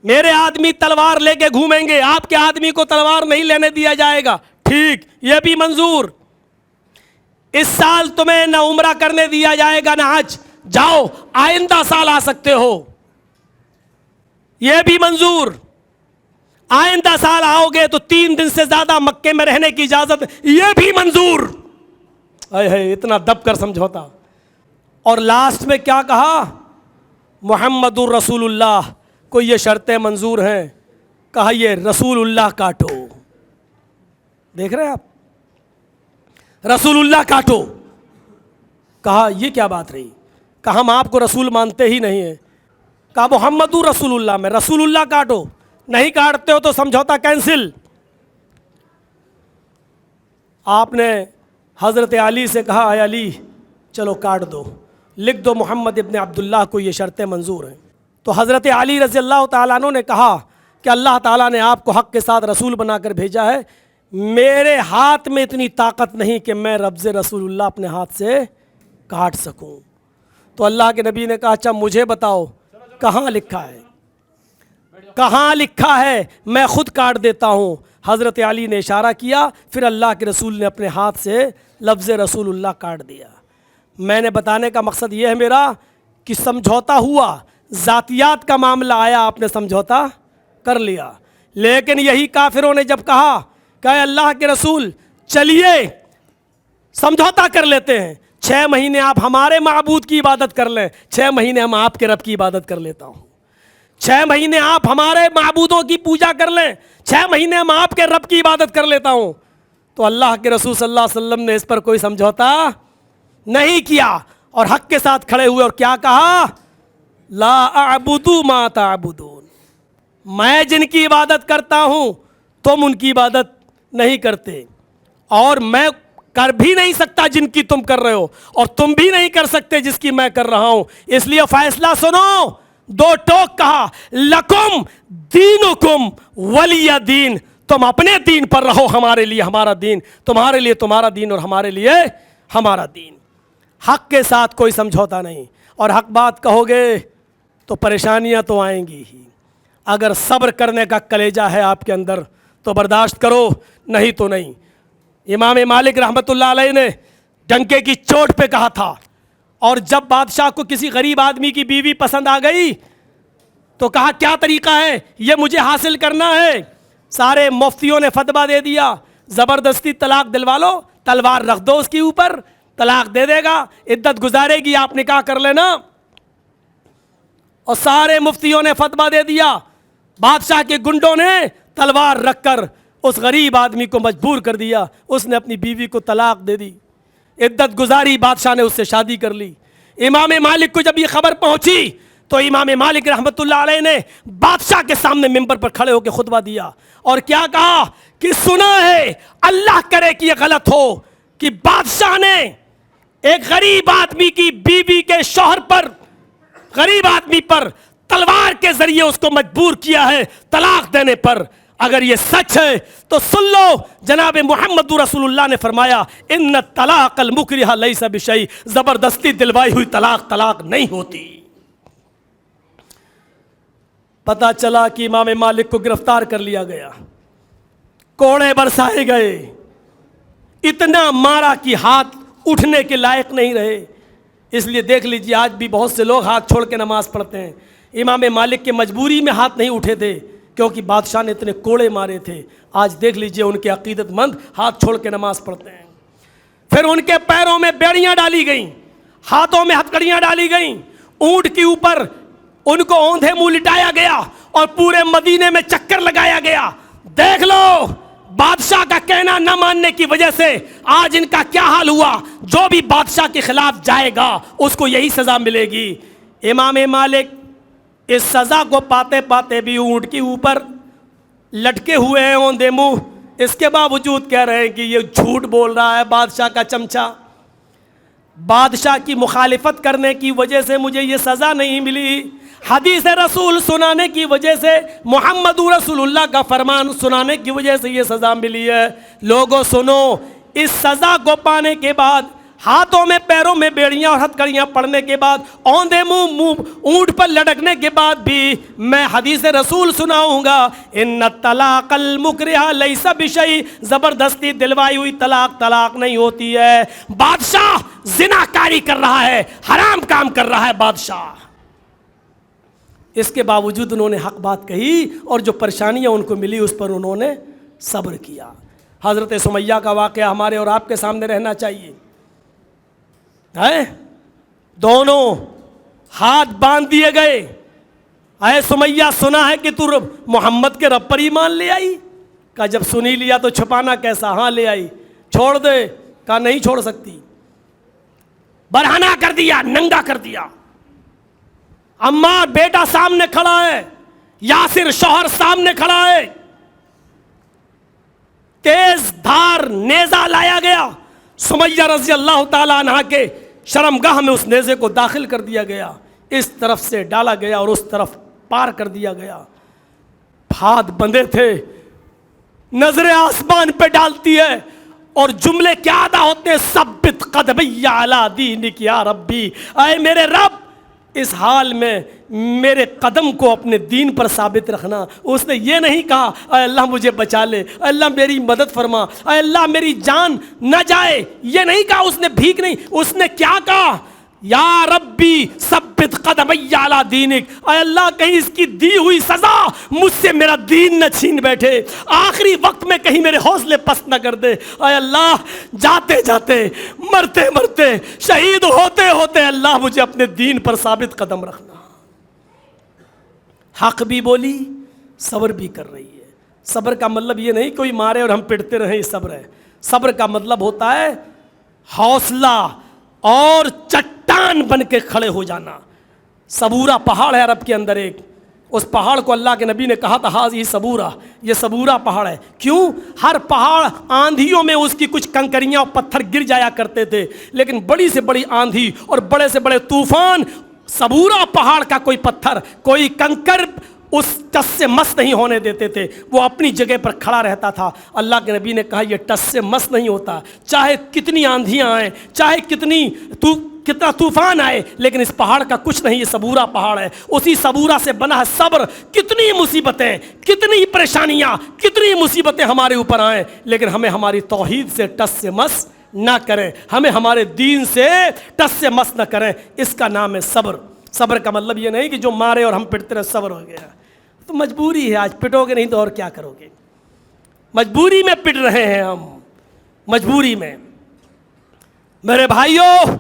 میرے آدمی تلوار لے کے گھومیں گے، آپ کے آدمی کو تلوار نہیں لینے دیا جائے گا، ٹھیک، یہ بھی منظور. اس سال تمہیں نہ عمرہ کرنے دیا جائے گا نہ حج، جاؤ آئندہ سال آ سکتے ہو، یہ بھی منظور. آئندہ سال آؤ گے تو 3 دن سے زیادہ مکے میں رہنے کی اجازت، یہ بھی منظور. اتنا دب کر سمجھوتا. اور لاسٹ میں کیا کہا؟ محمد الرسول اللہ کو یہ شرطیں منظور ہیں. کہا یہ رسول اللہ کاٹو. دیکھ رہے ہیں آپ، رسول اللہ کاٹو. کہا یہ کیا بات رہی؟ کہا ہم آپ کو رسول مانتے ہی نہیں ہیں. کہا محمد رسول اللہ میں رسول اللہ کاٹو. نہیں کاٹتے ہو تو سمجھوتا کینسل. آپ نے حضرت علی سے کہا اے علی چلو کاٹ دو، لکھ دو محمد ابن عبداللہ کو یہ شرطیں منظور ہیں. تو حضرت علی رضی اللہ تعالیٰ عنہ نے کہا کہ اللہ تعالیٰ نے آپ کو حق کے ساتھ رسول بنا کر بھیجا ہے، میرے ہاتھ میں اتنی طاقت نہیں کہ میں لفظ رسول اللہ اپنے ہاتھ سے کاٹ سکوں. تو اللہ کے نبی نے کہا اچھا مجھے بتاؤ کہاں لکھا ہے، کہاں لکھا ہے، میں خود کاٹ دیتا ہوں. حضرت علی نے اشارہ کیا، پھر اللہ کے رسول نے اپنے ہاتھ سے لفظ رسول اللہ کاٹ دیا. میں نے بتانے کا مقصد یہ ہے میرا کہ سمجھوتا ہوا، ذاتیات کا معاملہ آیا، آپ نے سمجھوتا کر لیا. لیکن یہی کافروں نے جب کہا کہ اے اللہ کے رسول چلیے سمجھوتا کر لیتے ہیں، 6 مہینے آپ ہمارے معبود کی عبادت کر لیں، 6 مہینے ہم آپ کے رب کی عبادت کر لیتا ہوں، 6 مہینے آپ ہمارے معبودوں کی پوجا کر لیں، 6 مہینے ہم آپ کے رب کی عبادت کر لیتا ہوں. تو اللہ کے رسول صلی اللہ علیہ وسلم نے اس پر کوئی سمجھوتا نہیں کیا اور حق کے ساتھ کھڑے ہوئے اور کیا کہا؟ لا اعبد ما تعبدون، میں جن کی عبادت کرتا ہوں تم ان کی عبادت نہیں کرتے، اور میں کر بھی نہیں سکتا جن کی تم کر رہے ہو، اور تم بھی نہیں کر سکتے جس کی میں کر رہا ہوں. اس لیے فیصلہ سنو، 2 ٹوک کہا، لکم دینکم ولی دین، تم اپنے دین پر رہو، ہمارے لیے ہمارا دین، تمہارے لیے تمہارا دین اور ہمارے لیے ہمارا دین. حق کے ساتھ کوئی سمجھوتا نہیں. اور حق بات کہو گے تو پریشانیاں تو آئیں گی ہی. اگر صبر کرنے کا کلیجہ ہے آپ کے اندر تو برداشت کرو، نہیں تو نہیں. امام مالک رحمۃ اللہ علیہ نے ڈنکے کی چوٹ پہ کہا تھا، اور جب بادشاہ کو کسی غریب آدمی کی بیوی پسند آ گئی تو کہا کیا طریقہ ہے، یہ مجھے حاصل کرنا ہے. سارے مفتیوں نے فتویٰ دے دیا، زبردستی طلاق دلوا لو، تلوار رکھ دو اس کے اوپر، طلاق دے دے گا، عدت گزارے گی، آپ نکاح کر لینا. اور سارے مفتیوں نے فتویٰ دے دیا. بادشاہ کے گنڈوں نے تلوار رکھ کر اس غریب آدمی کو مجبور کر دیا، اس نے اپنی بیوی کو طلاق دے دی، عدت گزاری، بادشاہ نے اس سے شادی کر لی. امام مالک کو جب یہ خبر پہنچی تو امام مالک رحمۃ اللہ علیہ نے بادشاہ کے سامنے ممبر پر کھڑے ہو کے خطبہ دیا اور کیا کہا کہ سنا ہے، اللہ کرے کہ یہ غلط ہو، کہ بادشاہ نے ایک غریب آدمی کی بیوی کے شوہر پر، غریب آدمی پر تلوار کے ذریعے اس کو مجبور کیا ہے طلاق دینے پر. اگر یہ سچ ہے تو سن لو، جناب محمد رسول اللہ نے فرمایا ان الطلاق المکرہ لیس بشیء، زبردستی دلوائی ہوئی طلاق نہیں ہوتی. پتہ چلا کہ امام مالک کو گرفتار کر لیا گیا، کوڑے برسائے گئے، اتنا مارا کہ ہاتھ اٹھنے کے لائق نہیں رہے. اس لیے دیکھ لیجیے آج بھی بہت سے لوگ ہاتھ چھوڑ کے نماز پڑھتے ہیں. امام مالک کے مجبوری میں ہاتھ نہیں اٹھے تھے کیونکہ بادشاہ نے اتنے کوڑے مارے تھے. آج دیکھ لیجئے ان کے عقیدت مند ہاتھ چھوڑ کے نماز پڑھتے ہیں. پھر ان کے پیروں میں بیڑیاں ڈالی گئیں، ہاتھوں میں ہتھکڑیاں ڈالی گئیں، اونٹ کے اوپر ان کو اوندھے منہ لٹایا گیا اور پورے مدینے میں چکر لگایا گیا. دیکھ لو بادشاہ کا کہنا نہ ماننے کی وجہ سے آج ان کا کیا حال ہوا. جو بھی بادشاہ کے خلاف جائے گا اس کو یہی سزا ملے گی. امام مالک اس سزا کو پاتے پاتے بھی اونٹ کے اوپر لٹکے ہوئے ہیں اوندے منہ, اس کے باوجود کہہ رہے ہیں کہ یہ جھوٹ بول رہا ہے بادشاہ کا چمچا. بادشاہ کی مخالفت کرنے کی وجہ سے مجھے یہ سزا نہیں ملی, حدیث رسول سنانے کی وجہ سے, محمد رسول اللہ کا فرمان سنانے کی وجہ سے یہ سزا ملی ہے. لوگوں سنو, اس سزا کو پانے کے بعد, ہاتھوں میں پیروں میں بیڑیاں اور ہتھکڑیاں پڑنے کے بعد, اوندے منہ اونٹ پر لٹکنے کے بعد بھی میں حدیث رسول سناؤں گا. ان الطلاق المکرہ لیس بشیء, زبردستی دلوائی ہوئی طلاق نہیں ہوتی ہے. بادشاہ زنا کاری کر رہا ہے, حرام کام کر رہا ہے بادشاہ, اس کے باوجود انہوں نے حق بات کہی اور جو پریشانیاں ان کو ملی اس پر انہوں نے صبر کیا. حضرت سمیہ کا واقعہ ہمارے اور آپ کے سامنے رہنا چاہیے. دونوں ہاتھ باندھ دیے گئے. اے سمیہ, سنا ہے کہ تو محمد کے رب پر ایمان لے آئی. کہا جب سنی لیا تو چھپانا کیسا, ہاں لے آئی. چھوڑ دے, کہا نہیں چھوڑ سکتی. برہنہ کر دیا, ننگا کر دیا. عمار بیٹا سامنے کھڑا ہے, یاسر شوہر سامنے کھڑا ہے, تیز دھار نیزہ لایا گیا. سمیہ رضی اللہ تعالیٰ عنہ کے شرمگاہ میں اس نیزے کو داخل کر دیا گیا, اس طرف سے ڈالا گیا اور اس طرف پار کر دیا گیا. ہاتھ بندھے تھے, نظریں آسمان پہ ڈالتی ہے اور جملے کیا ادا ہوتے ہیں, ثبت قدمی علی دینک یا ربی, اے میرے رب اس حال میں میرے قدم کو اپنے دین پر ثابت رکھنا. اس نے یہ نہیں کہا اے اللہ مجھے بچا لے, اے اللہ میری مدد فرما, اے اللہ میری جان نہ جائے, یہ نہیں کہا اس نے, بھیک نہیں. اس نے کیا کہا, یا ربی ثبت قدمی علی دینک, اے اللہ کہیں اس کی دی ہوئی سزا مجھ سے میرا دین نہ چھین بیٹھے, آخری وقت میں کہیں میرے حوصلے پست نہ کر دے. اے اللہ جاتے جاتے, مرتے مرتے, شہید ہوتے ہوتے اللہ مجھے اپنے دین پر ثابت قدم رکھنا. حق بھی بولی, صبر بھی کر رہی ہے. صبر کا مطلب یہ نہیں کوئی مارے اور ہم پٹتے رہیں, یہ صبر ہے. صبر کا مطلب ہوتا ہے حوصلہ اور چٹان بن کے کھڑے ہو جانا. صبورہ پہاڑ ہے عرب کے اندر ایک, اس پہاڑ کو اللہ کے نبی نے کہا تھا حاضی صبورہ, یہ صبورہ پہاڑ ہے. کیوں؟ ہر پہاڑ آندھیوں میں اس کی کچھ کنکریاں اور پتھر گر جایا کرتے تھے, لیکن بڑی سے بڑی آندھی اور بڑے سے بڑے طوفان صبورہ پہاڑ کا کوئی پتھر, کوئی کنکر اس ٹس سے مس نہیں ہونے دیتے تھے, وہ اپنی جگہ پر کھڑا رہتا تھا. اللہ کے نبی نے کہا یہ ٹس سے مس نہیں ہوتا, چاہے کتنی آندھیاں آئیں, چاہے کتنا طوفان آئے, لیکن اس پہاڑ کا کچھ نہیں, یہ صبورہ پہاڑ ہے. اسی صبورہ سے بنا ہے صبر. کتنی مصیبتیں, کتنی پریشانیاں, کتنی مصیبتیں ہمارے اوپر آئیں, لیکن ہمیں ہماری توحید سے ٹس سے مس نہ کریں, ہمیں ہمارے دین سے ٹس سے مس نہ کریں. اس کا نام ہے صبر. صبر کا مطلب یہ نہیں کہ جو مارے اور ہم پٹتے رہے صبر ہو گیا. تو مجبوری ہے, آج پٹو گے نہیں تو اور کیا کرو گے. مجبوری میں پٹ رہے ہیں ہم, مجبوری میں. میرے بھائیوں,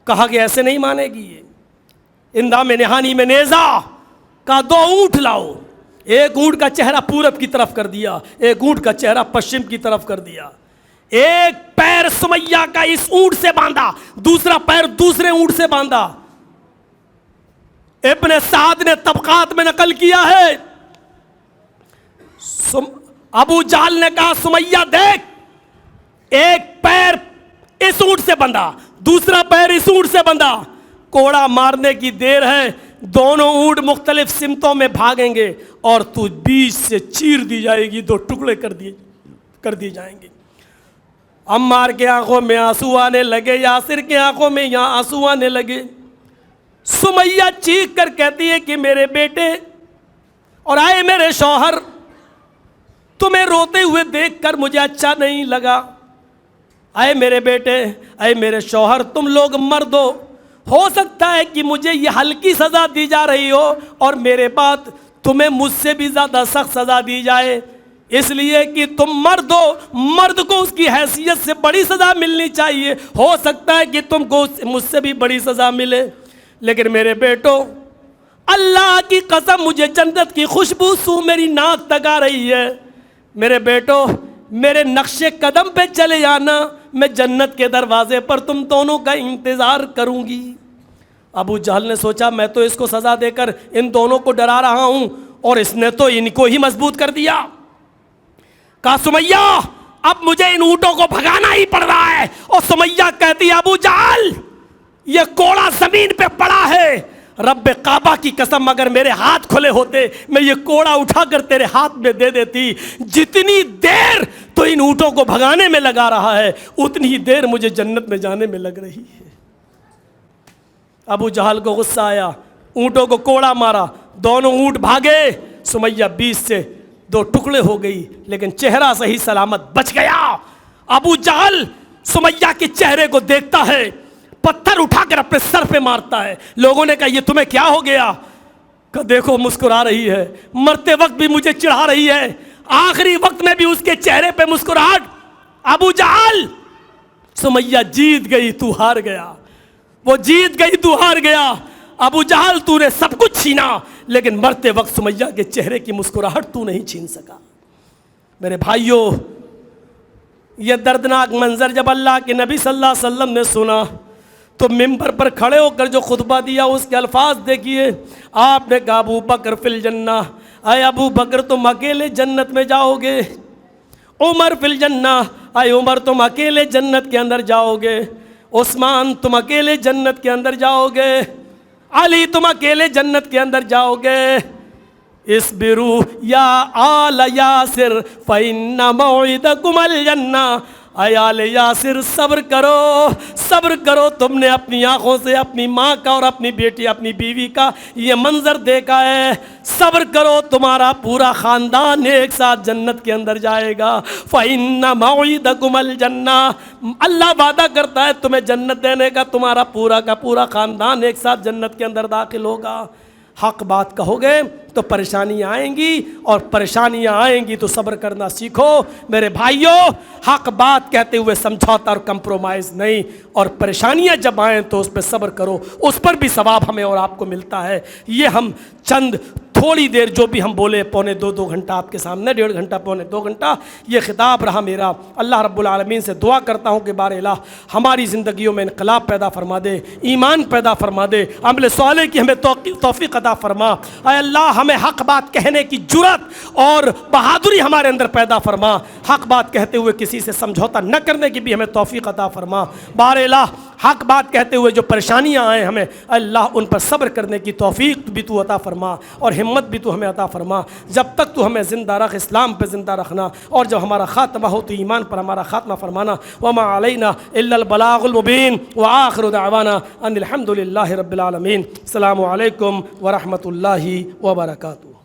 کہا کہ ایسے نہیں مانے گی یہ. اندھا میں نہانی میں نیزا کا 2 اونٹ لاؤ. ایک اونٹ کا چہرہ پورب کی طرف کر دیا, ایک اونٹ کا چہرہ پشچم کی طرف کر دیا. ایک پیر سمیہ کا اس اونٹ سے باندھا, دوسرا پیر دوسرے اونٹ سے باندھا. ابن سعد نے طبقات میں نقل کیا ہے, ابو جہل نے کہا سمیہ دیکھ, ایک پیر اس اونٹ سے بندھا, دوسرا پیر اس اونٹ سے بندھا, کوڑا مارنے کی دیر ہے, دونوں اونٹ مختلف سمتوں میں بھاگیں گے اور تو بیچ سے چیر دی جائے گی, 2 ٹکڑے کر دی جائیں گے. عمار کے آنکھوں میں آنسو آنے لگے, یاسر کے آنکھوں میں یہاں آنسو آنے لگے. سمیہ چیخ کر کہتی ہے کہ میرے بیٹے اور آئے میرے شوہر, تمہیں روتے ہوئے دیکھ کر مجھے اچھا نہیں لگا. اے میرے بیٹے, اے میرے شوہر, تم لوگ مرد ہو سکتا ہے کہ مجھے یہ ہلکی سزا دی جا رہی ہو اور میرے بعد تمہیں مجھ سے بھی زیادہ سخت سزا دی جائے, اس لیے کہ تم مرد ہو, مرد کو اس کی حیثیت سے بڑی سزا ملنی چاہیے. ہو سکتا ہے کہ تم کو مجھ سے بھی بڑی سزا ملے, لیکن میرے بیٹو اللہ کی قسم مجھے جنت کی خوشبو سو میری ناک تک آ رہی ہے. میرے بیٹو میرے نقش قدم پہ چلے جانا، میں جنت کے دروازے پر تم دونوں کا انتظار کروں گی۔ ابو جہل نے سوچا میں تو اس کو سزا دے کر ان دونوں کو ڈرا رہا ہوں اور اس نے تو ان کو ہی مضبوط کر دیا۔ کہا سمیہ اب مجھے ان اونٹوں کو بھگانا ہی پڑ رہا ہے۔ اور سمیہ کہتی ہے ابو جہل یہ کوڑا زمین پہ پڑا ہے، رب کعبہ کی قسم اگر میرے ہاتھ کھلے ہوتے میں یہ کوڑا اٹھا کر تیرے ہاتھ میں دے دیتی۔ جتنی دیر تو ان اونٹوں کو بھگانے میں لگا رہا ہے اتنی ہی دیر مجھے جنت میں جانے میں لگ رہی ہے۔ ابو جہل کو غصہ آیا، اونٹوں کو کوڑا مارا، دونوں اونٹ بھاگے، سمیہ 20 سے 2 ٹکڑے ہو گئی لیکن چہرہ صحیح سلامت بچ گیا۔ ابو جہل سمیہ کے چہرے کو دیکھتا ہے، پتھر اٹھا کر اپنے سر پہ مارتا ہے۔ لوگوں نے کہا یہ تمہیں کیا ہو گیا؟ کہ دیکھو مسکرا رہی ہے، مرتے وقت بھی مجھے چڑھا رہی ہے، آخری وقت میں بھی اس کے چہرے پہ مسکراہٹ۔ ابو جہل سمیہ جیت گئی تو ہار گیا، وہ جیت گئی تو ہار گیا۔ ابو جہل تو نے سب کچھ چھینا لیکن مرتے وقت سمیہ کے چہرے کی مسکراہٹ تو نہیں چھین سکا۔ میرے بھائیوں یہ دردناک منظر جب اللہ کے نبی صلی اللہ علیہ وسلم نے سنا تو ممبر پر کھڑے ہو کر جو خطبہ دیا اس کے الفاظ دیکھیے۔ آپ نے کہا ابو بکر فی الجنہ، اے ابو بکر تم اکیلے جنت میں جاؤ گے، عمر فی الجنہ، اے عمر تم اکیلے جنت کے اندر جاؤ گے، عثمان تم اکیلے جنت کے اندر جاؤ گے، علی تم اکیلے جنت کے اندر جاؤ گے۔ اصبروا یا آل یاسر فإن موعدکم الجنہ، اے آل یاسر صبر کرو، صبر کرو، تم نے اپنی آنکھوں سے اپنی ماں کا اور اپنی بیٹی اپنی بیوی کا یہ منظر دیکھا ہے، صبر کرو تمہارا پورا خاندان ایک ساتھ جنت کے اندر جائے گا۔ فإن موعدکم الجنہ، اللہ وعدہ کرتا ہے تمہیں جنت دینے کا، تمہارا پورا کا پورا خاندان ایک ساتھ جنت کے اندر داخل ہوگا۔ حق بات کہو گے تو پریشانیاں آئیں گی اور پریشانیاں آئیں گی تو صبر کرنا سیکھو۔ میرے بھائیوں حق بات کہتے ہوئے سمجھوتا اور کمپرومائز نہیں، اور پریشانیاں جب آئیں تو اس پہ صبر کرو، اس پر بھی ثواب ہمیں اور آپ کو ملتا ہے۔ یہ ہم چند تھوڑی دیر جو بھی ہم بولے، پونے 2 گھنٹہ آپ کے سامنے، 1.5 گھنٹہ پونے 2 گھنٹہ یہ خطاب رہا میرا۔ اللہ رب العالمین سے دعا کرتا ہوں کہ بار الہ ہماری زندگیوں میں انقلاب پیدا فرما دے، ایمان پیدا فرما دے، عمل صالح کی ہمیں توفیق عطا فرما۔ اے اللہ ہمیں حق بات کہنے کی جرأت اور بہادری ہمارے اندر پیدا فرما، حق بات کہتے ہوئے کسی سے سمجھوتا نہ کرنے کی بھی ہمیں توفیق عطا فرما۔ بار الہ حق بات کہتے ہوئے جو پریشانیاں آئیں ہمیں اللہ ان پر صبر کرنے کی توفیق بھی تو عطا فرما اور ہمت بھی تو ہمیں عطا فرما۔ جب تک تو ہمیں زندہ رکھ، اسلام پہ زندہ رکھنا، اور جب ہمارا خاتمہ ہو تو ایمان پر ہمارا خاتمہ فرمانا۔ وما علینا الا البلاغ المبین وآخر دعوانا ان الحمد للہ رب العالمین۔ السلام علیکم ورحمۃ اللہ وبرکاتہ۔